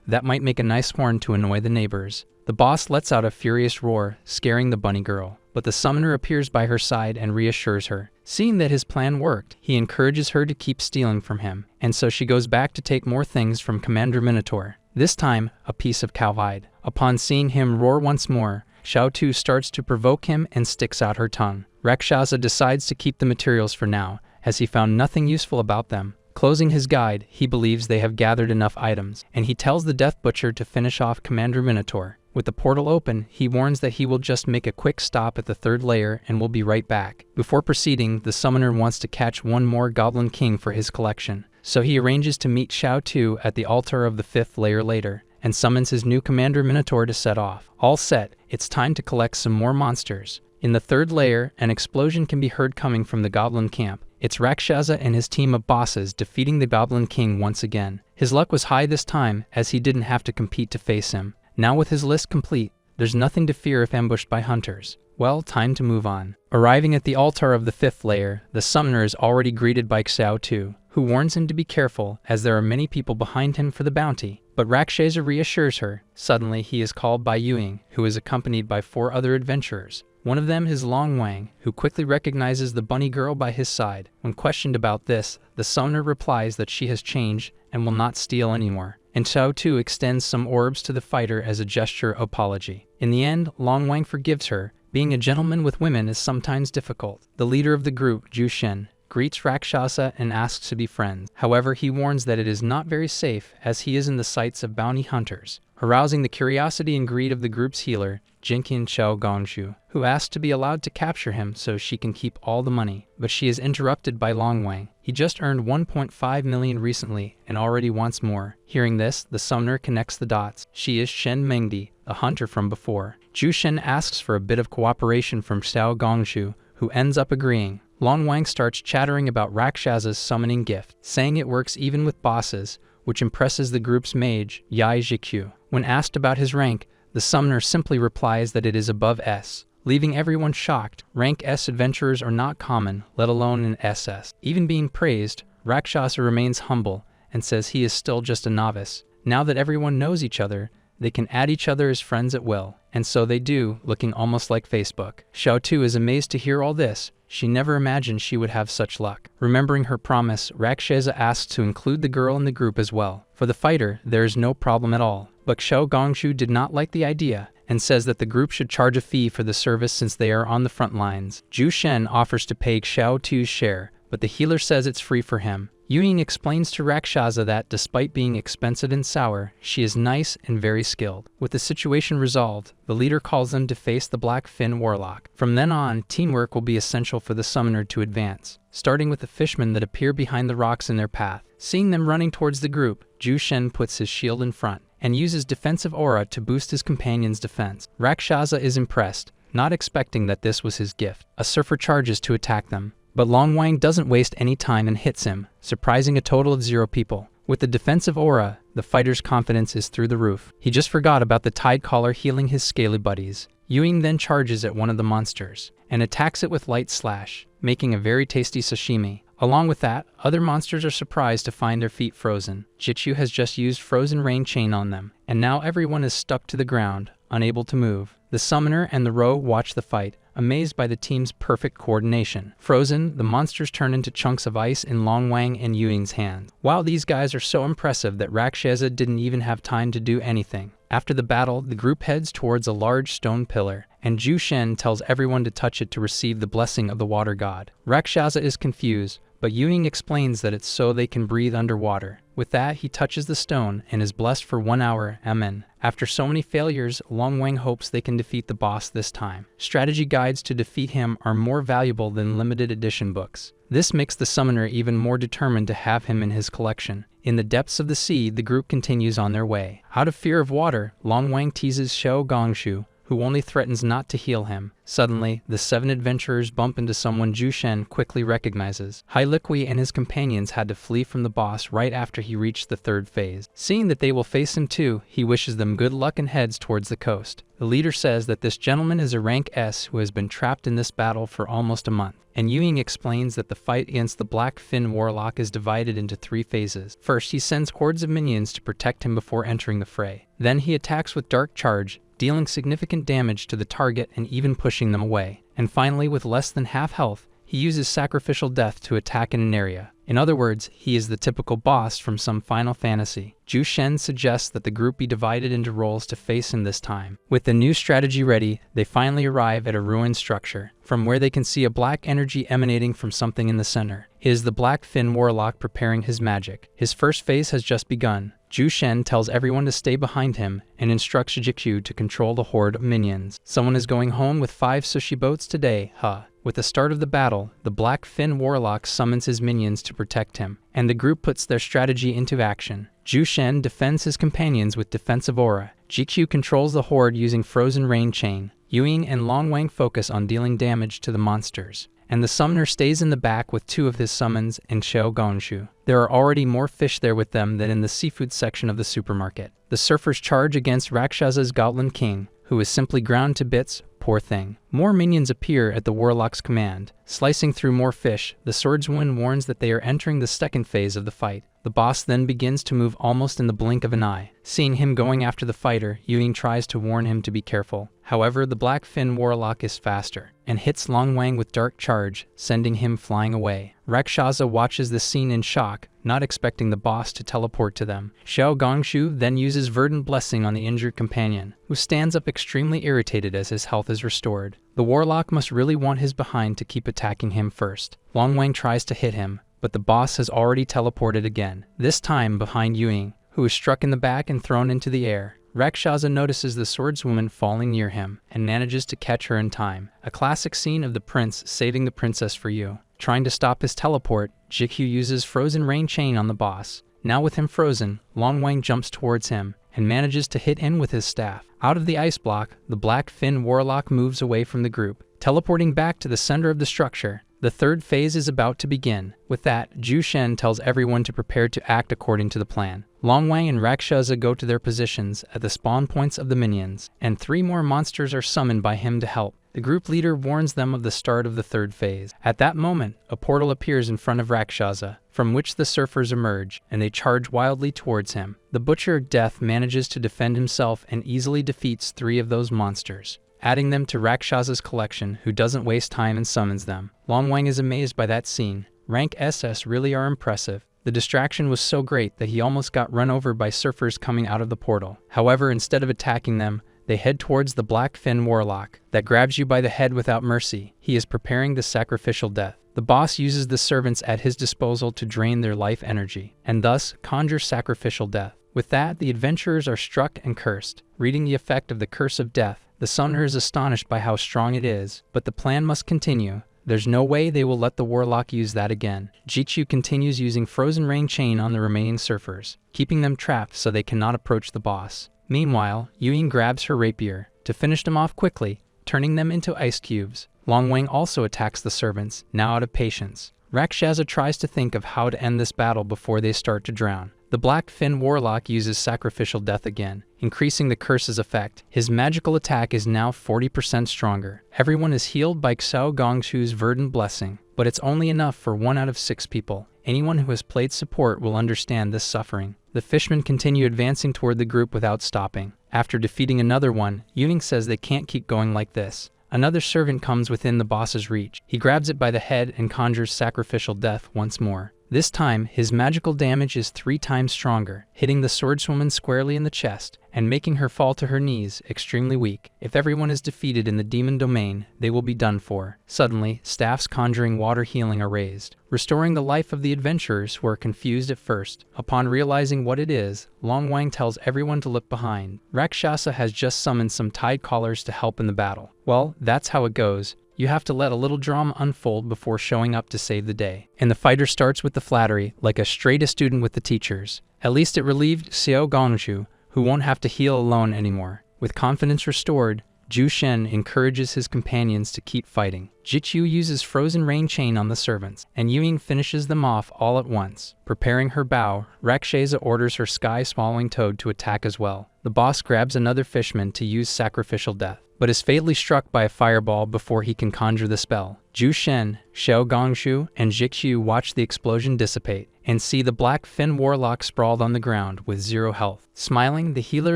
That might make a nice horn to annoy the neighbors. The boss lets out a furious roar, scaring the bunny girl, but the summoner appears by her side and reassures her. Seeing that his plan worked, he encourages her to keep stealing from him, and so she goes back to take more things from Commander Minotaur. This time, a piece of cow hide. Upon seeing him roar once more, Xiao starts to provoke him and sticks out her tongue. Rakshasa decides to keep the materials for now, as he found nothing useful about them. Closing his guide, he believes they have gathered enough items, and he tells the Death Butcher to finish off Commander Minotaur. With the portal open, he warns that he will just make a quick stop at the 3rd layer and will be right back. Before proceeding, the summoner wants to catch one more Goblin King for his collection, so he arranges to meet Xiao at the altar of the 5th layer later, and summons his new Commander Minotaur to set off. All set, it's time to collect some more monsters. In the 3rd layer, an explosion can be heard coming from the Goblin camp. It's Rakshasa and his team of bosses defeating the Goblin King once again. His luck was high this time, as he didn't have to compete to face him. Now with his list complete, there's nothing to fear if ambushed by hunters. Well, time to move on. Arriving at the altar of the 5th layer, the summoner is already greeted by Xiao, who warns him to be careful, as there are many people behind him for the bounty. But Rakshasa reassures her. Suddenly, he is called by Yuing, who is accompanied by 4 other adventurers. One of them is Long Wang, who quickly recognizes the bunny girl by his side. When questioned about this, the summoner replies that she has changed and will not steal anymore. And Xiao extends some orbs to the fighter as a gesture of apology. In the end, Long Wang forgives her. Being a gentleman with women is sometimes difficult. The leader of the group, Ju Shen, greets Rakshasa and asks to be friends. However, he warns that it is not very safe as he is in the sights of bounty hunters, arousing the curiosity and greed of the group's healer, Jinkin Xiao Gongshu, who asks to be allowed to capture him so she can keep all the money. But she is interrupted by Long Wang. He just earned 1.5 million recently and already wants more. Hearing this, the summoner connects the dots. She is Shen Mengdi, a hunter from before. Zhu Shen asks for a bit of cooperation from Xiao Gongshu, who ends up agreeing. Long Wang starts chattering about Rakshasa's summoning gift, saying it works even with bosses, which impresses the group's mage, Yai Jikyu. When asked about his rank, the summoner simply replies that it is above S, leaving everyone shocked. Rank S adventurers are not common, let alone in SS. Even being praised, Rakshasa remains humble and says he is still just a novice. Now that everyone knows each other, they can add each other as friends at will, and so they do, looking almost like Facebook. Xiao Tu is amazed to hear all this. She never imagined she would have such luck. Remembering her promise, Rakshasa asks to include the girl in the group as well. For the fighter, there is no problem at all. But Xiao Gongshu did not like the idea and says that the group should charge a fee for the service since they are on the front lines. Zhu Shen offers to pay Xiao Tu's share, but the healer says it's free for him. Yuying explains to Rakshasa that, despite being expensive and sour, she is nice and very skilled. With the situation resolved, the leader calls them to face the Black Fin Warlock. From then on, teamwork will be essential for the summoner to advance, starting with the fishmen that appear behind the rocks in their path. Seeing them running towards the group, Zhu Shen puts his shield in front and uses defensive aura to boost his companion's defense. Rakshasa is impressed, not expecting that this was his gift. A surfer charges to attack them, but Long Wang doesn't waste any time and hits him, surprising a total of 0 people. With the defensive aura, the fighter's confidence is through the roof. He just forgot about the Tide Collar healing his scaly buddies. Yuying then charges at one of the monsters and attacks it with Light Slash, making a very tasty sashimi. Along with that, other monsters are surprised to find their feet frozen. Jitsu has just used Frozen Rain Chain on them, and now everyone is stuck to the ground, unable to move. The summoner and the row watch the fight, amazed by the team's perfect coordination. Frozen, the monsters turn into chunks of ice in Long Wang and Yuying's hands. Wow, these guys are so impressive that Rakshasa didn't even have time to do anything. After the battle, the group heads towards a large stone pillar, and Zhu Shen tells everyone to touch it to receive the blessing of the water god. Rakshasa is confused, but Yuying explains that it's so they can breathe underwater. With that, he touches the stone and is blessed for 1 hour. Amen. After so many failures, Long Wang hopes they can defeat the boss this time. Strategy guides to defeat him are more valuable than limited edition books. This makes the summoner even more determined to have him in his collection. In the depths of the sea, the group continues on their way. Out of fear of water, Long Wang teases Xiao Gongshu, who only threatens not to heal him. Suddenly, the 7 adventurers bump into someone Zhu Shen quickly recognizes. Hai Liqui and his companions had to flee from the boss right after he reached the 3rd phase. Seeing that they will face him too, he wishes them good luck and heads towards the coast. The leader says that this gentleman is a rank S who has been trapped in this battle for almost a month. And Yuying explains that the fight against the Black Fin Warlock is divided into 3 phases. First, he sends hordes of minions to protect him before entering the fray. Then he attacks with Dark Charge, dealing significant damage to the target and even pushing them away. And finally, with less than half health, he uses Sacrificial Death to attack in an area. In other words, he is the typical boss from some Final Fantasy. Zhu Shen suggests that the group be divided into roles to face him this time. With the new strategy ready, they finally arrive at a ruined structure, from where they can see a black energy emanating from something in the center. It is the Black Fin Warlock preparing his magic. His first phase has just begun. Zhu Shen tells everyone to stay behind him and instructs Jikyu to control the horde of minions. Someone is going home with 5 sushi boats today, huh? With the start of the battle, the Black Fin Warlock summons his minions to protect him, and the group puts their strategy into action. Zhu Shen defends his companions with defensive aura. Jikyu controls the horde using Frozen Rain Chain. Yuying and Long Wang focus on dealing damage to the monsters, and the summoner stays in the back with 2 of his summons and Xiao Gongshu. There are already more fish there with them than in the seafood section of the supermarket. The surfers charge against Rakshasa's Goblin King, who is simply ground to bits. Poor thing. More minions appear at the warlock's command. Slicing through more fish, the swordsman warns that they are entering the 2nd phase of the fight. The boss then begins to move almost in the blink of an eye. Seeing him going after the fighter, Ewing tries to warn him to be careful. However, the Black Fin Warlock is faster and hits Long Wang with Dark Charge, sending him flying away. Rakshasa watches this scene in shock, not expecting the boss to teleport to them. Xiao Gongshu then uses Verdant Blessing on the injured companion, who stands up extremely irritated as his health is restored. The Warlock must really want his behind to keep attacking him first. Long Wang tries to hit him, but the boss has already teleported again, this time behind Ewing, who is struck in the back and thrown into the air. Rakshasa notices the swordswoman falling near him and manages to catch her in time. A classic scene of the prince saving the princess for you. Trying to stop his teleport, Jikyu uses Frozen Rain Chain on the boss. Now with him frozen, Long Wang jumps towards him and manages to hit him with his staff. Out of the ice block, the Black Fin Warlock moves away from the group, teleporting back to the center of the structure. The third phase is about to begin. With that, Zhu Shen tells everyone to prepare to act according to the plan. Long Wang and Rakshasa go to their positions at the spawn points of the minions, and 3 more monsters are summoned by him to help. The group leader warns them of the start of the third phase. At that moment, a portal appears in front of Rakshasa, from which the surfers emerge, and they charge wildly towards him. The Butcher of Death manages to defend himself and easily defeats 3 of those monsters, adding them to Rakshasa's collection, who doesn't waste time and summons them. Long Wang is amazed by that scene. Rank SS really are impressive. The distraction was so great that he almost got run over by surfers coming out of the portal. However, instead of attacking them, they head towards the Black Fin Warlock that grabs you by the head without mercy. He is preparing the sacrificial death. The boss uses the servants at his disposal to drain their life energy, and thus conjures sacrificial death. With that, the adventurers are struck and cursed. Reading the effect of the Curse of Death, the Summoner is astonished by how strong it is, but the plan must continue. There's no way they will let the Warlock use that again. Jikyu continues using Frozen Rain Chain on the remaining surfers, keeping them trapped so they cannot approach the boss. Meanwhile, Ewing grabs her rapier to finish them off quickly, turning them into ice cubes. Long Wang also attacks the servants, now out of patience. Rakshasa tries to think of how to end this battle before they start to drown. The Black Fin Warlock uses Sacrificial Death again, increasing the curse's effect. His magical attack is now 40% stronger. Everyone is healed by Xiao Gongshu's Verdant Blessing, but it's only enough for 1 out of 6 people. Anyone who has played support will understand this suffering. The fishmen continue advancing toward the group without stopping. After defeating another one, Ewing says they can't keep going like this. Another servant comes within the boss's reach. He grabs it by the head and conjures Sacrificial Death once more. This time, his magical damage is 3 times stronger, hitting the swordswoman squarely in the chest and making her fall to her knees, extremely weak. If everyone is defeated in the demon domain, they will be done for. Suddenly, staffs conjuring water healing are raised, restoring the life of the adventurers who are confused at first. Upon realizing what it is, Long Wang tells everyone to look behind. Rakshasa has just summoned some tide callers to help in the battle. Well, that's how it goes. You have to let a little drama unfold before showing up to save the day. And the fighter starts with the flattery, like a straight-A student with the teachers. At least it relieved Xiao Gongshu, who won't have to heal alone anymore. With confidence restored, Zhu Shen encourages his companions to keep fighting. Jikyu uses Frozen Rain Chain on the servants, and Ewing finishes them off all at once. Preparing her bow, Rakshasa orders her sky-swallowing toad to attack as well. The boss grabs another fishman to use Sacrificial Death, but is fatally struck by a fireball before he can conjure the spell. Zhu Shen, Xiao Gongshu, and Jikyu watch the explosion dissipate and see the Black Fin Warlock sprawled on the ground with 0 health. Smiling, the healer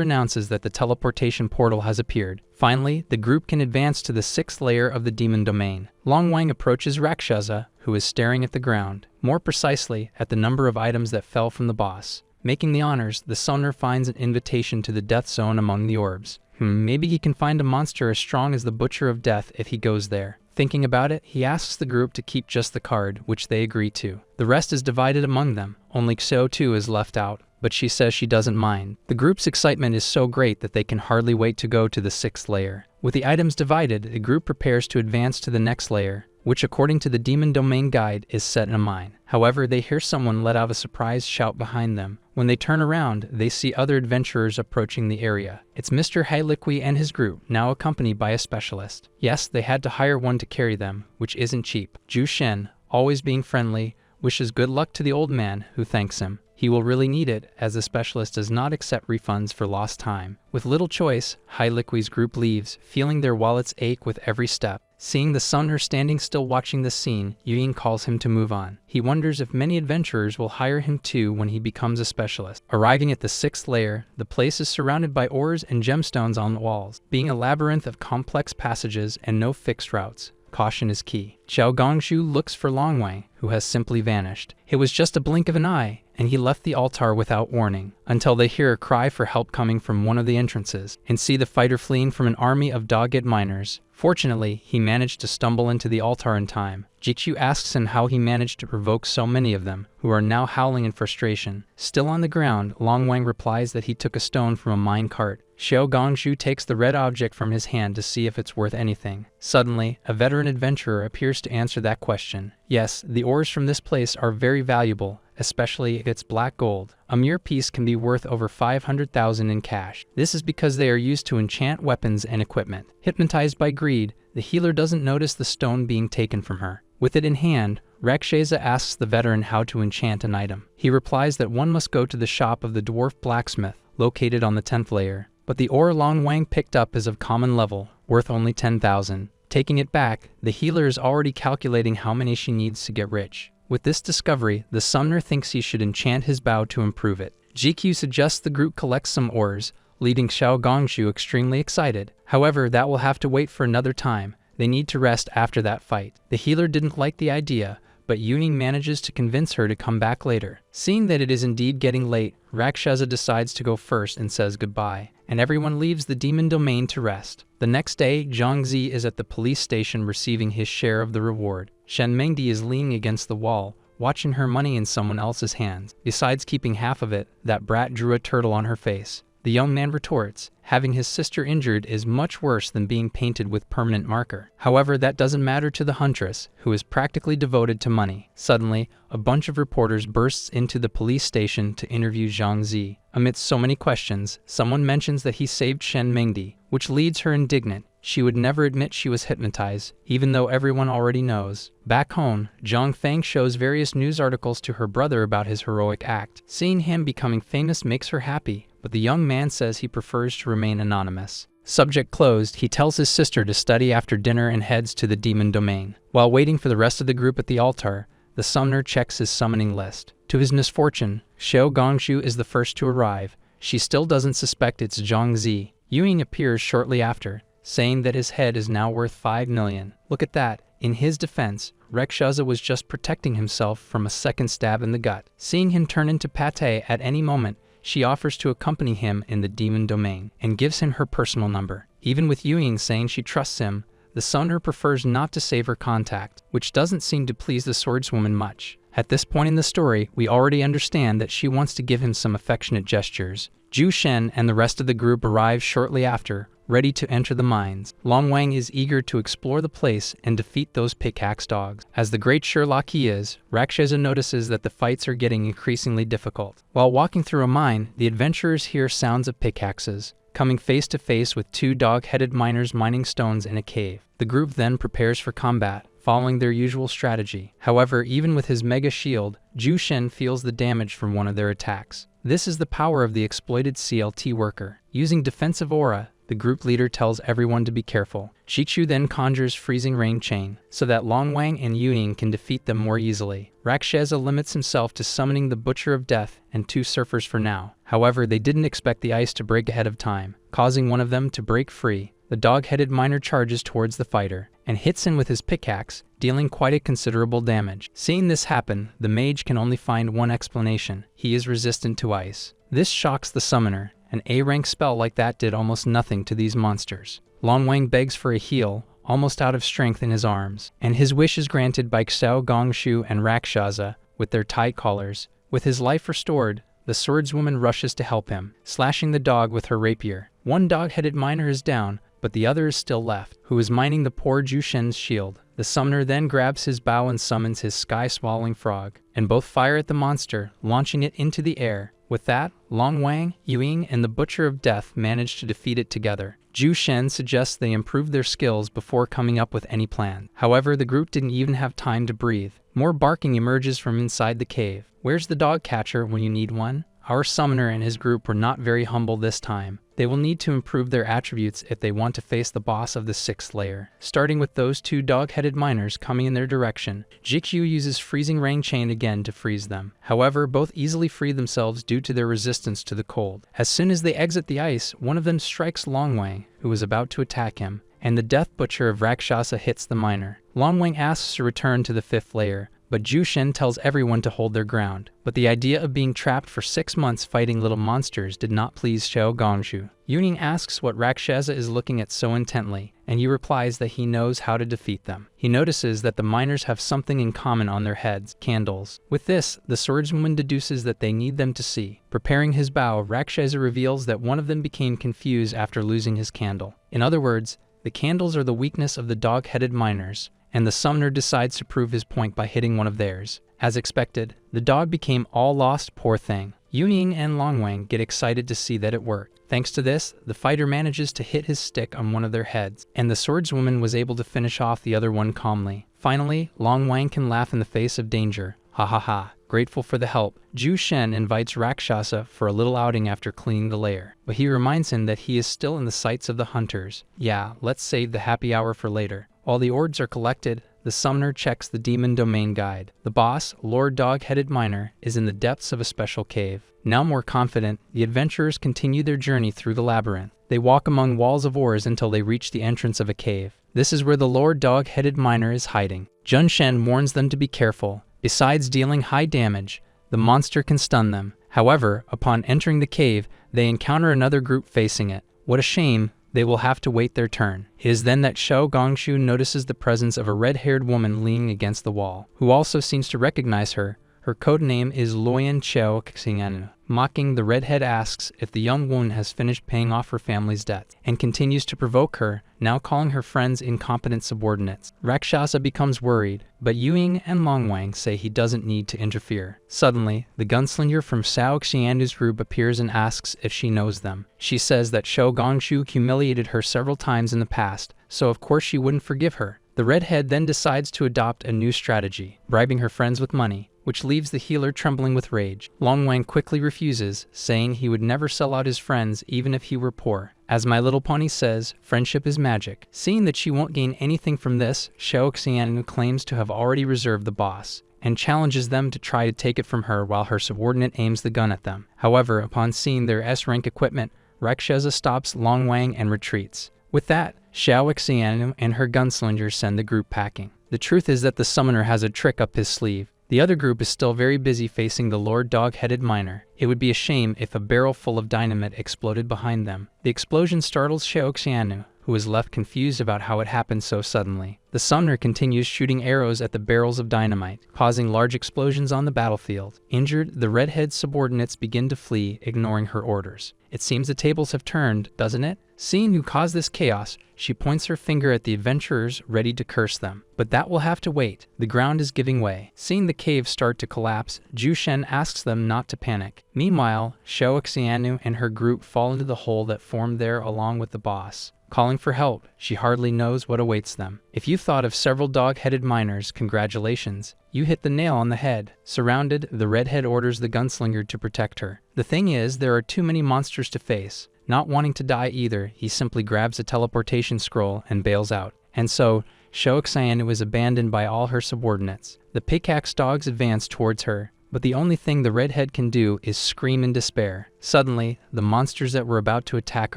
announces that the teleportation portal has appeared. Finally, the group can advance to the 6th layer of the demon domain. Long Wang approaches Rakshasa, who is staring at the ground, more precisely at the number of items that fell from the boss. Making the honors, the summoner finds an invitation to the death zone among the orbs. Maybe he can find a monster as strong as the Butcher of Death if he goes there. Thinking about it, he asks the group to keep just the card, which they agree to. The rest is divided among them. Only Xiao Tu is left out, but she says she doesn't mind. The group's excitement is so great that they can hardly wait to go to the 6th layer. With the items divided, the group prepares to advance to the next layer, which according to the Demon Domain Guide is set in a mine. However, they hear someone let out a surprised shout behind them. When they turn around, they see other adventurers approaching the area. It's Mr. Hailiqui and his group, now accompanied by a specialist. Yes, they had to hire one to carry them, which isn't cheap. Zhu Shen, always being friendly, wishes good luck to the old man, who thanks him. He will really need it, as the specialist does not accept refunds for lost time. With little choice, Hailiqui's group leaves, feeling their wallets ache with every step. Seeing the summoner standing still watching the scene, Yuying calls him to move on. He wonders if many adventurers will hire him too when he becomes a specialist. Arriving at the 6th layer, the place is surrounded by ores and gemstones on the walls, being a labyrinth of complex passages and no fixed routes. Caution is key. Xiao Gongshu looks for Longwang, who has simply vanished. It was just a blink of an eye, and he left the altar without warning, until they hear a cry for help coming from one of the entrances, and see the fighter fleeing from an army of dogged miners. Fortunately, he managed to stumble into the altar in time. Jikyu asks him how he managed to provoke so many of them, who are now howling in frustration. Still on the ground, Longwang replies that he took a stone from a mine cart. Xiao Gongshu takes the red object from his hand to see if it's worth anything. Suddenly, a veteran adventurer appears to answer that question. Yes, the ores from this place are very valuable, especially if it's black gold. A mere piece can be worth over 500,000 in cash. This is because they are used to enchant weapons and equipment. Hypnotized by greed, the healer doesn't notice the stone being taken from her. With it in hand, Rakshasa asks the veteran how to enchant an item. He replies that one must go to the shop of the dwarf blacksmith, located on the 10th layer. But the ore Longwang picked up is of common level, worth only 10,000. Taking it back, the healer is already calculating how many she needs to get rich. With this discovery, the summoner thinks he should enchant his bow to improve it. GQ suggests the group collect some ores, leaving Xiao Gongshu extremely excited. However, that will have to wait for another time. They need to rest after that fight. The healer didn't like the idea, but Yuning manages to convince her to come back later. Seeing that it is indeed getting late, Rakshasa decides to go first and says goodbye, and everyone leaves the demon domain to rest. The next day, Zhangzi is at the police station receiving his share of the reward. Shen Mengdi is leaning against the wall, watching her money in someone else's hands. Besides keeping half of it, that brat drew a turtle on her face. The young man retorts, having his sister injured is much worse than being painted with permanent marker. However, that doesn't matter to the huntress, who is practically devoted to money. Suddenly, a bunch of reporters bursts into the police station to interview Zhang Zi. Amidst so many questions, someone mentions that he saved Shen Mengdi, which leads her indignant. She would never admit she was hypnotized, even though everyone already knows. Back home, Zhang Feng shows various news articles to her brother about his heroic act. Seeing him becoming famous makes her happy, but the young man says he prefers to remain anonymous. Subject closed, he tells his sister to study after dinner and heads to the demon domain. While waiting for the rest of the group at the altar, the summoner checks his summoning list. To his misfortune, Xiao Gongshu is the first to arrive. She still doesn't suspect it's Zhang Zi. Yuing appears shortly after, saying that his head is now worth 5 million. Look at that. In his defense, Rakshasa was just protecting himself from a second stab in the gut. Seeing him turn into pate at any moment, she offers to accompany him in the demon domain, and gives him her personal number. Even with Yuing saying she trusts him, the summoner prefers not to save her contact, which doesn't seem to please the swordswoman much. At this point in the story, we already understand that she wants to give him some affectionate gestures. Zhu Shen and the rest of the group arrive shortly after, ready to enter the mines. Longwang is eager to explore the place and defeat those pickaxe dogs. As the great Sherlock he is, Rakshasa notices that the fights are getting increasingly difficult. While walking through a mine, the adventurers hear sounds of pickaxes, coming face to face with 2 dog-headed miners mining stones in a cave. The group then prepares for combat, following their usual strategy. However, even with his mega shield, Zhu Shen feels the damage from one of their attacks. This is the power of the exploited CLT worker. Using defensive aura, the group leader tells everyone to be careful. Chichu then conjures freezing rain chain, so that Longwang and Yuning can defeat them more easily. Rakshasa limits himself to summoning the Butcher of Death and 2 surfers for now. However, they didn't expect the ice to break ahead of time, causing one of them to break free. The dog-headed miner charges towards the fighter, and hits him with his pickaxe, dealing quite a considerable damage. Seeing this happen, the mage can only find one explanation. He is resistant to ice. This shocks the summoner. An A-rank spell like that did almost nothing to these monsters. Longwang begs for a heal, almost out of strength in his arms, and his wish is granted by Xiao Gongshu and Rakshasa with their tight collars. With his life restored, the swordswoman rushes to help him, slashing the dog with her rapier. One dog-headed miner is down, but the other is still left, who is mining the poor Zhu Shen's shield. The summoner then grabs his bow and summons his sky-swallowing frog, and both fire at the monster, launching it into the air. With that, Longwang, Yuing, and the Butcher of Death manage to defeat it together. Zhu Shen suggests they improve their skills before coming up with any plan. However, the group didn't even have time to breathe. More barking emerges from inside the cave. Where's the dog catcher when you need one? Our summoner and his group were not very humble this time. They will need to improve their attributes if they want to face the boss of the 6th layer. Starting with those 2 dog-headed miners coming in their direction, Jikyu uses Freezing Rain Chain again to freeze them. However, both easily free themselves due to their resistance to the cold. As soon as they exit the ice, one of them strikes Longwang, who is about to attack him, and the Death Butcher of Rakshasa hits the miner. Longwang asks to return to the 5th layer, but Jushin tells everyone to hold their ground. But the idea of being trapped for 6 months fighting little monsters did not please Xiao Gongshu. Yuning asks what Rakshasa is looking at so intently, and he replies that he knows how to defeat them. He notices that the miners have something in common on their heads: candles. With this, the swordsman deduces that they need them to see. Preparing his bow, Rakshasa reveals that one of them became confused after losing his candle. In other words, the candles are the weakness of the dog-headed miners, and the summoner decides to prove his point by hitting one of theirs. As expected, the dog became all lost, poor thing. Yuning and Longwang get excited to see that it worked. Thanks to this, the fighter manages to hit his stick on one of their heads, and the swordswoman was able to finish off the other one calmly. Finally, Longwang can laugh in the face of danger. Ha ha ha. Grateful for the help, Ju Shen invites Rakshasa for a little outing after cleaning the lair, but he reminds him that he is still in the sights of the hunters. Yeah, let's save the happy hour for later. While the ords are collected, the summoner checks the demon domain guide. The boss, Lord Dog-Headed Miner, is in the depths of a special cave. Now more confident, the adventurers continue their journey through the labyrinth. They walk among walls of ores until they reach the entrance of a cave. This is where the Lord Dog-Headed Miner is hiding. Jun Shen warns them to be careful. Besides dealing high damage, the monster can stun them. However, upon entering the cave, they encounter another group facing it. What a shame, they will have to wait their turn. It is then that Xiao Gongshu notices the presence of a red-haired woman leaning against the wall, who also seems to recognize her. Her code name is Loyan Chao Xinganu. Mocking, the redhead asks if the young woman has finished paying off her family's debts, and continues to provoke her, now calling her friends incompetent subordinates. Rakshasa becomes worried, but Yuing and Longwang say he doesn't need to interfere. Suddenly, the gunslinger from Sao Xianu's group appears and asks if she knows them. She says that Shou Gongshu humiliated her several times in the past, so of course she wouldn't forgive her. The redhead then decides to adopt a new strategy, bribing her friends with money, which leaves the healer trembling with rage. Longwang quickly refuses, saying he would never sell out his friends even if he were poor. As My Little Pony says, friendship is magic. Seeing that she won't gain anything from this, Xiao Xianu claims to have already reserved the boss, and challenges them to try to take it from her while her subordinate aims the gun at them. However, upon seeing their S-rank equipment, Rakshasa stops Longwang and retreats. With that, Xiao Xianu and her gunslinger send the group packing. The truth is that the summoner has a trick up his sleeve. The other group is still very busy facing the Lord Dog-Headed Miner. It would be a shame if a barrel full of dynamite exploded behind them. The explosion startles Xiao Xianu, who is left confused about how it happened so suddenly. The summoner continues shooting arrows at the barrels of dynamite, causing large explosions on the battlefield. Injured, the redhead's subordinates begin to flee, ignoring her orders. It seems the tables have turned, doesn't it? Seeing who caused this chaos, she points her finger at the adventurers, ready to curse them. But that will have to wait. The ground is giving way. Seeing the cave start to collapse, Ju Shen asks them not to panic. Meanwhile, Xiao Xianu and her group fall into the hole that formed there along with the boss. Calling for help, she hardly knows what awaits them. If you thought of several dog-headed miners, congratulations. You hit the nail on the head. Surrounded, the redhead orders the gunslinger to protect her. The thing is, there are too many monsters to face. Not wanting to die either, he simply grabs a teleportation scroll and bails out. And so, Xiao Xianu is abandoned by all her subordinates. The pickaxe dogs advance towards her, but the only thing the redhead can do is scream in despair. Suddenly, the monsters that were about to attack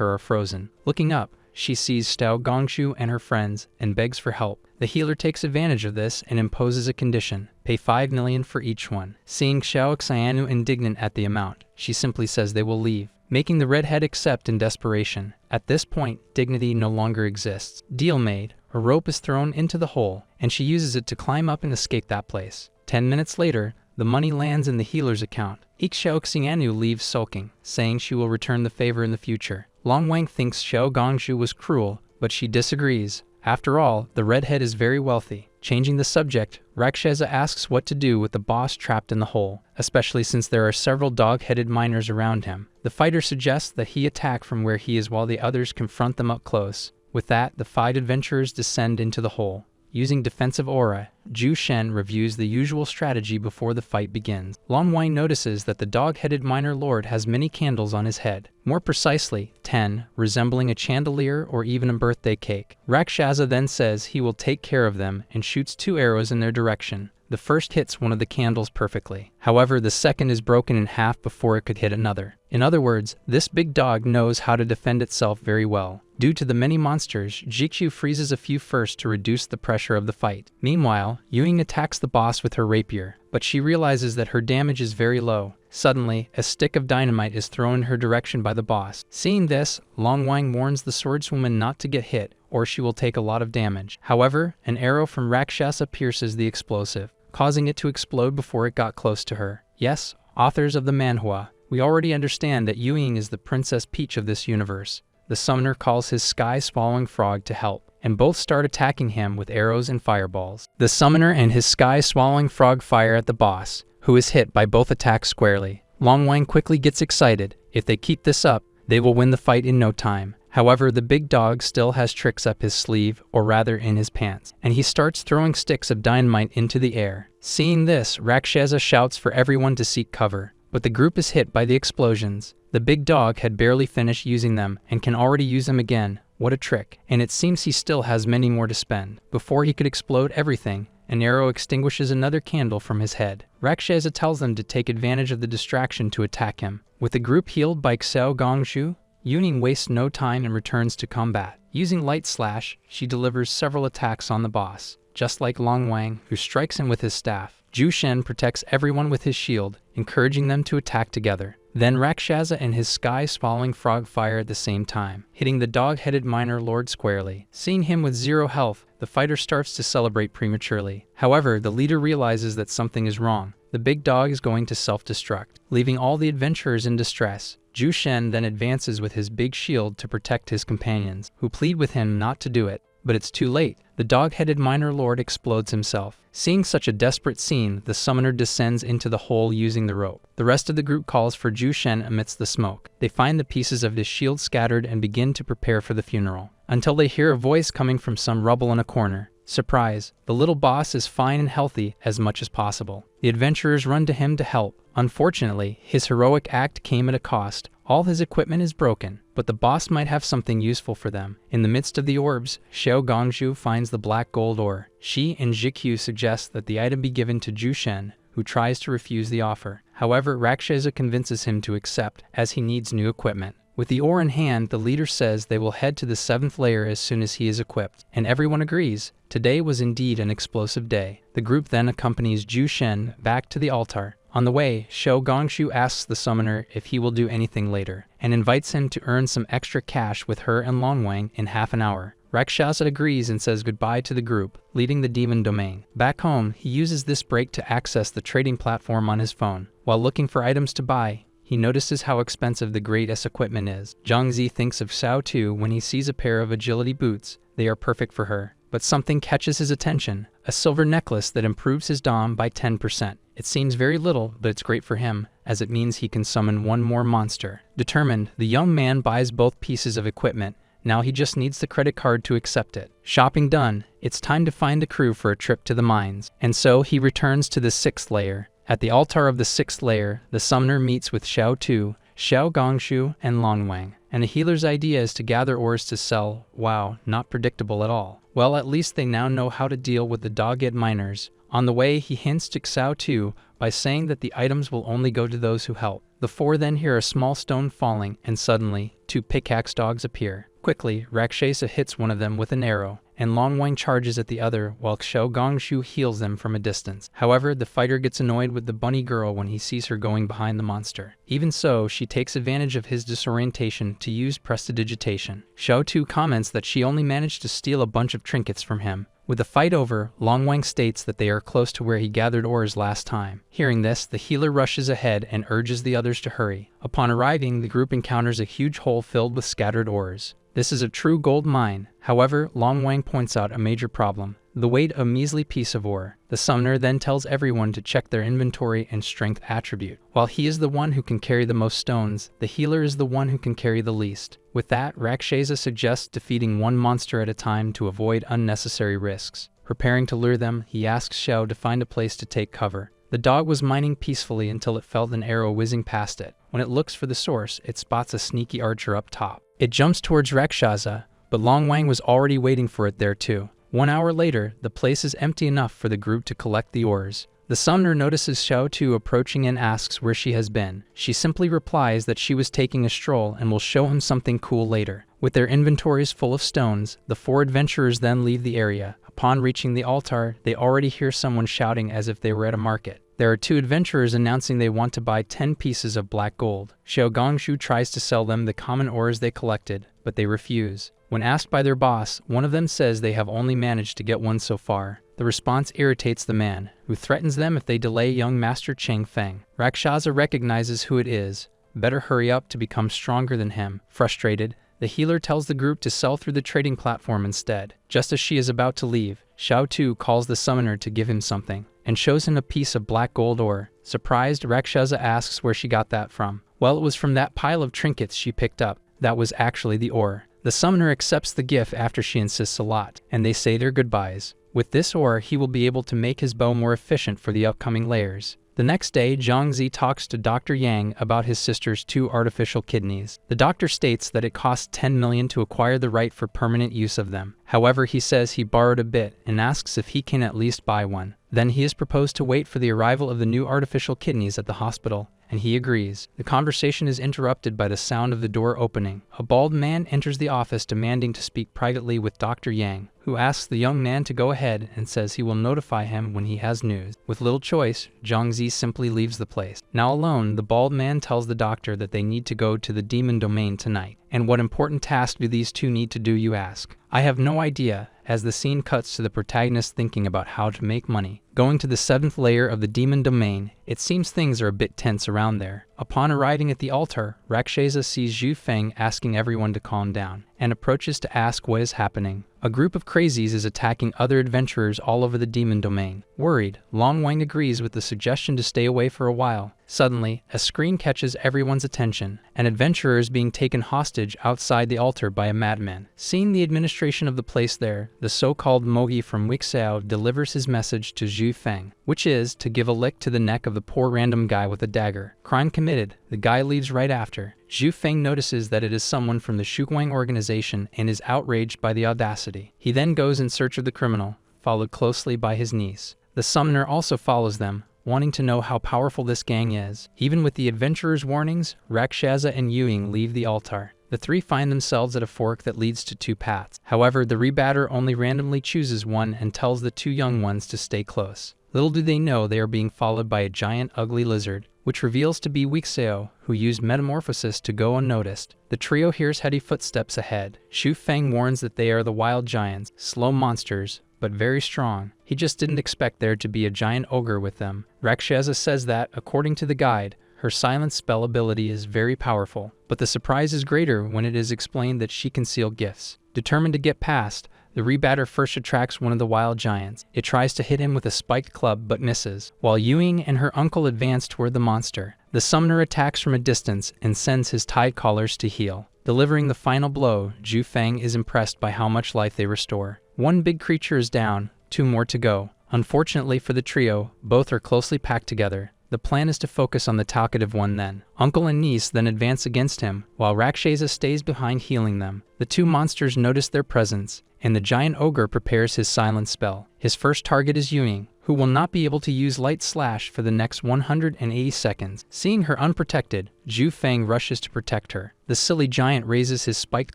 her are frozen. Looking up, she sees Xiao Gongshu and her friends and begs for help. The healer takes advantage of this and imposes a condition: pay 5 million for each one. Seeing Xiao Xianu indignant at the amount, she simply says they will leave, making the redhead accept in desperation. At this point, dignity no longer exists. Deal made. A rope is thrown into the hole, and she uses it to climb up and escape that place. 10 minutes later, the money lands in the healer's account. Xiao Xianu leaves sulking, saying she will return the favor in the future. Longwang thinks Xiao Gongshu was cruel, but she disagrees. After all, the redhead is very wealthy. Changing the subject, Rakshasa asks what to do with the boss trapped in the hole, especially since there are several dog-headed miners around him. The fighter suggests that he attack from where he is while the others confront them up close. With that, the 5 adventurers descend into the hole. Using defensive aura, Ju Shen reviews the usual strategy before the fight begins. Long Wang notices that the dog-headed minor lord has many candles on his head. More precisely, 10, resembling a chandelier or even a birthday cake. Rakshasa then says he will take care of them and shoots 2 arrows in their direction. The first hits one of the candles perfectly. However, the second is broken in half before it could hit another. In other words, this big dog knows how to defend itself very well. Due to the many monsters, Jikyu freezes a few first to reduce the pressure of the fight. Meanwhile, Ewing attacks the boss with her rapier, but she realizes that her damage is very low. Suddenly, a stick of dynamite is thrown in her direction by the boss. Seeing this, Long Wang warns the swordswoman not to get hit, or she will take a lot of damage. However, an arrow from Rakshasa pierces the explosive, causing it to explode before it got close to her. Yes, authors of the Manhua, we already understand that Ewing is the Princess Peach of this universe. The summoner calls his sky-swallowing frog to help, and both start attacking him with arrows and fireballs. The summoner and his sky-swallowing frog fire at the boss, who is hit by both attacks squarely. Long Wang quickly gets excited. If they keep this up, they will win the fight in no time. However, the big dog still has tricks up his sleeve, or rather in his pants, and he starts throwing sticks of dynamite into the air. Seeing this, Rakshasa shouts for everyone to seek cover, but the group is hit by the explosions. The big dog had barely finished using them and can already use them again. What a trick. And it seems he still has many more to spend. Before he could explode everything, an arrow extinguishes another candle from his head. Rakshasa tells them to take advantage of the distraction to attack him. With the group healed by Xiao Gongshu, Yuning wastes no time and returns to combat. Using Light Slash, she delivers several attacks on the boss, just like Long Wang, who strikes him with his staff. Ju Shen protects everyone with his shield, encouraging them to attack together. Then Rakshasa and his sky-swallowing frog fire at the same time, hitting the dog-headed minor lord squarely. Seeing him with 0 health, the fighter starts to celebrate prematurely. However, the leader realizes that something is wrong. The big dog is going to self-destruct, leaving all the adventurers in distress. Ju Shen then advances with his big shield to protect his companions, who plead with him not to do it. But it's too late. The dog-headed minor lord explodes himself. Seeing such a desperate scene, the summoner descends into the hole using the rope. The rest of the group calls for Ju Shen amidst the smoke. They find the pieces of his shield scattered and begin to prepare for the funeral, until they hear a voice coming from some rubble in a corner. Surprise, the little boss is fine and healthy as much as possible. The adventurers run to him to help. Unfortunately, his heroic act came at a cost. All his equipment is broken, but the boss might have something useful for them. In the midst of the orbs, Xiao Gongshu finds the black gold ore. She and Jikyu suggest that the item be given to Ju Shen, who tries to refuse the offer. However, Rakshasa convinces him to accept, as he needs new equipment. With the ore in hand, the leader says they will head to the 7th layer as soon as he is equipped, and everyone agrees. Today was indeed an explosive day. The group then accompanies Ju Shen back to the altar. On the way, Xiao Gongshu asks the summoner if he will do anything later, and invites him to earn some extra cash with her and Long Wang in half an hour. Rakshasa agrees and says goodbye to the group, leaving the demon domain. Back home, he uses this break to access the trading platform on his phone. While looking for items to buy, he notices how expensive the Great S equipment is. Zhangzi thinks of Xiao Tu when he sees a pair of agility boots. They are perfect for her. But something catches his attention, a silver necklace that improves his dom by 10%. It seems very little, but it's great for him, as it means he can summon one more monster. Determined, the young man buys both pieces of equipment. Now he just needs the credit card to accept it. Shopping done, it's time to find a crew for a trip to the mines. And so he returns to the 6th layer. At the altar of the 6th layer, the summoner meets with Xiao Tu, Xiao Gongshu, and Long Wang. And the healer's idea is to gather ores to sell. Wow, not predictable at all. Well, at least they now know how to deal with the dog-eared miners. On the way, he hints to Xiao Tu by saying that the items will only go to those who help. The 4 then hear a small stone falling, and suddenly, 2 pickaxe dogs appear. Quickly, Rakshasa hits one of them with an arrow, and Long Wang charges at the other while Xiao Gongshu heals them from a distance. However, the fighter gets annoyed with the bunny girl when he sees her going behind the monster. Even so, she takes advantage of his disorientation to use prestidigitation. Xiao Tu comments that she only managed to steal a bunch of trinkets from him. With the fight over, Long Wang states that they are close to where he gathered ores last time. Hearing this, the healer rushes ahead and urges the others to hurry. Upon arriving, the group encounters a huge hole filled with scattered ores. This is a true gold mine. However, Long Wang points out a major problem: the weight of a measly piece of ore. The summoner then tells everyone to check their inventory and strength attribute. While he is the one who can carry the most stones, the healer is the one who can carry the least. With that, Rakshasa suggests defeating one monster at a time to avoid unnecessary risks. Preparing to lure them, he asks Xiao to find a place to take cover. The dog was mining peacefully until it felt an arrow whizzing past it. When it looks for the source, it spots a sneaky archer up top. It jumps towards Rakshasa, but Long Wang was already waiting for it there too. 1 hour later, the place is empty enough for the group to collect the ores. The summoner notices Xiao Tu approaching and asks where she has been. She simply replies that she was taking a stroll and will show him something cool later. With their inventories full of stones, the 4 adventurers then leave the area. Upon reaching the altar, they already hear someone shouting as if they were at a market. There are 2 adventurers announcing they want to buy 10 pieces of black gold. Xiao Gongshu tries to sell them the common ores they collected, but they refuse. When asked by their boss, one of them says they have only managed to get one so far. The response irritates the man, who threatens them if they delay young Master Cheng Feng. Rakshasa recognizes who it is. Better hurry up to become stronger than him. Frustrated, the healer tells the group to sell through the trading platform instead. Just as she is about to leave, Xiao Tu calls the summoner to give him something, and shows him a piece of black gold ore. Surprised, Rakshasa asks where she got that from. Well, it was from that pile of trinkets she picked up. That was actually the ore. The summoner accepts the gift after she insists a lot, and they say their goodbyes. With this ore, he will be able to make his bow more efficient for the upcoming layers. The next day, Zhangzi talks to Dr. Yang about his sister's 2 artificial kidneys. The doctor states that it costs 10 million to acquire the right for permanent use of them. However, he says he borrowed a bit and asks if he can at least buy one. Then he is proposed to wait for the arrival of the new artificial kidneys at the hospital, and he agrees. The conversation is interrupted by the sound of the door opening. A bald man enters the office demanding to speak privately with Dr. Yang, who asks the young man to go ahead and says he will notify him when he has news. With little choice, Zhangzi simply leaves the place. Now alone, the bald man tells the doctor that they need to go to the demon domain tonight. And what important task do these 2 need to do, you ask? I have no idea, as the scene cuts to the protagonist thinking about how to make money. Going to the 7th layer of the demon domain, it seems things are a bit tense around there. Upon arriving at the altar, Rakshasa sees Zhu Feng asking everyone to calm down, and approaches to ask what is happening. A group of crazies is attacking other adventurers all over the demon domain. Worried, Long Wang agrees with the suggestion to stay away for a while. Suddenly, a scream catches everyone's attention. An adventurer is being taken hostage outside the altar by a madman. Seeing the administration of the place there, the so-called Mogi from Wixao delivers his message to Zhu Feng, which is to give a lick to the neck of the poor random guy with a dagger. Crime committed. The guy leaves right after. Zhu Feng notices that it is someone from the Shuguang organization and is outraged by the audacity. He then goes in search of the criminal, followed closely by his niece. The summoner also follows them, wanting to know how powerful this gang is. Even with the adventurers' warnings, Rakshasa and Yuing leave the altar. The 3 find themselves at a fork that leads to 2 paths. However, the rebatter only randomly chooses one and tells the 2 young ones to stay close. Little do they know they are being followed by a giant ugly lizard, which reveals to be Wixao, who used metamorphosis to go unnoticed. The trio hears heady footsteps ahead. Zhu Feng warns that they are the wild giants, slow monsters, but very strong. He just didn't expect there to be a giant ogre with them. Rakshasa says that, according to the guide, her silent spell ability is very powerful, but the surprise is greater when it is explained that she can seal gifts. Determined to get past, the rebatter first attracts one of the wild giants. It tries to hit him with a spiked club but misses, while Yuing and her uncle advance toward the monster. The summoner attacks from a distance and sends his tide callers to heal. Delivering the final blow, Zhu Feng is impressed by how much life they restore. 1 big creature is down, 2 more to go. Unfortunately for the trio, both are closely packed together. The plan is to focus on the talkative one then. Uncle and niece then advance against him, while Rakshasa stays behind healing them. The 2 monsters notice their presence, and the giant ogre prepares his silent spell. His first target is Yuing, who will not be able to use Light Slash for the next 180 seconds. Seeing her unprotected, Zhu Feng rushes to protect her. The silly giant raises his spiked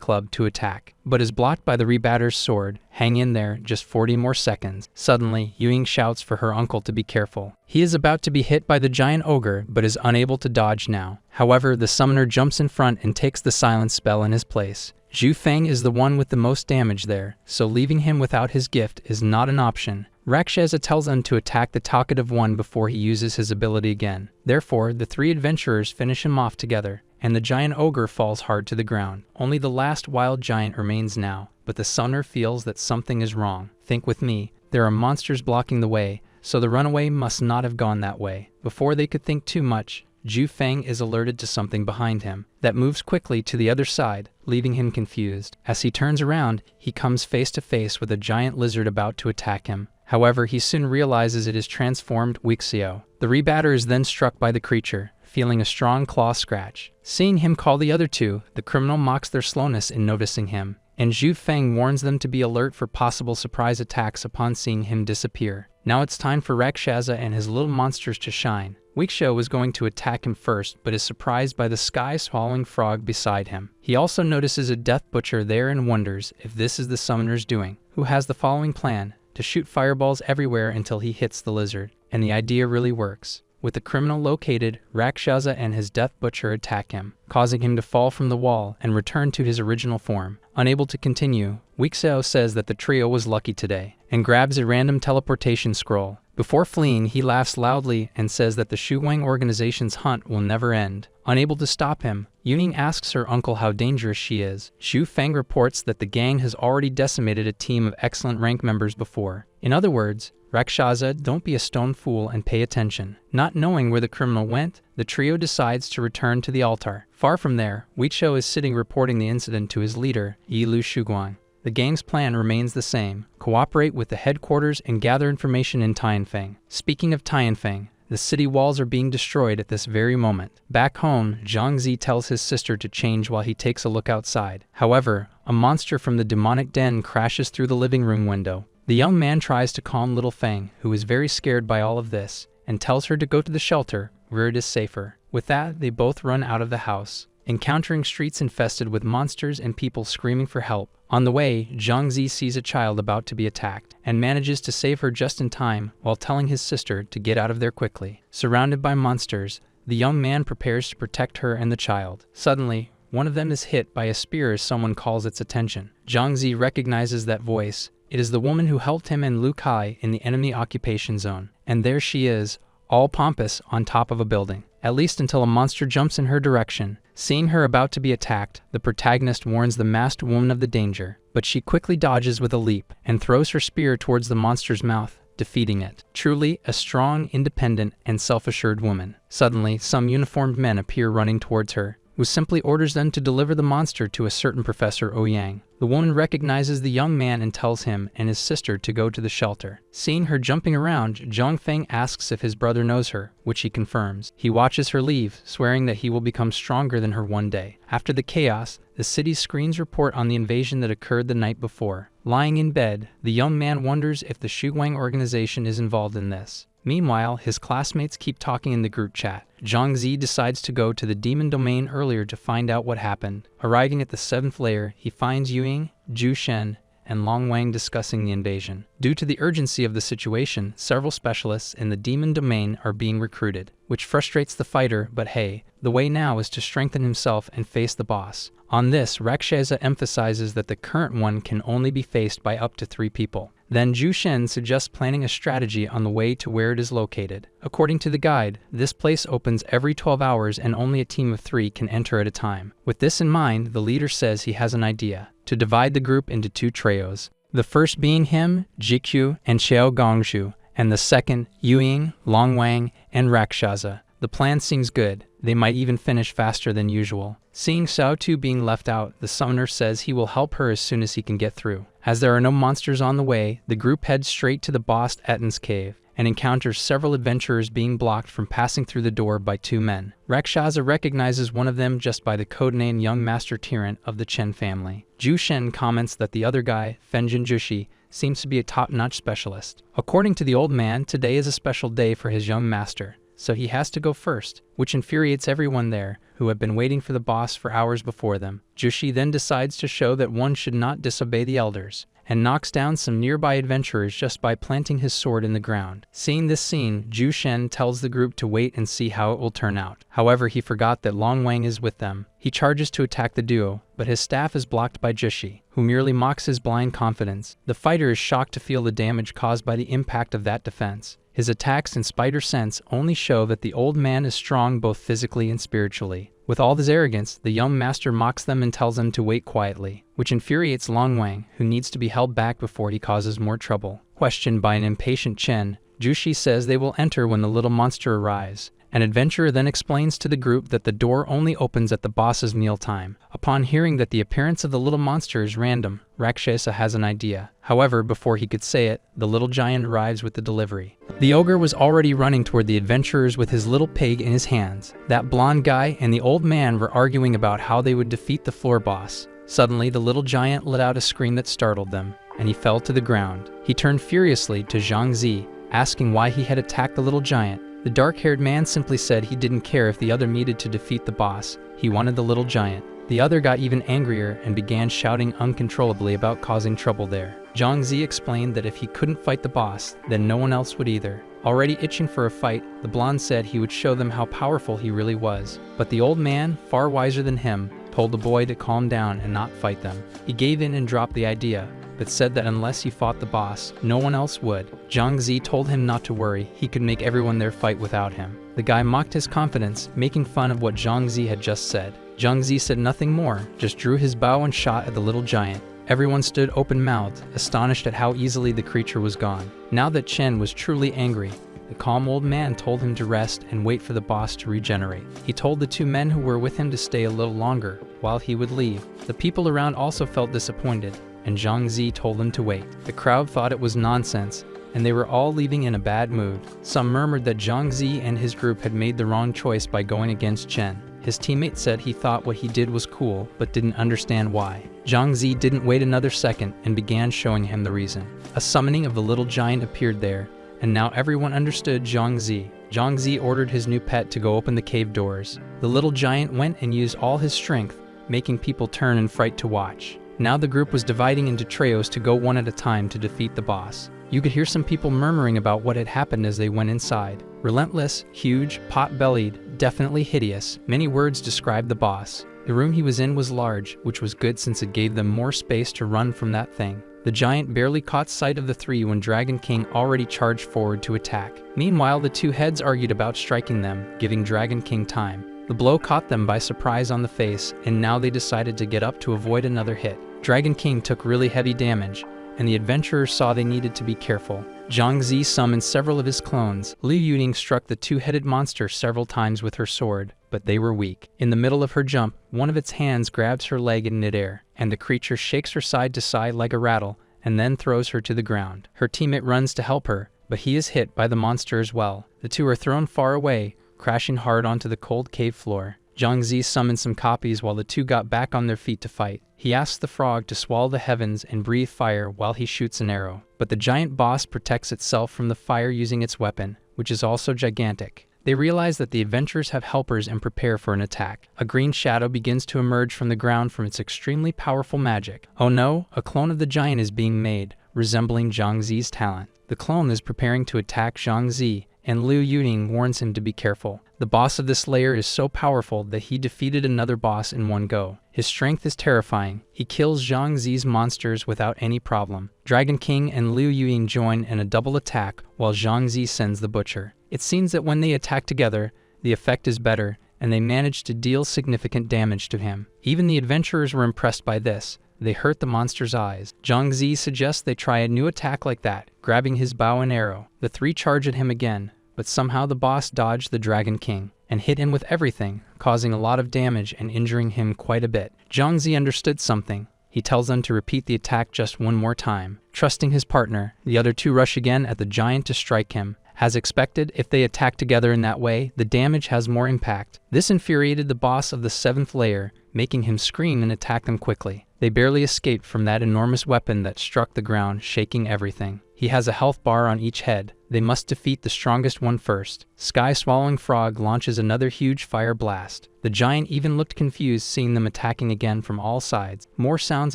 club to attack, but is blocked by the rebatter's sword. Hang in there, just 40 more seconds. Suddenly, Yuing shouts for her uncle to be careful. He is about to be hit by the giant ogre, but is unable to dodge now. However, the summoner jumps in front and takes the silent spell in his place. Zhu Feng is the one with the most damage there, so leaving him without his gift is not an option. Rakshasa tells him to attack the talkative one before he uses his ability again. Therefore, the 3 adventurers finish him off together, and the giant ogre falls hard to the ground. Only the last wild giant remains now, but the summoner feels that something is wrong. Think with me, there are monsters blocking the way, so the runaway must not have gone that way. Before they could think too much, Zhu Feng is alerted to something behind him that moves quickly to the other side, leaving him confused. As he turns around, he comes face to face with a giant lizard about to attack him. However, he soon realizes it is transformed Wixio. The rebatter is then struck by the creature, feeling a strong claw scratch. Seeing him call the other two, the criminal mocks their slowness in noticing him, and Zhu Feng warns them to be alert for possible surprise attacks upon seeing him disappear. Now it's time for Rakshasa and his little monsters to shine. Wixio was going to attack him first, but is surprised by the sky-swallowing frog beside him. He also notices a death butcher there and wonders if this is the summoner's doing, who has the following plan: to shoot fireballs everywhere until he hits the lizard. And the idea really works. With the criminal located, Rakshasa and his death butcher attack him, causing him to fall from the wall and return to his original form. Unable to continue, Wixio says that the trio was lucky today, and grabs a random teleportation scroll. Before fleeing, he laughs loudly and says that the Shuwang organization's hunt will never end. Unable to stop him, Yuning asks her uncle how dangerous she is. Zhu Feng reports that the gang has already decimated a team of excellent rank members before. In other words, Rakshasa, don't be a stone fool and pay attention. Not knowing where the criminal went, the trio decides to return to the altar. Far from there, Wixio is sitting reporting the incident to his leader, Yilu Shuguang. The gang's plan remains the same: cooperate with the headquarters and gather information in Tianfeng. Speaking of Tianfeng, the city walls are being destroyed at this very moment. Back home, Zhangzi tells his sister to change while he takes a look outside. However, a monster from the demonic den crashes through the living room window. The young man tries to calm little Feng, who is very scared by all of this, and tells her to go to the shelter, where it is safer. With that, they both run out of the house, encountering streets infested with monsters and people screaming for help. On the way, Zhangzi sees a child about to be attacked, and manages to save her just in time while telling his sister to get out of there quickly. Surrounded by monsters, the young man prepares to protect her and the child. Suddenly, one of them is hit by a spear as someone calls its attention. Zhangzi recognizes that voice. It is the woman who helped him and Lu Kai in the enemy occupation zone. And there she is, all pompous on top of a building. At least until a monster jumps in her direction. Seeing her about to be attacked, the protagonist warns the masked woman of the danger, but she quickly dodges with a leap and throws her spear towards the monster's mouth, defeating it. Truly a strong, independent, and self-assured woman. Suddenly, some uniformed men appear running towards her, who simply orders them to deliver the monster to a certain Professor Ouyang. The woman recognizes the young man and tells him and his sister to go to the shelter. Seeing her jumping around, Zhang Feng asks if his brother knows her, which he confirms. He watches her leave, swearing that he will become stronger than her one day. After the chaos, the city's screens report on the invasion that occurred the night before. Lying in bed, the young man wonders if the Shuguang organization is involved in this. Meanwhile, his classmates keep talking in the group chat. Zhangzi decides to go to the demon domain earlier to find out what happened. Arriving at the 7th layer, he finds Yuing, Zhu Shen, and Long Wang discussing the invasion. Due to the urgency of the situation, several specialists in the demon domain are being recruited, which frustrates the fighter, but hey, the way now is to strengthen himself and face the boss. On this, Rakshasa emphasizes that the current one can only be faced by up to 3 people. Then Zhu Shen suggests planning a strategy on the way to where it is located. According to the guide, this place opens every 12 hours and only a team of 3 can enter at a time. With this in mind, the leader says he has an idea: to divide the group into 2 trios. The first being him, Jikyu, and Xiao Gongshu, and the second, Yuing, Long Wang, and Rakshasa. The plan seems good. They might even finish faster than usual. Seeing Xiao Tu being left out, the summoner says he will help her as soon as he can get through. As there are no monsters on the way, the group heads straight to the boss Etan's cave, and encounters several adventurers being blocked from passing through the door by 2 men. Rakshasa recognizes one of them just by the codename Young Master Tyrant of the Chen family. Zhu Shen comments that the other guy, Fenjin Jushi, seems to be a top-notch specialist. According to the old man, today is a special day for his young master, so he has to go first, which infuriates everyone there, who have been waiting for the boss for hours before them. Jushi then decides to show that one should not disobey the elders, and knocks down some nearby adventurers just by planting his sword in the ground. Seeing this scene, Zhu Shen tells the group to wait and see how it will turn out. However, he forgot that Long Wang is with them. He charges to attack the duo, but his staff is blocked by Jushi, who merely mocks his blind confidence. The fighter is shocked to feel the damage caused by the impact of that defense. His attacks and spider sense only show that the old man is strong both physically and spiritually. With all his arrogance, the young master mocks them and tells them to wait quietly, which infuriates Long Wang, who needs to be held back before he causes more trouble. Questioned by an impatient Chen, Jushi says they will enter when the little monster arrives, An adventurer then explains to the group that the door only opens at the boss's mealtime. Upon hearing that the appearance of the little monster is random, Rakshasa has an idea. However, before he could say it, the little giant arrives with the delivery. The ogre was already running toward the adventurers with his little pig in his hands. That blonde guy and the old man were arguing about how they would defeat the floor boss. Suddenly, the little giant let out a scream that startled them, and he fell to the ground. He turned furiously to Zhang Zi, asking why he had attacked the little giant. The dark-haired man simply said he didn't care if the other needed to defeat the boss. He wanted the little giant. The other got even angrier and began shouting uncontrollably about causing trouble there. Zhang Zi explained that if he couldn't fight the boss, then no one else would either. Already itching for a fight, the blonde said he would show them how powerful he really was. But the old man, far wiser than him, told the boy to calm down and not fight them. He gave in and dropped the idea, but said that unless he fought the boss, no one else would. Zhang Zi told him not to worry, he could make everyone there fight without him. The guy mocked his confidence, making fun of what Zhang Zi had just said. Zhang Zi said nothing more, just drew his bow and shot at the little giant. Everyone stood open-mouthed, astonished at how easily the creature was gone. Now that Chen was truly angry, the calm old man told him to rest and wait for the boss to regenerate. He told the two men who were with him to stay a little longer, while he would leave. The people around also felt disappointed, and Zhang Zi told them to wait. The crowd thought it was nonsense, and they were all leaving in a bad mood. Some murmured that Zhang Zi and his group had made the wrong choice by going against Chen. His teammate said he thought what he did was cool, but didn't understand why. Zhang Zi didn't wait another second and began showing him the reason. A summoning of the little giant appeared there, and now everyone understood Zhang Zi. Zhang Zi ordered his new pet to go open the cave doors. The little giant went and used all his strength, making people turn in fright to watch. Now the group was dividing into trios to go one at a time to defeat the boss. You could hear some people murmuring about what had happened as they went inside. Relentless, huge, pot-bellied, definitely hideous. Many words described the boss. The room he was in was large, which was good since it gave them more space to run from that thing. The giant barely caught sight of the three when Dragon King already charged forward to attack. Meanwhile, the two heads argued about striking them, giving Dragon King time. The blow caught them by surprise on the face, and now they decided to get up to avoid another hit. Dragon King took really heavy damage, and the adventurers saw they needed to be careful. Zhang Zi summoned several of his clones. Liu Yuning struck the two-headed monster several times with her sword, but they were weak. In the middle of her jump, one of its hands grabs her leg in midair, and the creature shakes her side to side like a rattle, and then throws her to the ground. Her teammate runs to help her, but he is hit by the monster as well. The two are thrown far away, crashing hard onto the cold cave floor. Zhang Zi summoned some copies while the two got back on their feet to fight. He asks the frog to swallow the heavens and breathe fire while he shoots an arrow. But the giant boss protects itself from the fire using its weapon, which is also gigantic. They realize that the adventurers have helpers and prepare for an attack. A green shadow begins to emerge from the ground from its extremely powerful magic. Oh no, a clone of the giant is being made, resembling Zhang Zi's talent. The clone is preparing to attack Zhang Zi, and Liu Yuning warns him to be careful. The boss of this layer is so powerful that he defeated another boss in one go. His strength is terrifying. He kills Zhang Zi's monsters without any problem. Dragon King and Liu Yuning join in a double attack while Zhang Zi sends the butcher. It seems that when they attack together, the effect is better, and they manage to deal significant damage to him. Even the adventurers were impressed by this. They hurt the monster's eyes. Zhang Zi suggests they try a new attack like that, grabbing his bow and arrow. The three charge at him again, but somehow the boss dodged the Dragon King and hit him with everything, causing a lot of damage and injuring him quite a bit. Zhang Zi understood something. He tells them to repeat the attack just one more time. Trusting his partner, the other two rush again at the giant to strike him. As expected, if they attack together in that way, the damage has more impact. This infuriated the boss of the 7th layer, making him scream and attack them quickly. They barely escaped from that enormous weapon that struck the ground, shaking everything. He has a health bar on each head. They must defeat the strongest one first. Sky-swallowing frog launches another huge fire blast. The giant even looked confused seeing them attacking again from all sides. More sounds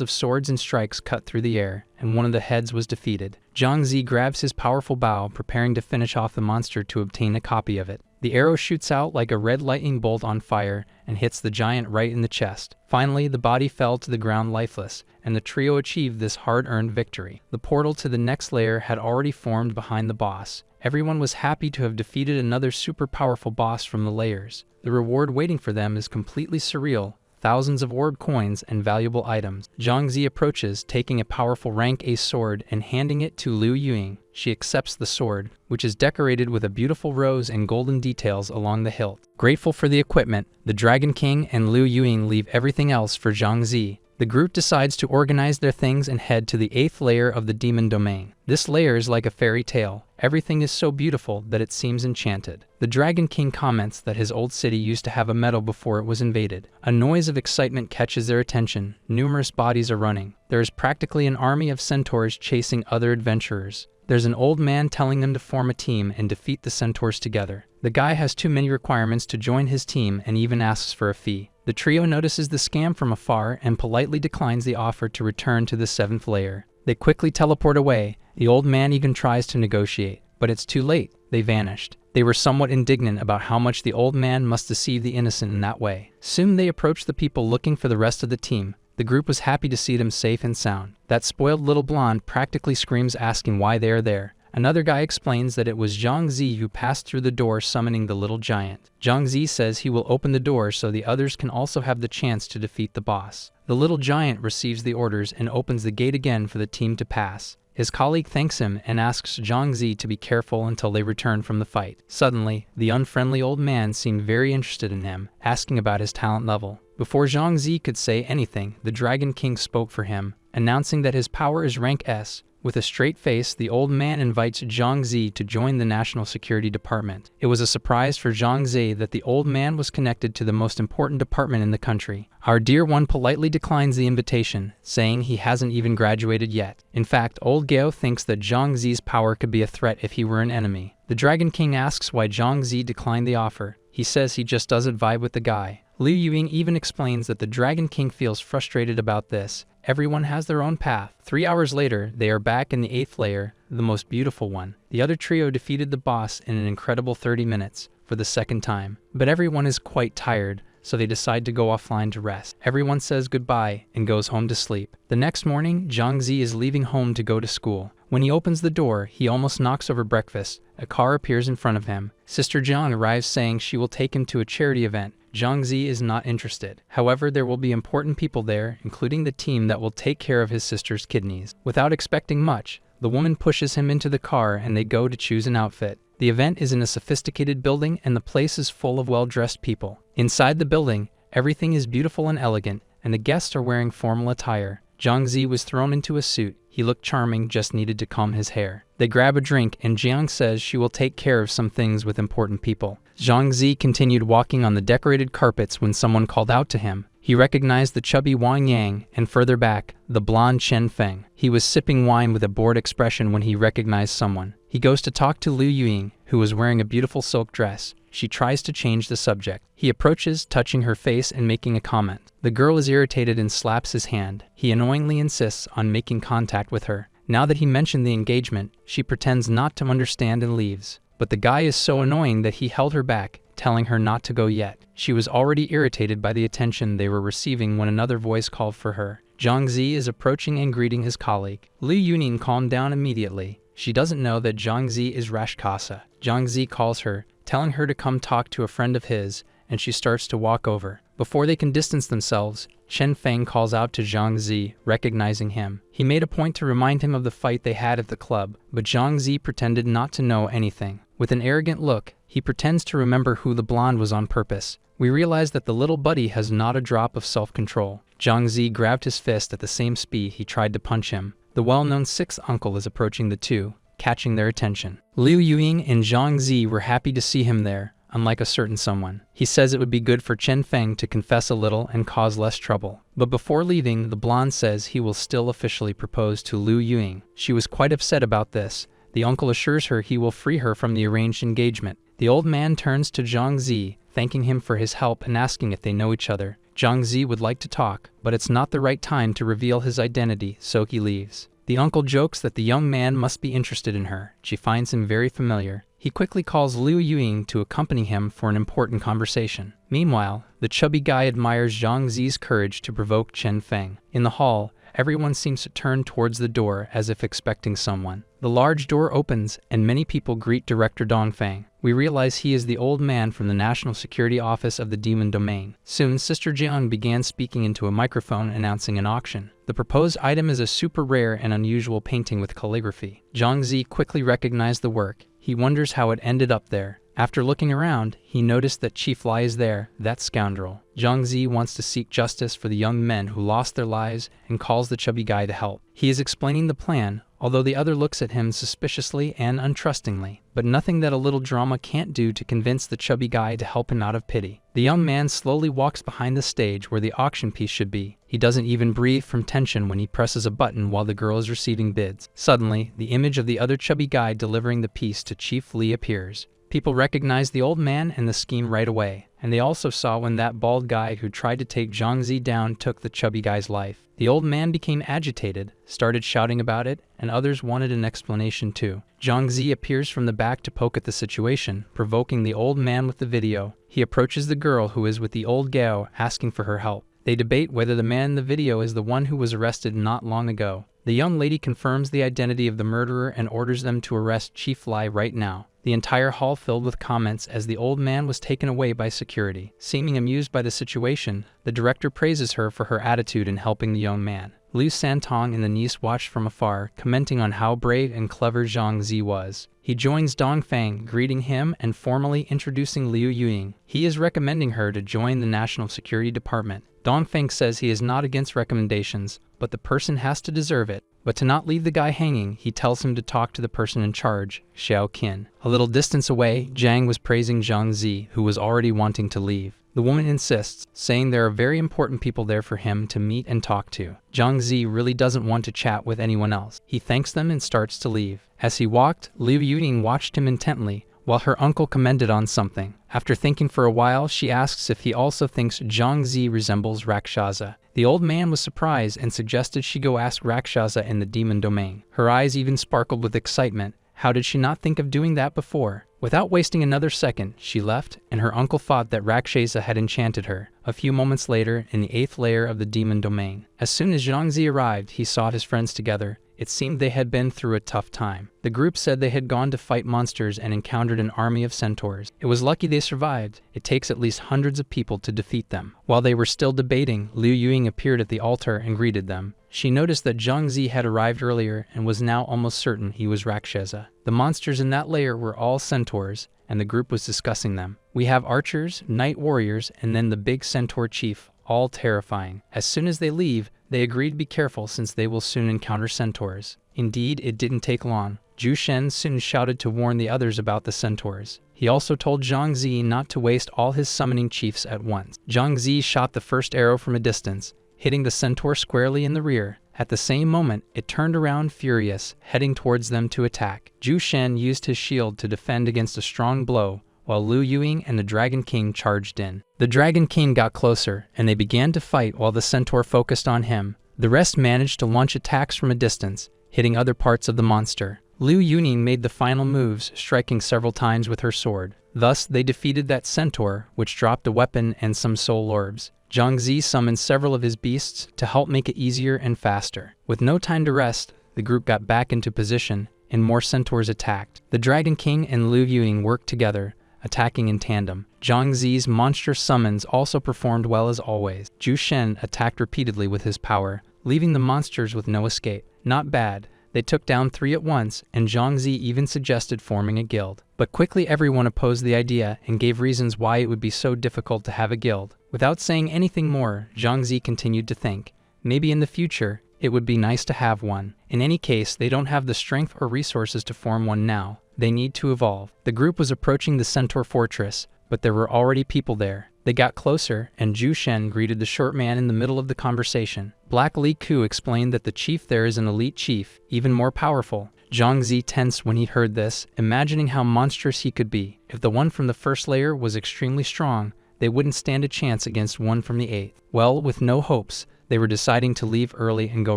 of swords and strikes cut through the air, and one of the heads was defeated. Zhang Zi grabs his powerful bow, preparing to finish off the monster to obtain a copy of it. The arrow shoots out like a red lightning bolt on fire and hits the giant right in the chest. Finally, the body fell to the ground lifeless, and the trio achieved this hard-earned victory. The portal to the next layer had already formed behind the boss. Everyone was happy to have defeated another super powerful boss from the layers. The reward waiting for them is completely surreal, thousands of orb coins and valuable items. Zhang Zi approaches, taking a powerful rank A sword and handing it to Liu Yuying. She accepts the sword, which is decorated with a beautiful rose and golden details along the hilt. Grateful for the equipment, the Dragon King and Liu Yuying leave everything else for Zhang Zi. The group decides to organize their things and head to the 8th layer of the demon domain. This layer is like a fairy tale. Everything is so beautiful that it seems enchanted. The Dragon King comments that his old city used to have a meadow before it was invaded. A noise of excitement catches their attention. Numerous bodies are running. There is practically an army of centaurs chasing other adventurers. There's an old man telling them to form a team and defeat the centaurs together. The guy has too many requirements to join his team and even asks for a fee. The trio notices the scam from afar and politely declines the offer to return to the 7th layer. They quickly teleport away. The old man even tries to negotiate, but it's too late. They vanished. They were somewhat indignant about how much the old man must deceive the innocent in that way. Soon they approached the people looking for the rest of the team. The group was happy to see them safe and sound. That spoiled little blonde practically screams, asking why they are there. Another guy explains that it was Zhang Zi who passed through the door summoning the little giant. Zhang Zi says he will open the door so the others can also have the chance to defeat the boss. The little giant receives the orders and opens the gate again for the team to pass. His colleague thanks him and asks Zhang Zi to be careful until they return from the fight. Suddenly, the unfriendly old man seemed very interested in him, asking about his talent level. Before Zhang Zi could say anything, the Dragon King spoke for him, announcing that his power is rank S. With a straight face, the old man invites Zhang Zi to join the National Security Department. It was a surprise for Zhang Zi that the old man was connected to the most important department in the country. Our dear one politely declines the invitation, saying he hasn't even graduated yet. In fact, old Gao thinks that Zhang Zi's power could be a threat if he were an enemy. The Dragon King asks why Zhang Zi declined the offer. He says he just doesn't vibe with the guy. Liu Yuying even explains that the Dragon King feels frustrated about this. Everyone has their own path. 3 hours later, they are back in the 8th layer, the most beautiful one. The other trio defeated the boss in an incredible 30 minutes for the second time. But everyone is quite tired, so they decide to go offline to rest. Everyone says goodbye and goes home to sleep. The next morning, Zhang Zi is leaving home to go to school. When he opens the door, he almost knocks over breakfast. A car appears in front of him. Sister Jiang arrives saying she will take him to a charity event. Zhang Zi is not interested. However, there will be important people there, including the team that will take care of his sister's kidneys. Without expecting much, the woman pushes him into the car and they go to choose an outfit. The event is in a sophisticated building and the place is full of well-dressed people. Inside the building, everything is beautiful and elegant, and the guests are wearing formal attire. Zhang Zi was thrown into a suit. He looked charming, just needed to comb his hair. They grab a drink and Jiang says she will take care of some things with important people. Zhang Zi continued walking on the decorated carpets when someone called out to him. He recognized the chubby Wang Yang and further back, the blonde Chen Feng. He was sipping wine with a bored expression when he recognized someone. He goes to talk to Liu Yuying, who was wearing a beautiful silk dress. She tries to change the subject. He approaches, touching her face and making a comment. The girl is irritated and slaps his hand. He annoyingly insists on making contact with her. Now that he mentioned the engagement, she pretends not to understand and leaves. But the guy is so annoying that he held her back, telling her not to go yet. She was already irritated by the attention they were receiving when another voice called for her. Zhang Zi is approaching and greeting his colleague. Liu Yuying calmed down immediately. She doesn't know that Zhang Zi is Rashkasa. Zhang Zi calls her, telling her to come talk to a friend of his, and she starts to walk over. Before they can distance themselves, Chen Feng calls out to Zhang Zi, recognizing him. He made a point to remind him of the fight they had at the club, but Zhang Zi pretended not to know anything. With an arrogant look, he pretends to remember who the blonde was on purpose. We realize that the little buddy has not a drop of self-control. Zhang Zi grabbed his fist at the same speed he tried to punch him. The well-known sixth uncle is approaching the two, catching their attention. Liu Yuying and Zhang Zi were happy to see him there, unlike a certain someone. He says it would be good for Chen Feng to confess a little and cause less trouble. But before leaving, the blonde says he will still officially propose to Liu Yuying. She was quite upset about this. The uncle assures her he will free her from the arranged engagement. The old man turns to Zhang Zi, thanking him for his help and asking if they know each other. Zhang Zi would like to talk, but it's not the right time to reveal his identity, so he leaves. The uncle jokes that the young man must be interested in her. She finds him very familiar. He quickly calls Liu Yuying to accompany him for an important conversation. Meanwhile, the chubby guy admires Zhang Zi's courage to provoke Chen Feng. In the hall, Everyone seems to turn towards the door as if expecting someone. The large door opens, and many people greet Director Dongfang. We realize he is the old man from the National Security Office of the Demon Domain. Soon, Sister Jian began speaking into a microphone announcing an auction. The proposed item is a super rare and unusual painting with calligraphy. Zhang Zi quickly recognized the work. He wonders how it ended up there. After looking around, he noticed that Chief Lai is there, that scoundrel. Zhang Zi wants to seek justice for the young men who lost their lives and calls the chubby guy to help. He is explaining the plan, although the other looks at him suspiciously and untrustingly, but nothing that a little drama can't do to convince the chubby guy to help him out of pity. The young man slowly walks behind the stage where the auction piece should be. He doesn't even breathe from tension when he presses a button while the girl is receiving bids. Suddenly, the image of the other chubby guy delivering the piece to Chief Li appears. People recognized the old man and the scheme right away, and they also saw when that bald guy who tried to take Zhang Zi down took the chubby guy's life. The old man became agitated, started shouting about it, and others wanted an explanation too. Zhang Zi appears from the back to poke at the situation, provoking the old man with the video. He approaches the girl who is with the old Gao, asking for her help. They debate whether the man in the video is the one who was arrested not long ago. The young lady confirms the identity of the murderer and orders them to arrest Chief Lai right now. The entire hall filled with comments as the old man was taken away by security. Seeming amused by the situation, the director praises her for her attitude in helping the young man. Liu Santong and the niece watched from afar, commenting on how brave and clever Zhang Zi was. He joins Dongfang, greeting him and formally introducing Liu Yuying. He is recommending her to join the National Security Department. Dongfang says he is not against recommendations, but the person has to deserve it. But to not leave the guy hanging, he tells him to talk to the person in charge, Xiao Qin. A little distance away, Zhang was praising Zhang Zi, who was already wanting to leave. The woman insists, saying there are very important people there for him to meet and talk to. Zhang Zi really doesn't want to chat with anyone else. He thanks them and starts to leave. As he walked, Liu Yuying watched him intently, while her uncle commented on something. After thinking for a while, she asks if he also thinks Zhang Zi resembles Rakshasa. The old man was surprised and suggested she go ask Rakshasa in the demon domain. Her eyes even sparkled with excitement. How did she not think of doing that before? Without wasting another second, she left, and her uncle thought that Rakshasa had enchanted her. A few moments later, in the 8th layer of the demon domain. As soon as Zhang Zi arrived, he saw his friends together. It seemed they had been through a tough time. The group said they had gone to fight monsters and encountered an army of centaurs. It was lucky they survived. It takes at least hundreds of people to defeat them. While they were still debating, Liu Yuying appeared at the altar and greeted them. She noticed that Zhang Zi had arrived earlier and was now almost certain he was Rakshasa. The monsters in that layer were all centaurs, and the group was discussing them. We have archers, knight warriors, and then the big centaur chief, all terrifying. As soon as they leave, they agreed to be careful since they will soon encounter centaurs. Indeed, it didn't take long. Zhu Shen soon shouted to warn the others about the centaurs. He also told Zhang Zi not to waste all his summoning chiefs at once. Zhang Zi shot the first arrow from a distance, hitting the centaur squarely in the rear. At the same moment, it turned around furious, heading towards them to attack. Zhu Shen used his shield to defend against a strong blow, while Liu Yuying and the Dragon King charged in. The Dragon King got closer, and they began to fight while the centaur focused on him. The rest managed to launch attacks from a distance, hitting other parts of the monster. Liu Yuying made the final moves, striking several times with her sword. Thus, they defeated that centaur, which dropped a weapon and some soul orbs. Zhang Zi summoned several of his beasts to help make it easier and faster. With no time to rest, the group got back into position, and more centaurs attacked. The Dragon King and Liu Yuying worked together, attacking in tandem. Zhang Zi's monstrous summons also performed well as always. Zhu Shen attacked repeatedly with his power, leaving the monsters with no escape. Not bad. They took down 3 at once, and Zhang Zi even suggested forming a guild. But quickly everyone opposed the idea and gave reasons why it would be so difficult to have a guild. Without saying anything more, Zhang Zi continued to think, maybe in the future, it would be nice to have one. In any case, they don't have the strength or resources to form one now. They need to evolve. The group was approaching the Centaur Fortress, but there were already people there. They got closer, and Zhu Shen greeted the short man in the middle of the conversation. Black Li Ku explained that the chief there is an elite chief, even more powerful. Zhang Zi tensed when he heard this, imagining how monstrous he could be. If the one from the first layer was extremely strong, they wouldn't stand a chance against one from the 8th. Well, with no hopes, they were deciding to leave early and go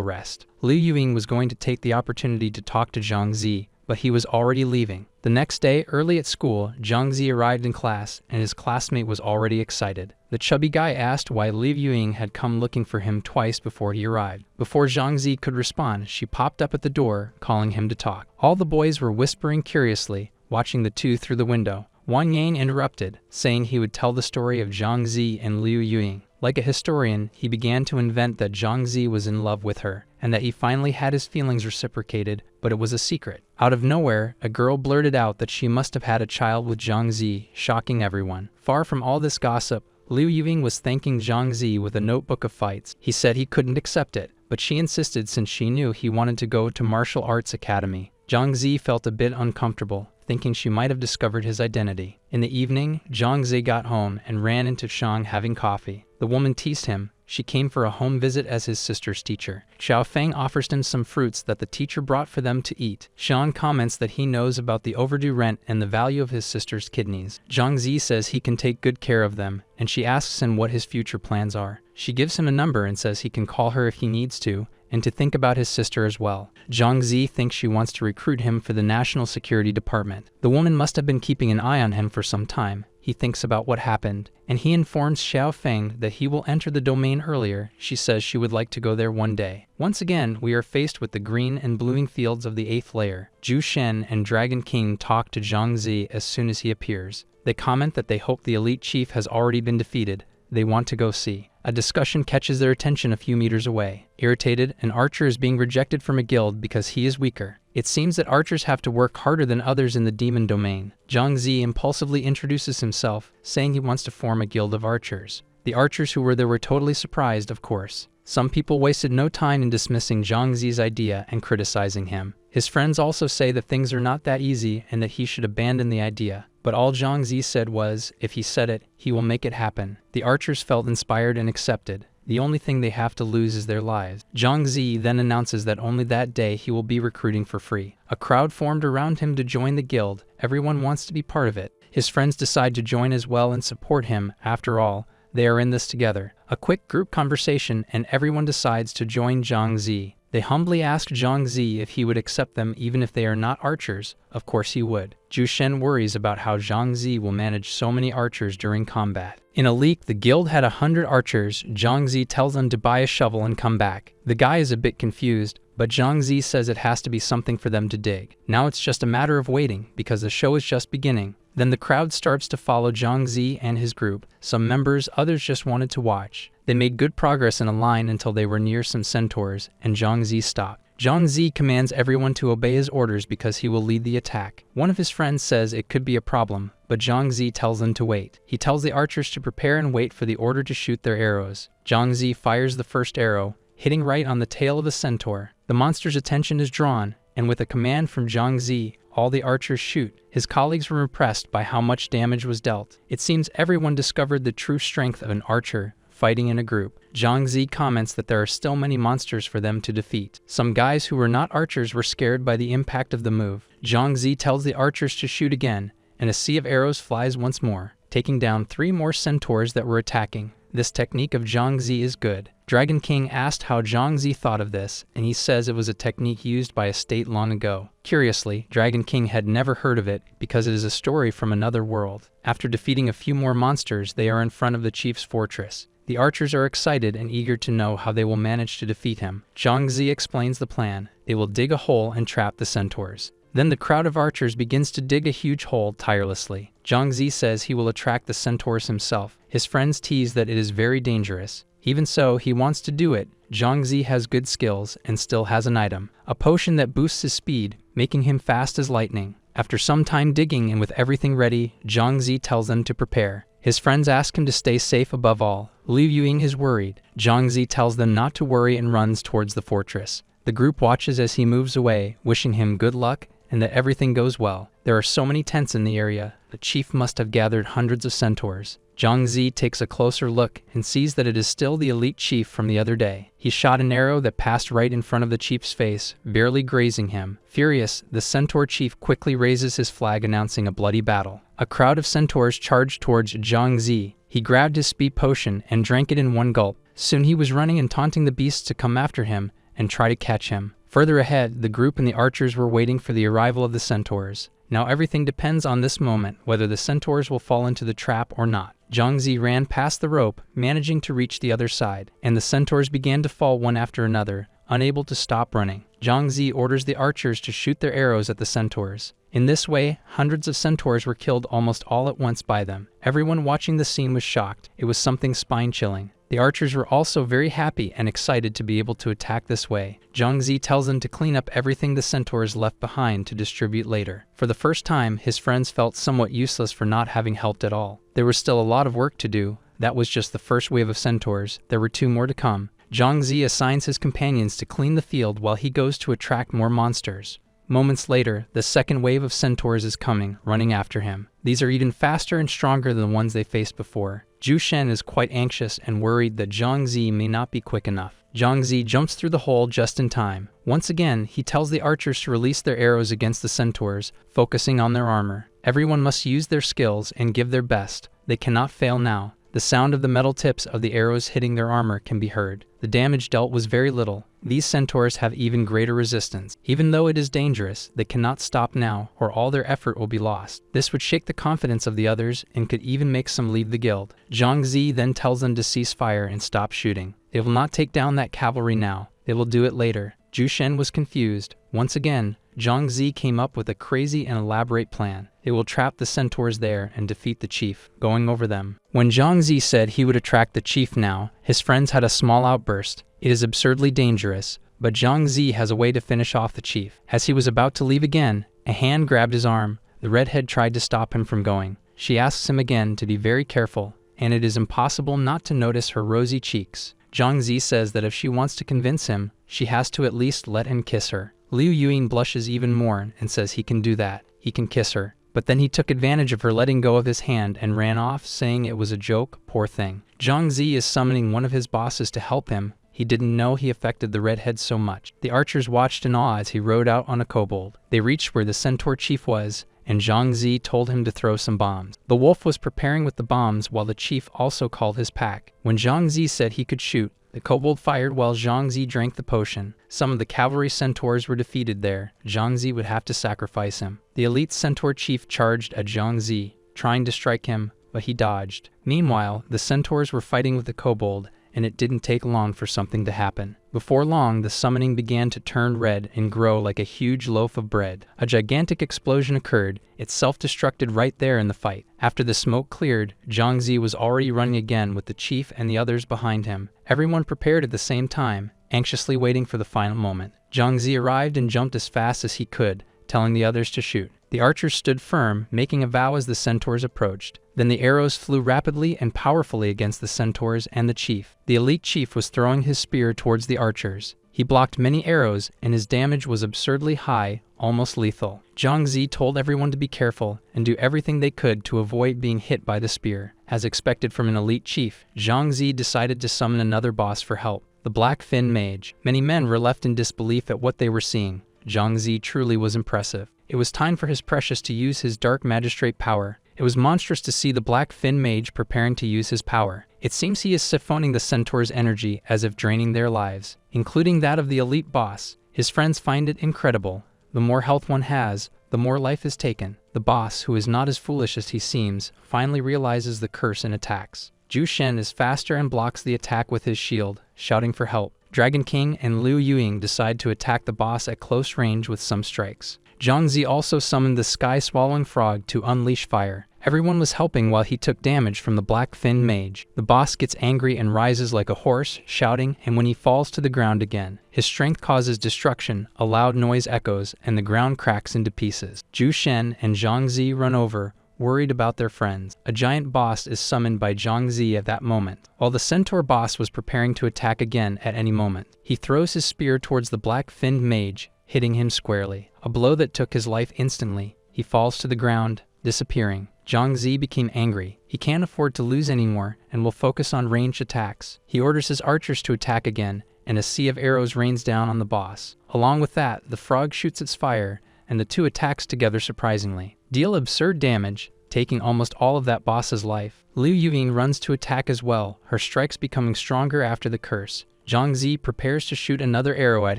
rest. Liu Yuying was going to take the opportunity to talk to Zhang Zi, but he was already leaving. The next day, early at school, Zhang Zi arrived in class, and his classmate was already excited. The chubby guy asked why Liu Yuying had come looking for him twice before he arrived. Before Zhang Zi could respond, she popped up at the door, calling him to talk. All the boys were whispering curiously, watching the two through the window. Wang Yang interrupted, saying he would tell the story of Zhang Zi and Liu Yuying. Like a historian, he began to invent that Zhang Zi was in love with her, and that he finally had his feelings reciprocated, but it was a secret. Out of nowhere, a girl blurted out that she must have had a child with Zhang Zi, shocking everyone. Far from all this gossip, Liu Yuying was thanking Zhang Zi with a notebook of fights. He said he couldn't accept it, but she insisted since she knew he wanted to go to martial arts academy. Zhang Zi felt a bit uncomfortable, thinking she might have discovered his identity. In the evening, Zhang Zi got home and ran into Shang having coffee. The woman teased him. She came for a home visit as his sister's teacher. Xiao Feng offers him some fruits that the teacher brought for them to eat. Shang comments that he knows about the overdue rent and the value of his sister's kidneys. Zhang Zi says he can take good care of them, and she asks him what his future plans are. She gives him a number and says he can call her if he needs to, and to think about his sister as well. Zhang Zi thinks she wants to recruit him for the National Security Department. The woman must have been keeping an eye on him for some time. He thinks about what happened, and he informs Xiao Feng that he will enter the domain earlier. She says she would like to go there one day. Once again, we are faced with the green and blooming fields of the 8th layer. Zhu Shen and Dragon King talk to Zhang Zi as soon as he appears. They comment that they hope the elite chief has already been defeated. They want to go see. A discussion catches their attention a few meters away. Irritated, an archer is being rejected from a guild because he is weaker. It seems that archers have to work harder than others in the demon domain. Zhang Zi impulsively introduces himself, saying he wants to form a guild of archers. The archers who were there were totally surprised, of course. Some people wasted no time in dismissing Zhang Zi's idea and criticizing him. His friends also say that things are not that easy and that he should abandon the idea. But all Zhang Zi said was, if he said it, he will make it happen. The archers felt inspired and accepted. The only thing they have to lose is their lives. Zhang Zi then announces that only that day he will be recruiting for free. A crowd formed around him to join the guild. Everyone wants to be part of it. His friends decide to join as well and support him. After all, they are in this together. A quick group conversation and everyone decides to join Zhang Zi. They humbly ask Zhang Zi if he would accept them even if they are not archers. Of course he would. Zhu Shen worries about how Zhang Zi will manage so many archers during combat. In a leak, the guild had 100 archers. Zhang Zi tells them to buy a shovel and come back. The guy is a bit confused, but Zhang Zi says it has to be something for them to dig. Now it's just a matter of waiting, because the show is just beginning. Then the crowd starts to follow Zhang Zi and his group. Some members, others just wanted to watch. They made good progress in a line until they were near some centaurs, and Zhang Zi stopped. Zhang Zi commands everyone to obey his orders because he will lead the attack. One of his friends says it could be a problem, but Zhang Zi tells them to wait. He tells the archers to prepare and wait for the order to shoot their arrows. Zhang Zi fires the first arrow, hitting right on the tail of a centaur. The monster's attention is drawn, and with a command from Zhang Zi, all the archers shoot. His colleagues were impressed by how much damage was dealt. It seems everyone discovered the true strength of an archer fighting in a group. Zhang Zi comments that there are still many monsters for them to defeat. Some guys who were not archers were scared by the impact of the move. Zhang Zi tells the archers to shoot again, and a sea of arrows flies once more, taking down 3 more centaurs that were attacking. This technique of Zhang Zi is good. Dragon King asked how Zhang Zi thought of this, and he says it was a technique used by a state long ago. Curiously, Dragon King had never heard of it because it is a story from another world. After defeating a few more monsters, they are in front of the chief's fortress. The archers are excited and eager to know how they will manage to defeat him. Zhang Zi explains the plan. They will dig a hole and trap the centaurs. Then the crowd of archers begins to dig a huge hole tirelessly. Zhang Zi says he will attract the centaurs himself. His friends tease that it is very dangerous. Even so, he wants to do it. Zhang Zi has good skills and still has an item, a potion that boosts his speed, making him fast as lightning. After some time digging and with everything ready, Zhang Zi tells them to prepare. His friends ask him to stay safe above all. Liu Yuying is worried. Zhang Zi tells them not to worry and runs towards the fortress. The group watches as he moves away, wishing him good luck and that everything goes well. There are so many tents in the area. The chief must have gathered hundreds of centaurs. Zhang Zi takes a closer look and sees that it is still the elite chief from the other day. He shot an arrow that passed right in front of the chief's face, barely grazing him. Furious, the centaur chief quickly raises his flag announcing a bloody battle. A crowd of centaurs charged towards Zhang Zi. He grabbed his speed potion and drank it in one gulp. Soon he was running and taunting the beasts to come after him and try to catch him. Further ahead, the group and the archers were waiting for the arrival of the centaurs. Now everything depends on this moment, whether the centaurs will fall into the trap or not. Zhang Zi ran past the rope, managing to reach the other side, and the centaurs began to fall one after another, unable to stop running. Zhang Zi orders the archers to shoot their arrows at the centaurs. In this way, hundreds of centaurs were killed almost all at once by them. Everyone watching the scene was shocked. It was something spine-chilling. The archers were also very happy and excited to be able to attack this way. Zhang Zi tells them to clean up everything the centaurs left behind to distribute later. For the first time, his friends felt somewhat useless for not having helped at all. There was still a lot of work to do. That was just the first wave of centaurs. There were 2 more to come. Zhang Zi assigns his companions to clean the field while he goes to attract more monsters. Moments later, the second wave of centaurs is coming, running after him. These are even faster and stronger than the ones they faced before. Zhu Shen is quite anxious and worried that Zhang Zi may not be quick enough. Zhang Zi jumps through the hole just in time. Once again, he tells the archers to release their arrows against the centaurs, focusing on their armor. Everyone must use their skills and give their best. They cannot fail now. The sound of the metal tips of the arrows hitting their armor can be heard. The damage dealt was very little. These centaurs have even greater resistance. Even though it is dangerous, they cannot stop now, or all their effort will be lost. This would shake the confidence of the others and could even make some leave the guild. Zhang Zi then tells them to cease fire and stop shooting. They will not take down that cavalry now. They will do it later. Zhu Shen was confused. Once again, Zhang Zi came up with a crazy and elaborate plan. They will trap the centaurs there and defeat the chief, going over them. When Zhang Zi said he would attract the chief now, his friends had a small outburst. It is absurdly dangerous, but Zhang Zi has a way to finish off the chief. As he was about to leave again, a hand grabbed his arm. The redhead tried to stop him from going. She asks him again to be very careful, and it is impossible not to notice her rosy cheeks. Zhang Zi says that if she wants to convince him, she has to at least let him kiss her. Liu Yuing blushes even more and says he can do that. He can kiss her. But then he took advantage of her letting go of his hand and ran off, saying it was a joke. Poor thing. Zhang Zi is summoning one of his bosses to help him. He didn't know he affected the redhead so much. The archers watched in awe as he rode out on a kobold. They reached where the centaur chief was, and Zhang Zi told him to throw some bombs. The wolf was preparing with the bombs while the chief also called his pack. When Zhang Zi said he could shoot, the kobold fired while Zhang Zi drank the potion. Some of the cavalry centaurs were defeated there. Zhang Zi would have to sacrifice him. The elite centaur chief charged at Zhang Zi, trying to strike him, but he dodged. Meanwhile, the centaurs were fighting with the kobold, and it didn't take long for something to happen. Before long, the summoning began to turn red and grow like a huge loaf of bread. A gigantic explosion occurred. It self-destructed right there in the fight. After the smoke cleared, Zhang Zi was already running again with the chief and the others behind him. Everyone prepared at the same time, anxiously waiting for the final moment. Zhang Zi arrived and jumped as fast as he could, telling the others to shoot. The archers stood firm, making a vow as the centaurs approached. Then the arrows flew rapidly and powerfully against the centaurs and the chief. The elite chief was throwing his spear towards the archers. He blocked many arrows, and his damage was absurdly high, almost lethal. Zhang Zi told everyone to be careful and do everything they could to avoid being hit by the spear. As expected from an elite chief, Zhang Zi decided to summon another boss for help, the Black Fin Mage. Many men were left in disbelief at what they were seeing. Zhang Zi truly was impressive. It was time for his precious to use his dark magistrate power. It was monstrous to see the Black Fin Mage preparing to use his power. It seems he is siphoning the centaur's energy as if draining their lives, including that of the elite boss. His friends find it incredible. The more health one has, the more life is taken. The boss, who is not as foolish as he seems, finally realizes the curse and attacks. Zhu Shen is faster and blocks the attack with his shield, shouting for help. Dragon King and Liu Yuing decide to attack the boss at close range with some strikes. Zhang Zi also summoned the sky-swallowing frog to unleash fire. Everyone was helping while he took damage from the Black Fin Mage. The boss gets angry and rises like a horse, shouting, and when he falls to the ground again, his strength causes destruction, a loud noise echoes, and the ground cracks into pieces. Zhu Shen and Zhang Zi run over, worried about their friends. A giant boss is summoned by Zhang Zi at that moment, while the centaur boss was preparing to attack again at any moment. He throws his spear towards the Black Fin Mage, hitting him squarely. A blow that took his life instantly. He falls to the ground, disappearing. Zhang Zi became angry. He can't afford to lose anymore and will focus on ranged attacks. He orders his archers to attack again, and a sea of arrows rains down on the boss. Along with that, the frog shoots its fire, and the two attacks together surprisingly. Deal absurd damage, taking almost all of that boss's life. Liu Yuing runs to attack as well, her strikes becoming stronger after the curse. Zhang Zi prepares to shoot another arrow at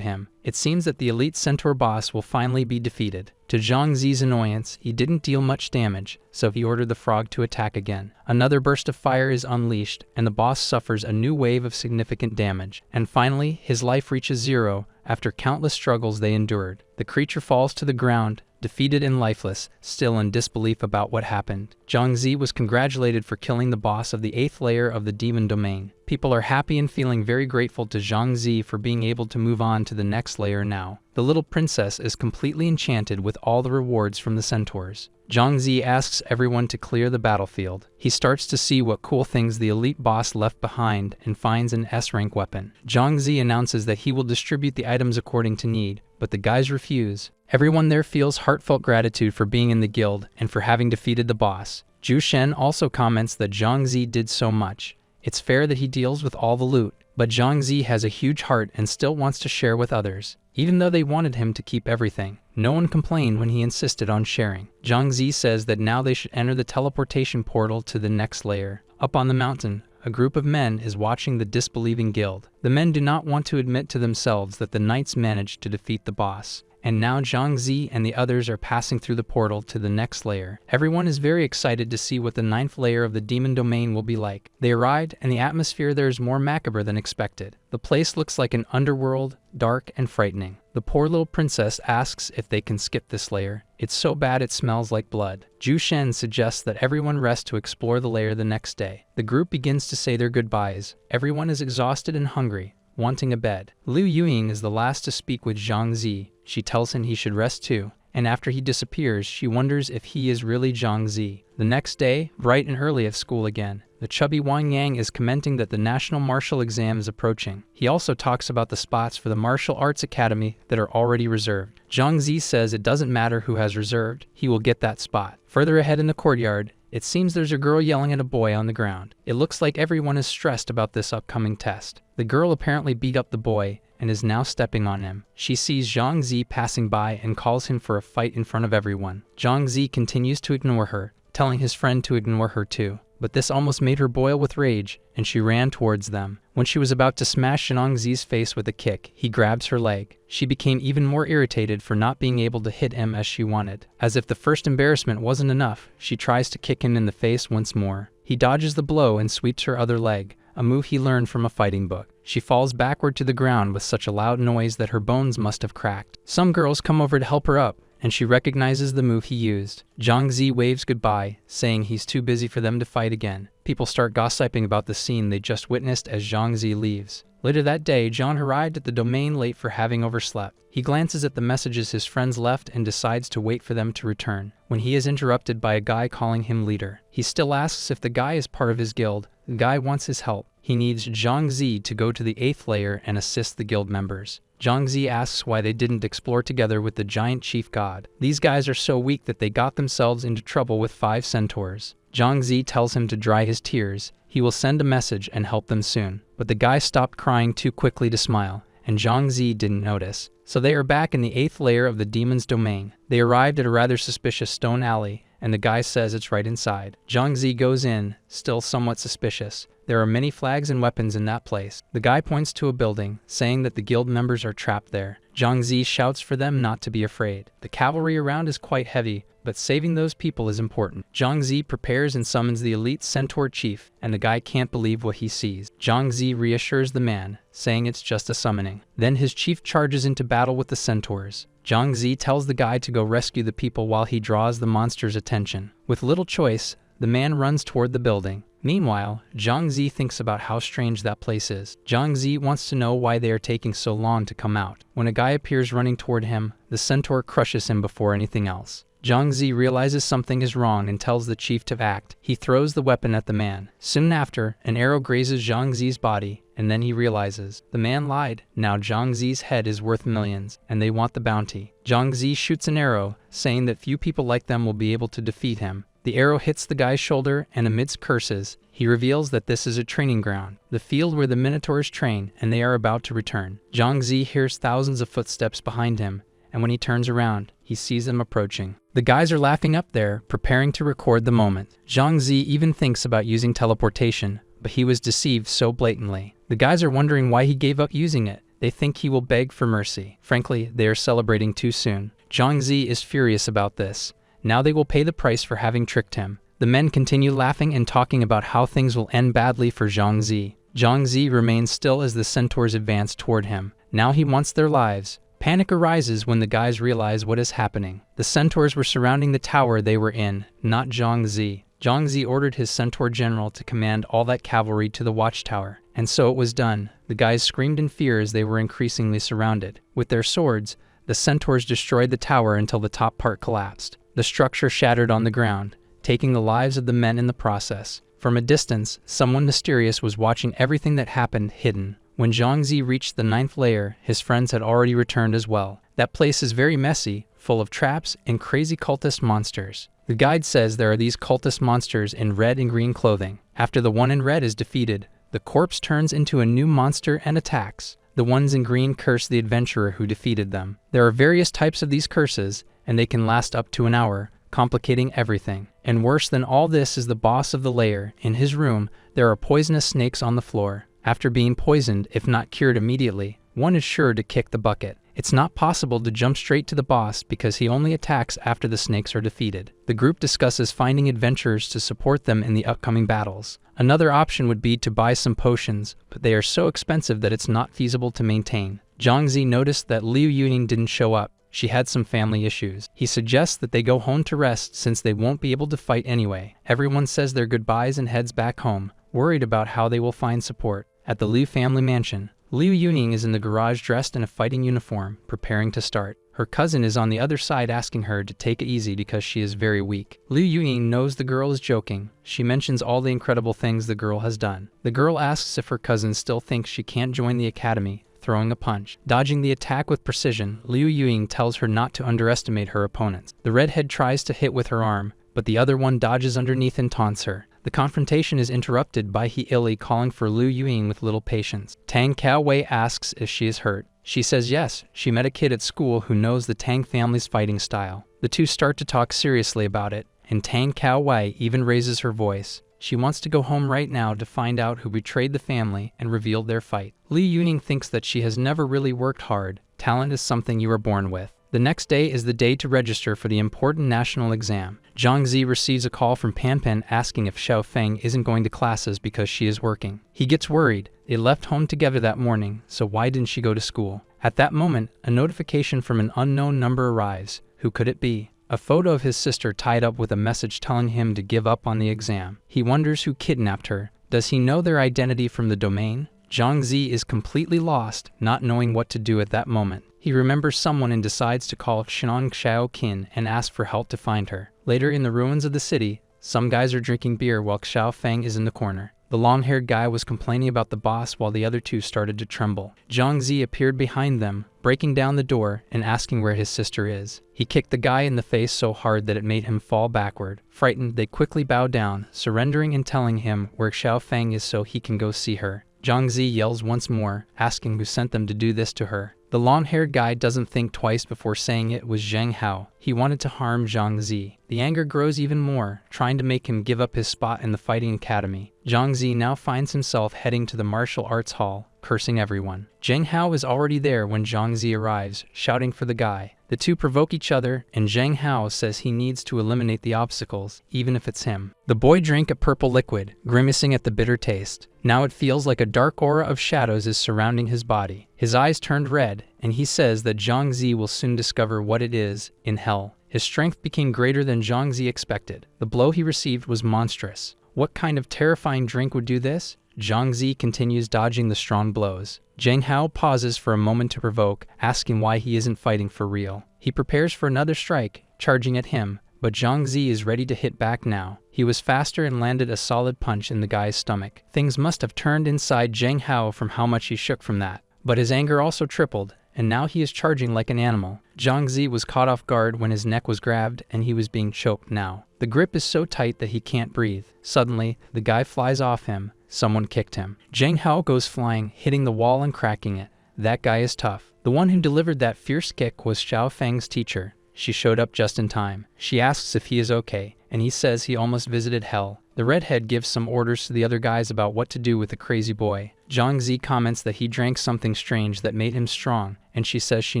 him. It seems that the elite centaur boss will finally be defeated. To Zhang Zi's annoyance, he didn't deal much damage, so he ordered the frog to attack again. Another burst of fire is unleashed, and the boss suffers a new wave of significant damage. And finally, his life reaches zero after countless struggles they endured. The creature falls to the ground, defeated and lifeless, still in disbelief about what happened. Zhang Zi was congratulated for killing the boss of the 8th layer of the demon domain. People are happy and feeling very grateful to Zhang Zi for being able to move on to the next layer now. The little princess is completely enchanted with all the rewards from the centaurs. Zhang Zi asks everyone to clear the battlefield. He starts to see what cool things the elite boss left behind and finds an S-rank weapon. Zhang Zi announces that he will distribute the items according to need, but the guys refuse. Everyone there feels heartfelt gratitude for being in the guild and for having defeated the boss. Zhu Shen also comments that Zhang Zi did so much. It's fair that he deals with all the loot, but Zhang Zi has a huge heart and still wants to share with others. Even though they wanted him to keep everything, no one complained when he insisted on sharing. Zhang Zi says that now they should enter the teleportation portal to the next layer. Up on the mountain, a group of men is watching the disbelieving guild. The men do not want to admit to themselves that the knights managed to defeat the boss. And now Zhang Zi and the others are passing through the portal to the next layer. Everyone is very excited to see what the 9th layer of the demon domain will be like. They arrived, and the atmosphere there is more macabre than expected. The place looks like an underworld, dark and frightening. The poor little princess asks if they can skip this layer. It's so bad it smells like blood. Zhu Shen suggests that everyone rest to explore the layer the next day. The group begins to say their goodbyes. Everyone is exhausted and hungry, wanting a bed. Liu Yuying is the last to speak with Zhang Zi. She tells him he should rest too, and after he disappears, she wonders if he is really Zhang Zi. The next day, bright and early at school again, the chubby Wang Yang is commenting that the national martial exam is approaching. He also talks about the spots for the martial arts academy that are already reserved. Zhang Zi says it doesn't matter who has reserved, he will get that spot. Further ahead in the courtyard, it seems there's a girl yelling at a boy on the ground. It looks like everyone is stressed about this upcoming test. The girl apparently beat up the boy and is now stepping on him. She sees Zhang Zi passing by and calls him for a fight in front of everyone. Zhang Zi continues to ignore her, telling his friend to ignore her too. But this almost made her boil with rage, and she ran towards them. When she was about to smash Zhang Zi's face with a kick, he grabs her leg. She became even more irritated for not being able to hit him as she wanted. As if the first embarrassment wasn't enough, she tries to kick him in the face once more. He dodges the blow and sweeps her other leg, a move he learned from a fighting book. She falls backward to the ground with such a loud noise that her bones must have cracked. Some girls come over to help her up, and she recognizes the move he used. Zhang Zi waves goodbye, saying he's too busy for them to fight again. People start gossiping about the scene they just witnessed as Zhang Zi leaves. Later that day, John arrived at the domain late for having overslept. He glances at the messages his friends left and decides to wait for them to return, when he is interrupted by a guy calling him leader. He still asks if the guy is part of his guild. The guy wants his help. He needs Zhang Zi to go to the 8th layer and assist the guild members. Zhang Zi asks why they didn't explore together with the giant chief god. These guys are so weak that they got themselves into trouble with 5 centaurs. Zhang Zi tells him to dry his tears. He will send a message and help them soon. But the guy stopped crying too quickly to smile, and Zhang Zi didn't notice. So they are back in the 8th layer of the demon's domain. They arrived at a rather suspicious stone alley, and the guy says it's right inside. Zhang Zi goes in, still somewhat suspicious. There are many flags and weapons in that place. The guy points to a building, saying that the guild members are trapped there. Zhang Zi shouts for them not to be afraid. The cavalry around is quite heavy, but saving those people is important. Zhang Zi prepares and summons the elite centaur chief, and the guy can't believe what he sees. Zhang Zi reassures the man, saying it's just a summoning. Then his chief charges into battle with the centaurs. Zhang Zi tells the guy to go rescue the people while he draws the monster's attention. With little choice, the man runs toward the building. Meanwhile, Zhang Zi thinks about how strange that place is. Zhang Zi wants to know why they are taking so long to come out. When a guy appears running toward him, the centaur crushes him before anything else. Zhang Zi realizes something is wrong and tells the chief to act. He throws the weapon at the man. Soon after, an arrow grazes Zhang Zi's body, and then he realizes the man lied. Now Zhang Zi's head is worth millions, and they want the bounty. Zhang Zi shoots an arrow, saying that few people like them will be able to defeat him. The arrow hits the guy's shoulder, and amidst curses, he reveals that this is a training ground, the field where the Minotaurs train, and they are about to return. Zhang Zi hears thousands of footsteps behind him, and when he turns around, he sees them approaching. The guys are laughing up there, preparing to record the moment. Zhang Zi even thinks about using teleportation, but he was deceived so blatantly. The guys are wondering why he gave up using it. They think he will beg for mercy. Frankly, they are celebrating too soon. Zhang Zi is furious about this. Now they will pay the price for having tricked him. The men continue laughing and talking about how things will end badly for Zhang Zi. Zhang Zi remains still as the centaurs advance toward him. Now he wants their lives. Panic arises when the guys realize what is happening. The centaurs were surrounding the tower they were in, not Zhang Zi. Zhang Zi ordered his centaur general to command all that cavalry to the watchtower. And so it was done. The guys screamed in fear as they were increasingly surrounded. With their swords, the centaurs destroyed the tower until the top part collapsed. The structure shattered on the ground, taking the lives of the men in the process. From a distance, someone mysterious was watching everything that happened hidden. When Zhang Zi reached the 9th layer, his friends had already returned as well. That place is very messy, full of traps and crazy cultist monsters. The guide says there are these cultist monsters in red and green clothing. After the one in red is defeated, the corpse turns into a new monster and attacks. The ones in green curse the adventurer who defeated them. There are various types of these curses, and they can last up to an hour, complicating everything. And worse than all this is the boss of the lair. In his room, there are poisonous snakes on the floor. After being poisoned, if not cured immediately, one is sure to kick the bucket. It's not possible to jump straight to the boss because he only attacks after the snakes are defeated. The group discusses finding adventurers to support them in the upcoming battles. Another option would be to buy some potions, but they are so expensive that it's not feasible to maintain. Zhang Zi noticed that Liu Yuning didn't show up. She had some family issues. He suggests that they go home to rest since they won't be able to fight anyway. Everyone says their goodbyes and heads back home, worried about how they will find support. At the Liu family mansion, Liu Yuning is in the garage dressed in a fighting uniform, preparing to start. Her cousin is on the other side asking her to take it easy because she is very weak. Liu Yuning knows the girl is joking. She mentions all the incredible things the girl has done. The girl asks if her cousin still thinks she can't join the academy, throwing a punch. Dodging the attack with precision, Liu Yuning tells her not to underestimate her opponents. The redhead tries to hit with her arm, but the other one dodges underneath and taunts her. The confrontation is interrupted by He Ili calling for Liu Yuning with little patience. Tang Kao Wei asks if she is hurt. She says yes, she met a kid at school who knows the Tang family's fighting style. The two start to talk seriously about it, and Tang Kao Wei even raises her voice. She wants to go home right now to find out who betrayed the family and revealed their fight. Liu Yuning thinks that she has never really worked hard. Talent is something you are born with. The next day is the day to register for the important national exam. Zhang Zi receives a call from Pan Pan asking if Xiao Feng isn't going to classes because she is working. He gets worried. They left home together that morning, so why didn't she go to school? At that moment, a notification from an unknown number arrives. Who could it be? A photo of his sister tied up with a message telling him to give up on the exam. He wonders who kidnapped her. Does he know their identity from the domain? Zhang Zi is completely lost, not knowing what to do at that moment. He remembers someone and decides to call Shenong Xiao Qin and ask for help to find her. Later in the ruins of the city, some guys are drinking beer while Xiao Feng is in the corner. The long-haired guy was complaining about the boss while the other two started to tremble. Zhang Zi appeared behind them, breaking down the door and asking where his sister is. He kicked the guy in the face so hard that it made him fall backward. Frightened, they quickly bow down, surrendering and telling him where Xiao Feng is so he can go see her. Zhang Zi yells once more, asking who sent them to do this to her. The long-haired guy doesn't think twice before saying it was Zheng Hao. He wanted to harm Zhang Zi. The anger grows even more, trying to make him give up his spot in the fighting academy. Zhang Zi now finds himself heading to the martial arts hall, cursing everyone. Zheng Hao is already there when Zhang Zi arrives, shouting for the guy. The two provoke each other, and Zheng Hao says he needs to eliminate the obstacles, even if it's him. The boy drank a purple liquid, grimacing at the bitter taste. Now it feels like a dark aura of shadows is surrounding his body. His eyes turned red, and he says that Zhang Zi will soon discover what it is in hell. His strength became greater than Zhang Zi expected. The blow he received was monstrous. What kind of terrifying drink would do this? Zhang Zi continues dodging the strong blows. Zheng Hao pauses for a moment to provoke, asking why he isn't fighting for real. He prepares for another strike, charging at him, but Zhang Zi is ready to hit back now. He was faster and landed a solid punch in the guy's stomach. Things must have turned inside Zheng Hao from how much he shook from that. But his anger also tripled, and now he is charging like an animal. Zhang Zi was caught off guard when his neck was grabbed and he was being choked now. The grip is so tight that he can't breathe. Suddenly, the guy flies off him. Someone kicked him. Zheng Hao goes flying, hitting the wall and cracking it. That guy is tough. The one who delivered that fierce kick was Xiao Feng's teacher. She showed up just in time. She asks if he is okay, and he says he almost visited hell. The redhead gives some orders to the other guys about what to do with the crazy boy. Zhang Zi comments that he drank something strange that made him strong, and she says she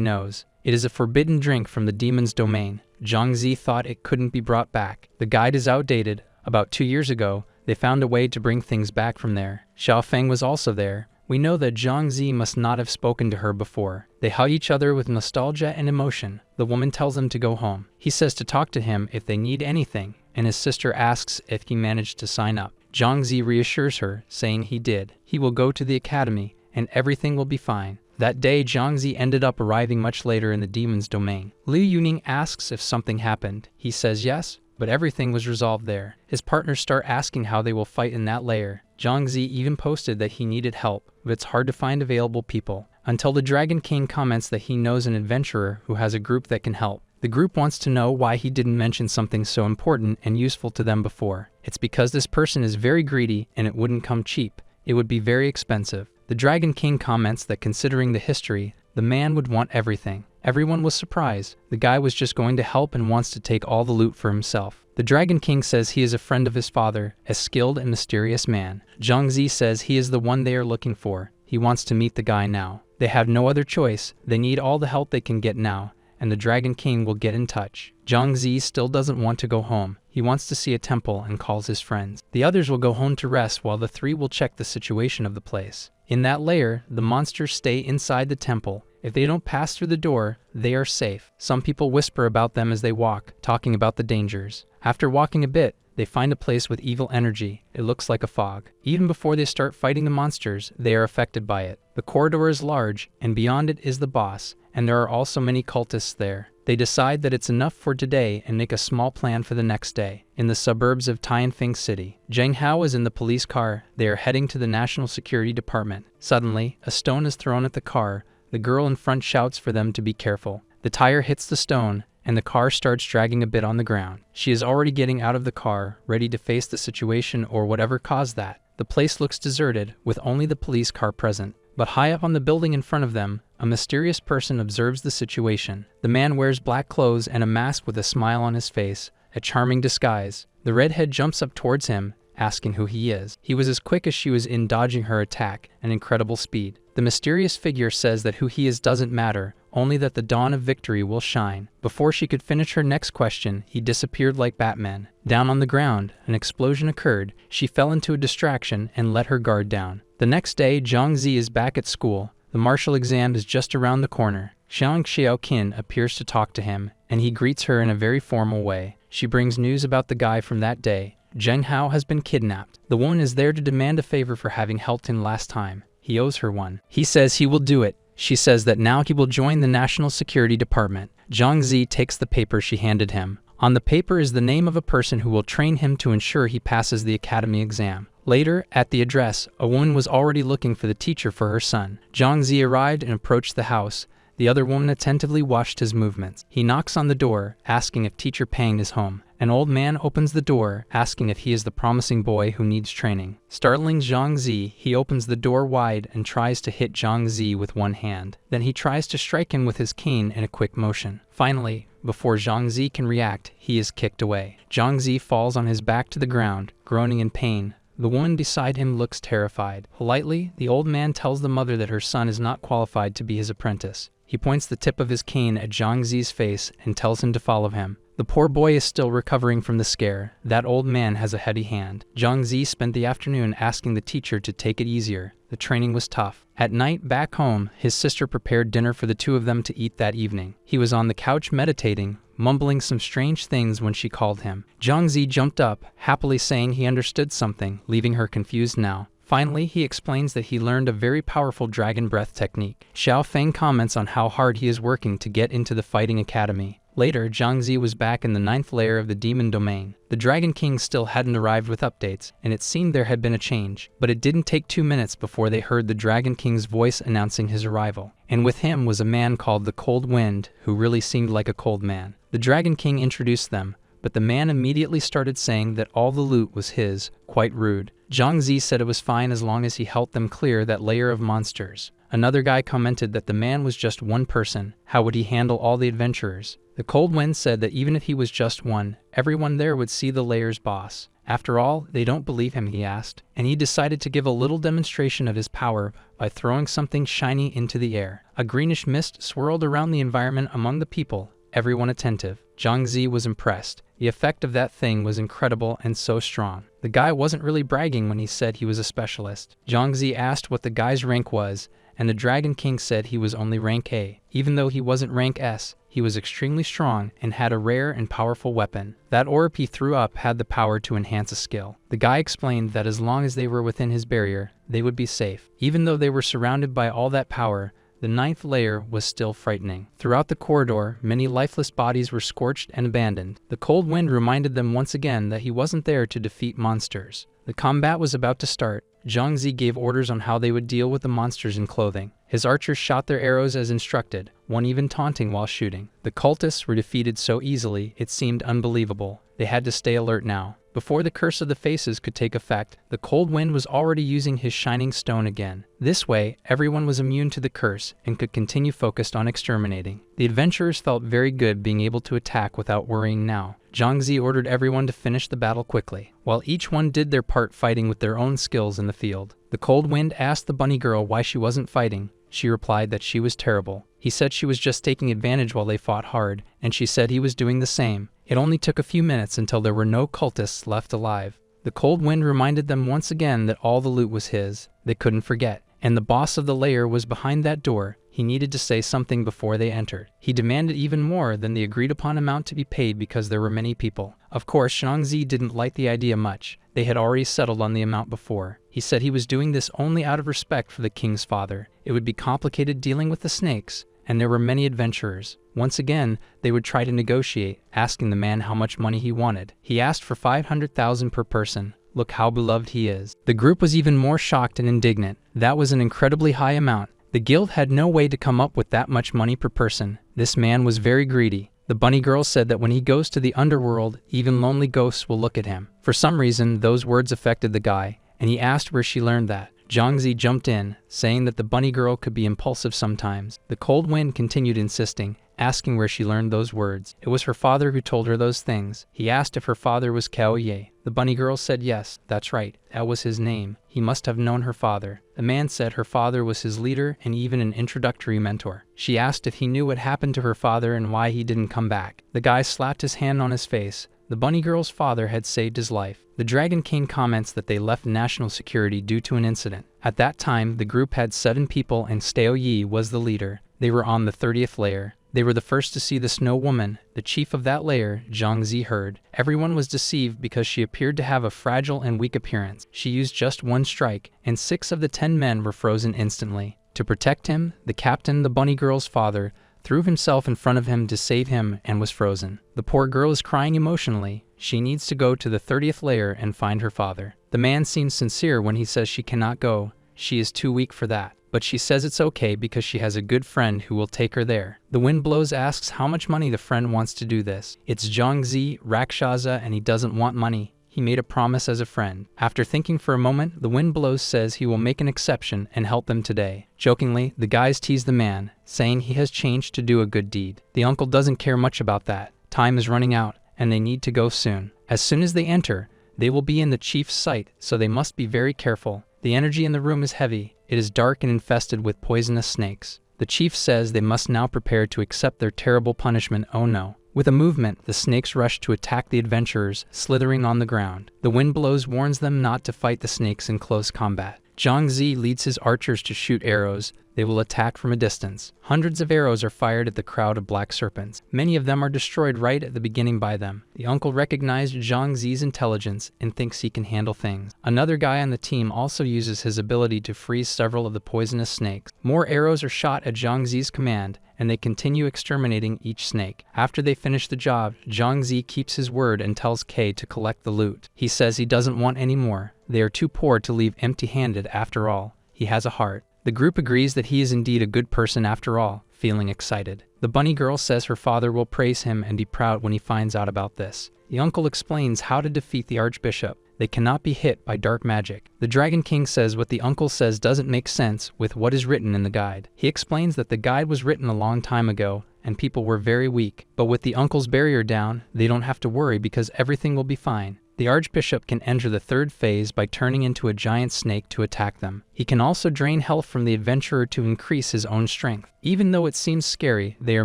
knows. It is a forbidden drink from the demon's domain. Zhang Zi thought it couldn't be brought back. The guide is outdated. About 2 years ago, they found a way to bring things back from there. Xiao Feng was also there. We know that Zhang Zi must not have spoken to her before. They hug each other with nostalgia and emotion. The woman tells him to go home. He says to talk to him if they need anything, and his sister asks if he managed to sign up. Zhang Zi reassures her, saying he did. He will go to the academy, and everything will be fine. That day, Zhang Zi ended up arriving much later in the demon's domain. Liu Yuning asks if something happened. He says yes, but everything was resolved there. His partners start asking how they will fight in that layer. Zhang Zi even posted that he needed help, but it's hard to find available people. Until the Dragon King comments that he knows an adventurer who has a group that can help. The group wants to know why he didn't mention something so important and useful to them before. It's because this person is very greedy and it wouldn't come cheap. It would be very expensive. The Dragon King comments that considering the history, the man would want everything. Everyone was surprised. The guy was just going to help and wants to take all the loot for himself. The Dragon King says he is a friend of his father, a skilled and mysterious man. Zhang Zi says he is the one they are looking for. He wants to meet the guy now. They have no other choice. They need all the help they can get now, and the Dragon King will get in touch. Zhang Zi still doesn't want to go home. He wants to see a temple and calls his friends. The others will go home to rest while the three will check the situation of the place. In that layer, the monsters stay inside the temple. If they don't pass through the door, they are safe. Some people whisper about them as they walk, talking about the dangers. After walking a bit, they find a place with evil energy. It looks like a fog. Even before they start fighting the monsters, they are affected by it. The corridor is large, and beyond it is the boss, and there are also many cultists there. They decide that it's enough for today and make a small plan for the next day. In the suburbs of Tianfeng City, Zheng Hao is in the police car. They are heading to the National Security Department. Suddenly, a stone is thrown at the car. The girl in front shouts for them to be careful. The tire hits the stone, and the car starts dragging a bit on the ground. She is already getting out of the car, ready to face the situation or whatever caused that. The place looks deserted, with only the police car present. But high up on the building in front of them, a mysterious person observes the situation. The man wears black clothes and a mask with a smile on his face, a charming disguise. The redhead jumps up towards him, asking who he is. He was as quick as she was in dodging her attack, an incredible speed. The mysterious figure says that who he is doesn't matter, only that the dawn of victory will shine. Before she could finish her next question, he disappeared like Batman. Down on the ground, an explosion occurred. She fell into a distraction and let her guard down. The next day, Zhang Zi is back at school. The martial exam is just around the corner. Xiang Xiaoqin appears to talk to him, and he greets her in a very formal way. She brings news about the guy from that day. Zheng Hao has been kidnapped. The woman is there to demand a favor for having helped him last time. He owes her one. He says he will do it. She says that now he will join the National Security Department. Zhang Zi takes the paper she handed him. On the paper is the name of a person who will train him to ensure he passes the academy exam. Later, at the address, a woman was already looking for the teacher for her son. Zhang Zi arrived and approached the house. The other woman attentively watched his movements. He knocks on the door, asking if Teacher Pang is home. An old man opens the door, asking if he is the promising boy who needs training. Startling Zhang Zi, he opens the door wide and tries to hit Zhang Zi with one hand. Then he tries to strike him with his cane in a quick motion. Finally, before Zhang Zi can react, he is kicked away. Zhang Zi falls on his back to the ground, groaning in pain. The woman beside him looks terrified. Politely, the old man tells the mother that her son is not qualified to be his apprentice. He points the tip of his cane at Zhang Zi's face and tells him to follow him. The poor boy is still recovering from the scare. That old man has a heady hand. Zhang Zi spent the afternoon asking the teacher to take it easier. The training was tough. At night, back home, his sister prepared dinner for the two of them to eat that evening. He was on the couch meditating, mumbling some strange things when she called him. Zhang Zi jumped up, happily saying he understood something, leaving her confused now. Finally, he explains that he learned a very powerful dragon breath technique. Xiao Feng comments on how hard he is working to get into the fighting academy. Later, Zhang Zi was back in the 9th layer of the demon domain. The Dragon King still hadn't arrived with updates, and it seemed there had been a change. But it didn't take 2 minutes before they heard the Dragon King's voice announcing his arrival. And with him was a man called the Cold Wind, who really seemed like a cold man. The Dragon King introduced them, but the man immediately started saying that all the loot was his, quite rude. Zhang Zi said it was fine as long as he helped them clear that layer of monsters. Another guy commented that the man was just one person. How would he handle all the adventurers? The Cold Wind said that even if he was just one, everyone there would see the layer's boss. After all, they don't believe him, he asked, and he decided to give a little demonstration of his power by throwing something shiny into the air. A greenish mist swirled around the environment among the people, everyone attentive. Zhang Zi was impressed. The effect of that thing was incredible and so strong. The guy wasn't really bragging when he said he was a specialist. Zhang Zi asked what the guy's rank was, and the Dragon King said he was only rank A. Even though he wasn't rank S, he was extremely strong and had a rare and powerful weapon. That orb he threw up had the power to enhance a skill. The guy explained that as long as they were within his barrier, they would be safe. Even though they were surrounded by all that power, the 9th layer was still frightening. Throughout the corridor, many lifeless bodies were scorched and abandoned. The cold wind reminded them once again that he wasn't there to defeat monsters. The combat was about to start. Zhang Zi gave orders on how they would deal with the monsters in clothing. His archers shot their arrows as instructed, one even taunting while shooting. The cultists were defeated so easily, it seemed unbelievable. They had to stay alert now. Before the Curse of the Faces could take effect, the cold wind was already using his shining stone again. This way, everyone was immune to the curse and could continue focused on exterminating. The adventurers felt very good being able to attack without worrying now. Zhang Zi ordered everyone to finish the battle quickly, while each one did their part fighting with their own skills in the field. The cold wind asked the bunny girl why she wasn't fighting. She replied that she was terrible. He said she was just taking advantage while they fought hard, and she said he was doing the same. It only took a few minutes until there were no cultists left alive. The cold wind reminded them once again that all the loot was his. They couldn't forget. And the boss of the lair was behind that door. He needed to say something before they entered. He demanded even more than the agreed-upon amount to be paid because there were many people. Of course, Zhang Zi didn't like the idea much. They had already settled on the amount before. He said he was doing this only out of respect for the king's father. It would be complicated dealing with the snakes, and there were many adventurers. Once again, they would try to negotiate, asking the man how much money he wanted. He asked for 500,000 per person. Look how beloved he is. The group was even more shocked and indignant. That was an incredibly high amount. The guild had no way to come up with that much money per person. This man was very greedy. The bunny girl said that when he goes to the underworld, even lonely ghosts will look at him. For some reason, those words affected the guy, and he asked where she learned that. Zhang Zi jumped in, saying that the bunny girl could be impulsive sometimes. The cold wind continued insisting, asking where she learned those words. It was her father who told her those things. He asked if her father was Cao Ye. The bunny girl said yes, that's right, that was his name. He must have known her father. The man said her father was his leader and even an introductory mentor. She asked if he knew what happened to her father and why he didn't come back. The guy slapped his hand on his face. The bunny girl's father had saved his life. The Dragon King comments that they left national security due to an incident. At that time, the group had 7 people and Stao Yi was the leader. They were on the 30th layer. They were the first to see the Snow Woman. The chief of that layer, Zhang Zi, heard. Everyone was deceived because she appeared to have a fragile and weak appearance. She used just one strike, and 6 of the 10 men were frozen instantly. To protect him, the captain, the bunny girl's father, threw himself in front of him to save him and was frozen. The poor girl is crying emotionally. She needs to go to the 30th layer and find her father. The man seems sincere when he says she cannot go. She is too weak for that. But she says it's okay because she has a good friend who will take her there. The Wind Blows asks how much money the friend wants to do this. It's Zhang Zi, Rakshaza, and he doesn't want money. He made a promise as a friend. After thinking for a moment, the Wind Blows says he will make an exception and help them today. Jokingly, the guys tease the man, saying he has changed to do a good deed. The uncle doesn't care much about that. Time is running out, and they need to go soon. As soon as they enter, they will be in the chief's sight, so they must be very careful. The energy in the room is heavy. It is dark and infested with poisonous snakes. The chief says they must now prepare to accept their terrible punishment. Oh no. With a movement, the snakes rush to attack the adventurers, slithering on the ground. The Wind Blows warns them not to fight the snakes in close combat. Zhang Zi leads his archers to shoot arrows. They will attack from a distance. Hundreds of arrows are fired at the crowd of black serpents. Many of them are destroyed right at the beginning by them. The uncle recognized Zhang Zi's intelligence and thinks he can handle things. Another guy on the team also uses his ability to freeze several of the poisonous snakes. More arrows are shot at Zhang Zi's command, and they continue exterminating each snake. After they finish the job, Zhang Zi keeps his word and tells Kay to collect the loot. He says he doesn't want any more. They are too poor to leave empty-handed after all. He has a heart. The group agrees that he is indeed a good person after all, feeling excited. The bunny girl says her father will praise him and be proud when he finds out about this. The uncle explains how to defeat the archbishop. They cannot be hit by dark magic. The Dragon King says what the uncle says doesn't make sense with what is written in the guide. He explains that the guide was written a long time ago and people were very weak, but with the uncle's barrier down, they don't have to worry because everything will be fine. The Archbishop can enter the third phase by turning into a giant snake to attack them. He can also drain health from the adventurer to increase his own strength. Even though it seems scary, there are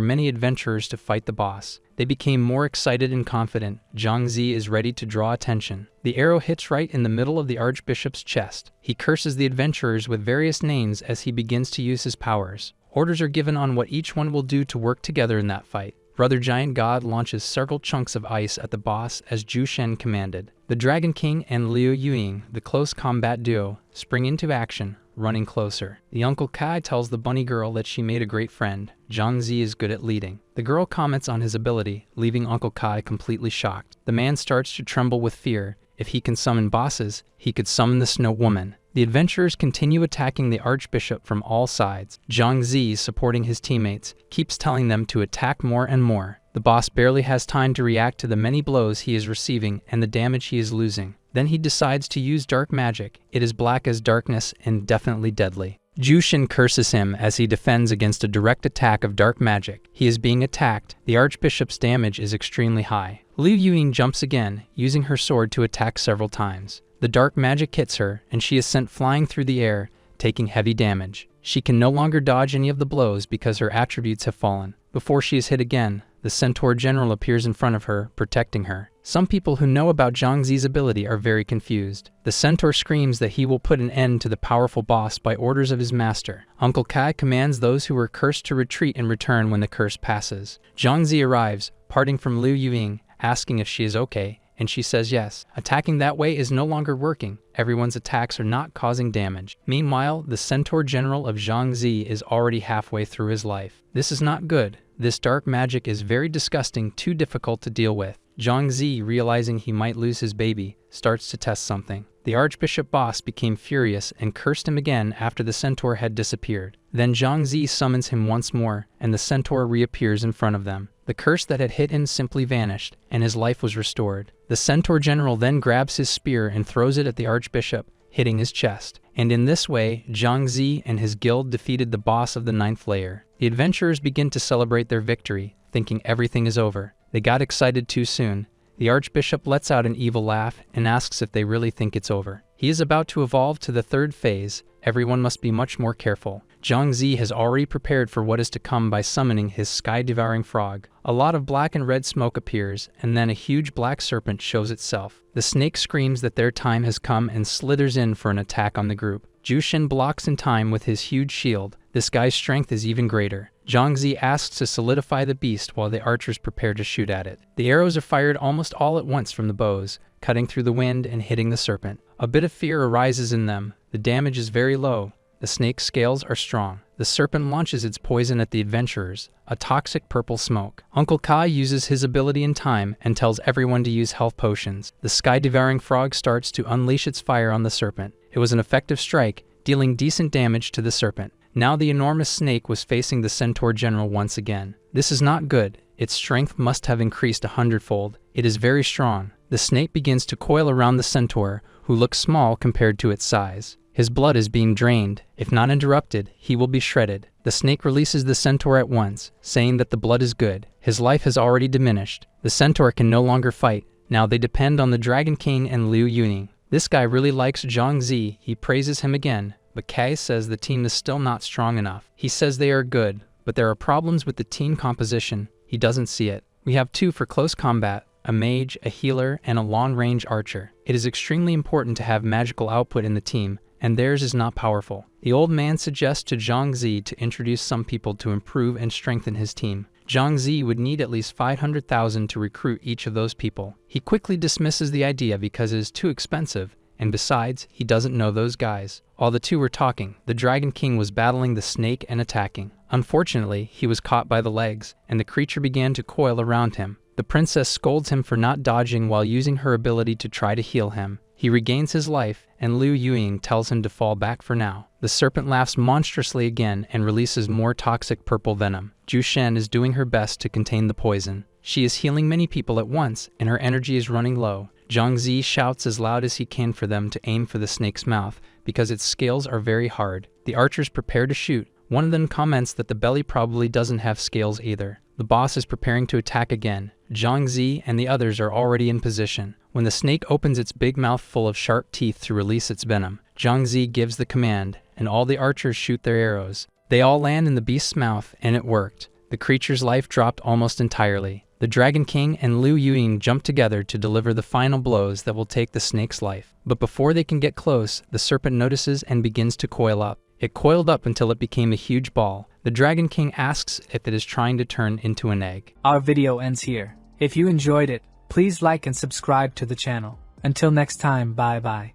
many adventurers to fight the boss. They became more excited and confident. Zhang Zi is ready to draw attention. The arrow hits right in the middle of the Archbishop's chest. He curses the adventurers with various names as he begins to use his powers. Orders are given on what each one will do to work together in that fight. Brother Giant God launches several chunks of ice at the boss as Zhu Shen commanded. The Dragon King and Liu Yuying, the close combat duo, spring into action, running closer. The Uncle Kai tells the bunny girl that she made a great friend. Zhang Zi is good at leading. The girl comments on his ability, leaving Uncle Kai completely shocked. The man starts to tremble with fear. If he can summon bosses, he could summon the Snow Woman. The adventurers continue attacking the Archbishop from all sides. Zhang Zi, supporting his teammates, keeps telling them to attack more and more. The boss barely has time to react to the many blows he is receiving and the damage he is losing. Then he decides to use dark magic. It is black as darkness and definitely deadly. Zhu Shen curses him as he defends against a direct attack of dark magic. He is being attacked. The Archbishop's damage is extremely high. Liu Yuying jumps again, using her sword to attack several times. The dark magic hits her, and she is sent flying through the air, taking heavy damage. She can no longer dodge any of the blows because her attributes have fallen. Before she is hit again, the Centaur General appears in front of her, protecting her. Some people who know about Zhang Zi's ability are very confused. The Centaur screams that he will put an end to the powerful boss by orders of his master. Uncle Kai commands those who were cursed to retreat and return when the curse passes. Zhang Zi arrives, parting from Liu Yuying, asking if she is okay, and she says yes. Attacking that way is no longer working. Everyone's attacks are not causing damage. Meanwhile, the Centaur General of Zhang Zi is already halfway through his life. This is not good. This dark magic is very disgusting, too difficult to deal with. Zhang Zi, realizing he might lose his baby, starts to test something. The Archbishop boss became furious and cursed him again after the centaur had disappeared. Then Zhang Zi summons him once more, and the centaur reappears in front of them. The curse that had hit him simply vanished, and his life was restored. The Centaur General then grabs his spear and throws it at the Archbishop, hitting his chest. And in this way, Zhang Zi and his guild defeated the boss of the 9th layer. The adventurers begin to celebrate their victory, thinking everything is over. They got excited too soon. The Archbishop lets out an evil laugh and asks if they really think it's over. He is about to evolve to the 3rd phase. Everyone must be much more careful. Zhang Zi has already prepared for what is to come by summoning his sky-devouring frog. A lot of black and red smoke appears, and then a huge black serpent shows itself. The snake screams that their time has come and slithers in for an attack on the group. Zhu Shen blocks in time with his huge shield. This guy's strength is even greater. Zhang Zi asks to solidify the beast while the archers prepare to shoot at it. The arrows are fired almost all at once from the bows, cutting through the wind and hitting the serpent. A bit of fear arises in them. The damage is very low. The snake's scales are strong. The serpent launches its poison at the adventurers, a toxic purple smoke. Uncle Kai uses his ability in time and tells everyone to use health potions. The sky-devouring frog starts to unleash its fire on the serpent. It was an effective strike, dealing decent damage to the serpent. Now the enormous snake was facing the Centaur General once again. This is not good. Its strength must have increased 100-fold. It is very strong. The snake begins to coil around the centaur, who looks small compared to its size. His blood is being drained. If not interrupted, he will be shredded. The snake releases the centaur at once, saying that the blood is good. His life has already diminished. The centaur can no longer fight. Now they depend on the Dragon King and Liu Yuying. This guy really likes Zhang Zi. He praises him again, but Kai says the team is still not strong enough. He says they are good, but there are problems with the team composition. He doesn't see it. We have 2 for close combat, a mage, a healer, and a long-range archer. It is extremely important to have magical output in the team, and theirs is not powerful. The old man suggests to Zhang Zi to introduce some people to improve and strengthen his team. Zhang Zi would need at least 500,000 to recruit each of those people. He quickly dismisses the idea because it is too expensive, and besides, he doesn't know those guys. While the 2 were talking, the Dragon King was battling the snake and attacking. Unfortunately, he was caught by the legs, and the creature began to coil around him. The princess scolds him for not dodging while using her ability to try to heal him. He regains his life, and Liu Yuying tells him to fall back for now. The serpent laughs monstrously again and releases more toxic purple venom. Zhu Shen is doing her best to contain the poison. She is healing many people at once, and her energy is running low. Zhang Zi shouts as loud as he can for them to aim for the snake's mouth, because its scales are very hard. The archers prepare to shoot. One of them comments that the belly probably doesn't have scales either. The boss is preparing to attack again. Zhang Zi and the others are already in position. When the snake opens its big mouth full of sharp teeth to release its venom, Zhang Zi gives the command, and all the archers shoot their arrows. They all land in the beast's mouth, and it worked. The creature's life dropped almost entirely. The Dragon King and Liu Yuying jump together to deliver the final blows that will take the snake's life. But before they can get close, the serpent notices and begins to coil up. It coiled up until it became a huge ball. The Dragon King asks if it is trying to turn into an egg. Our video ends here. If you enjoyed it, please like and subscribe to the channel. Until next time, bye bye.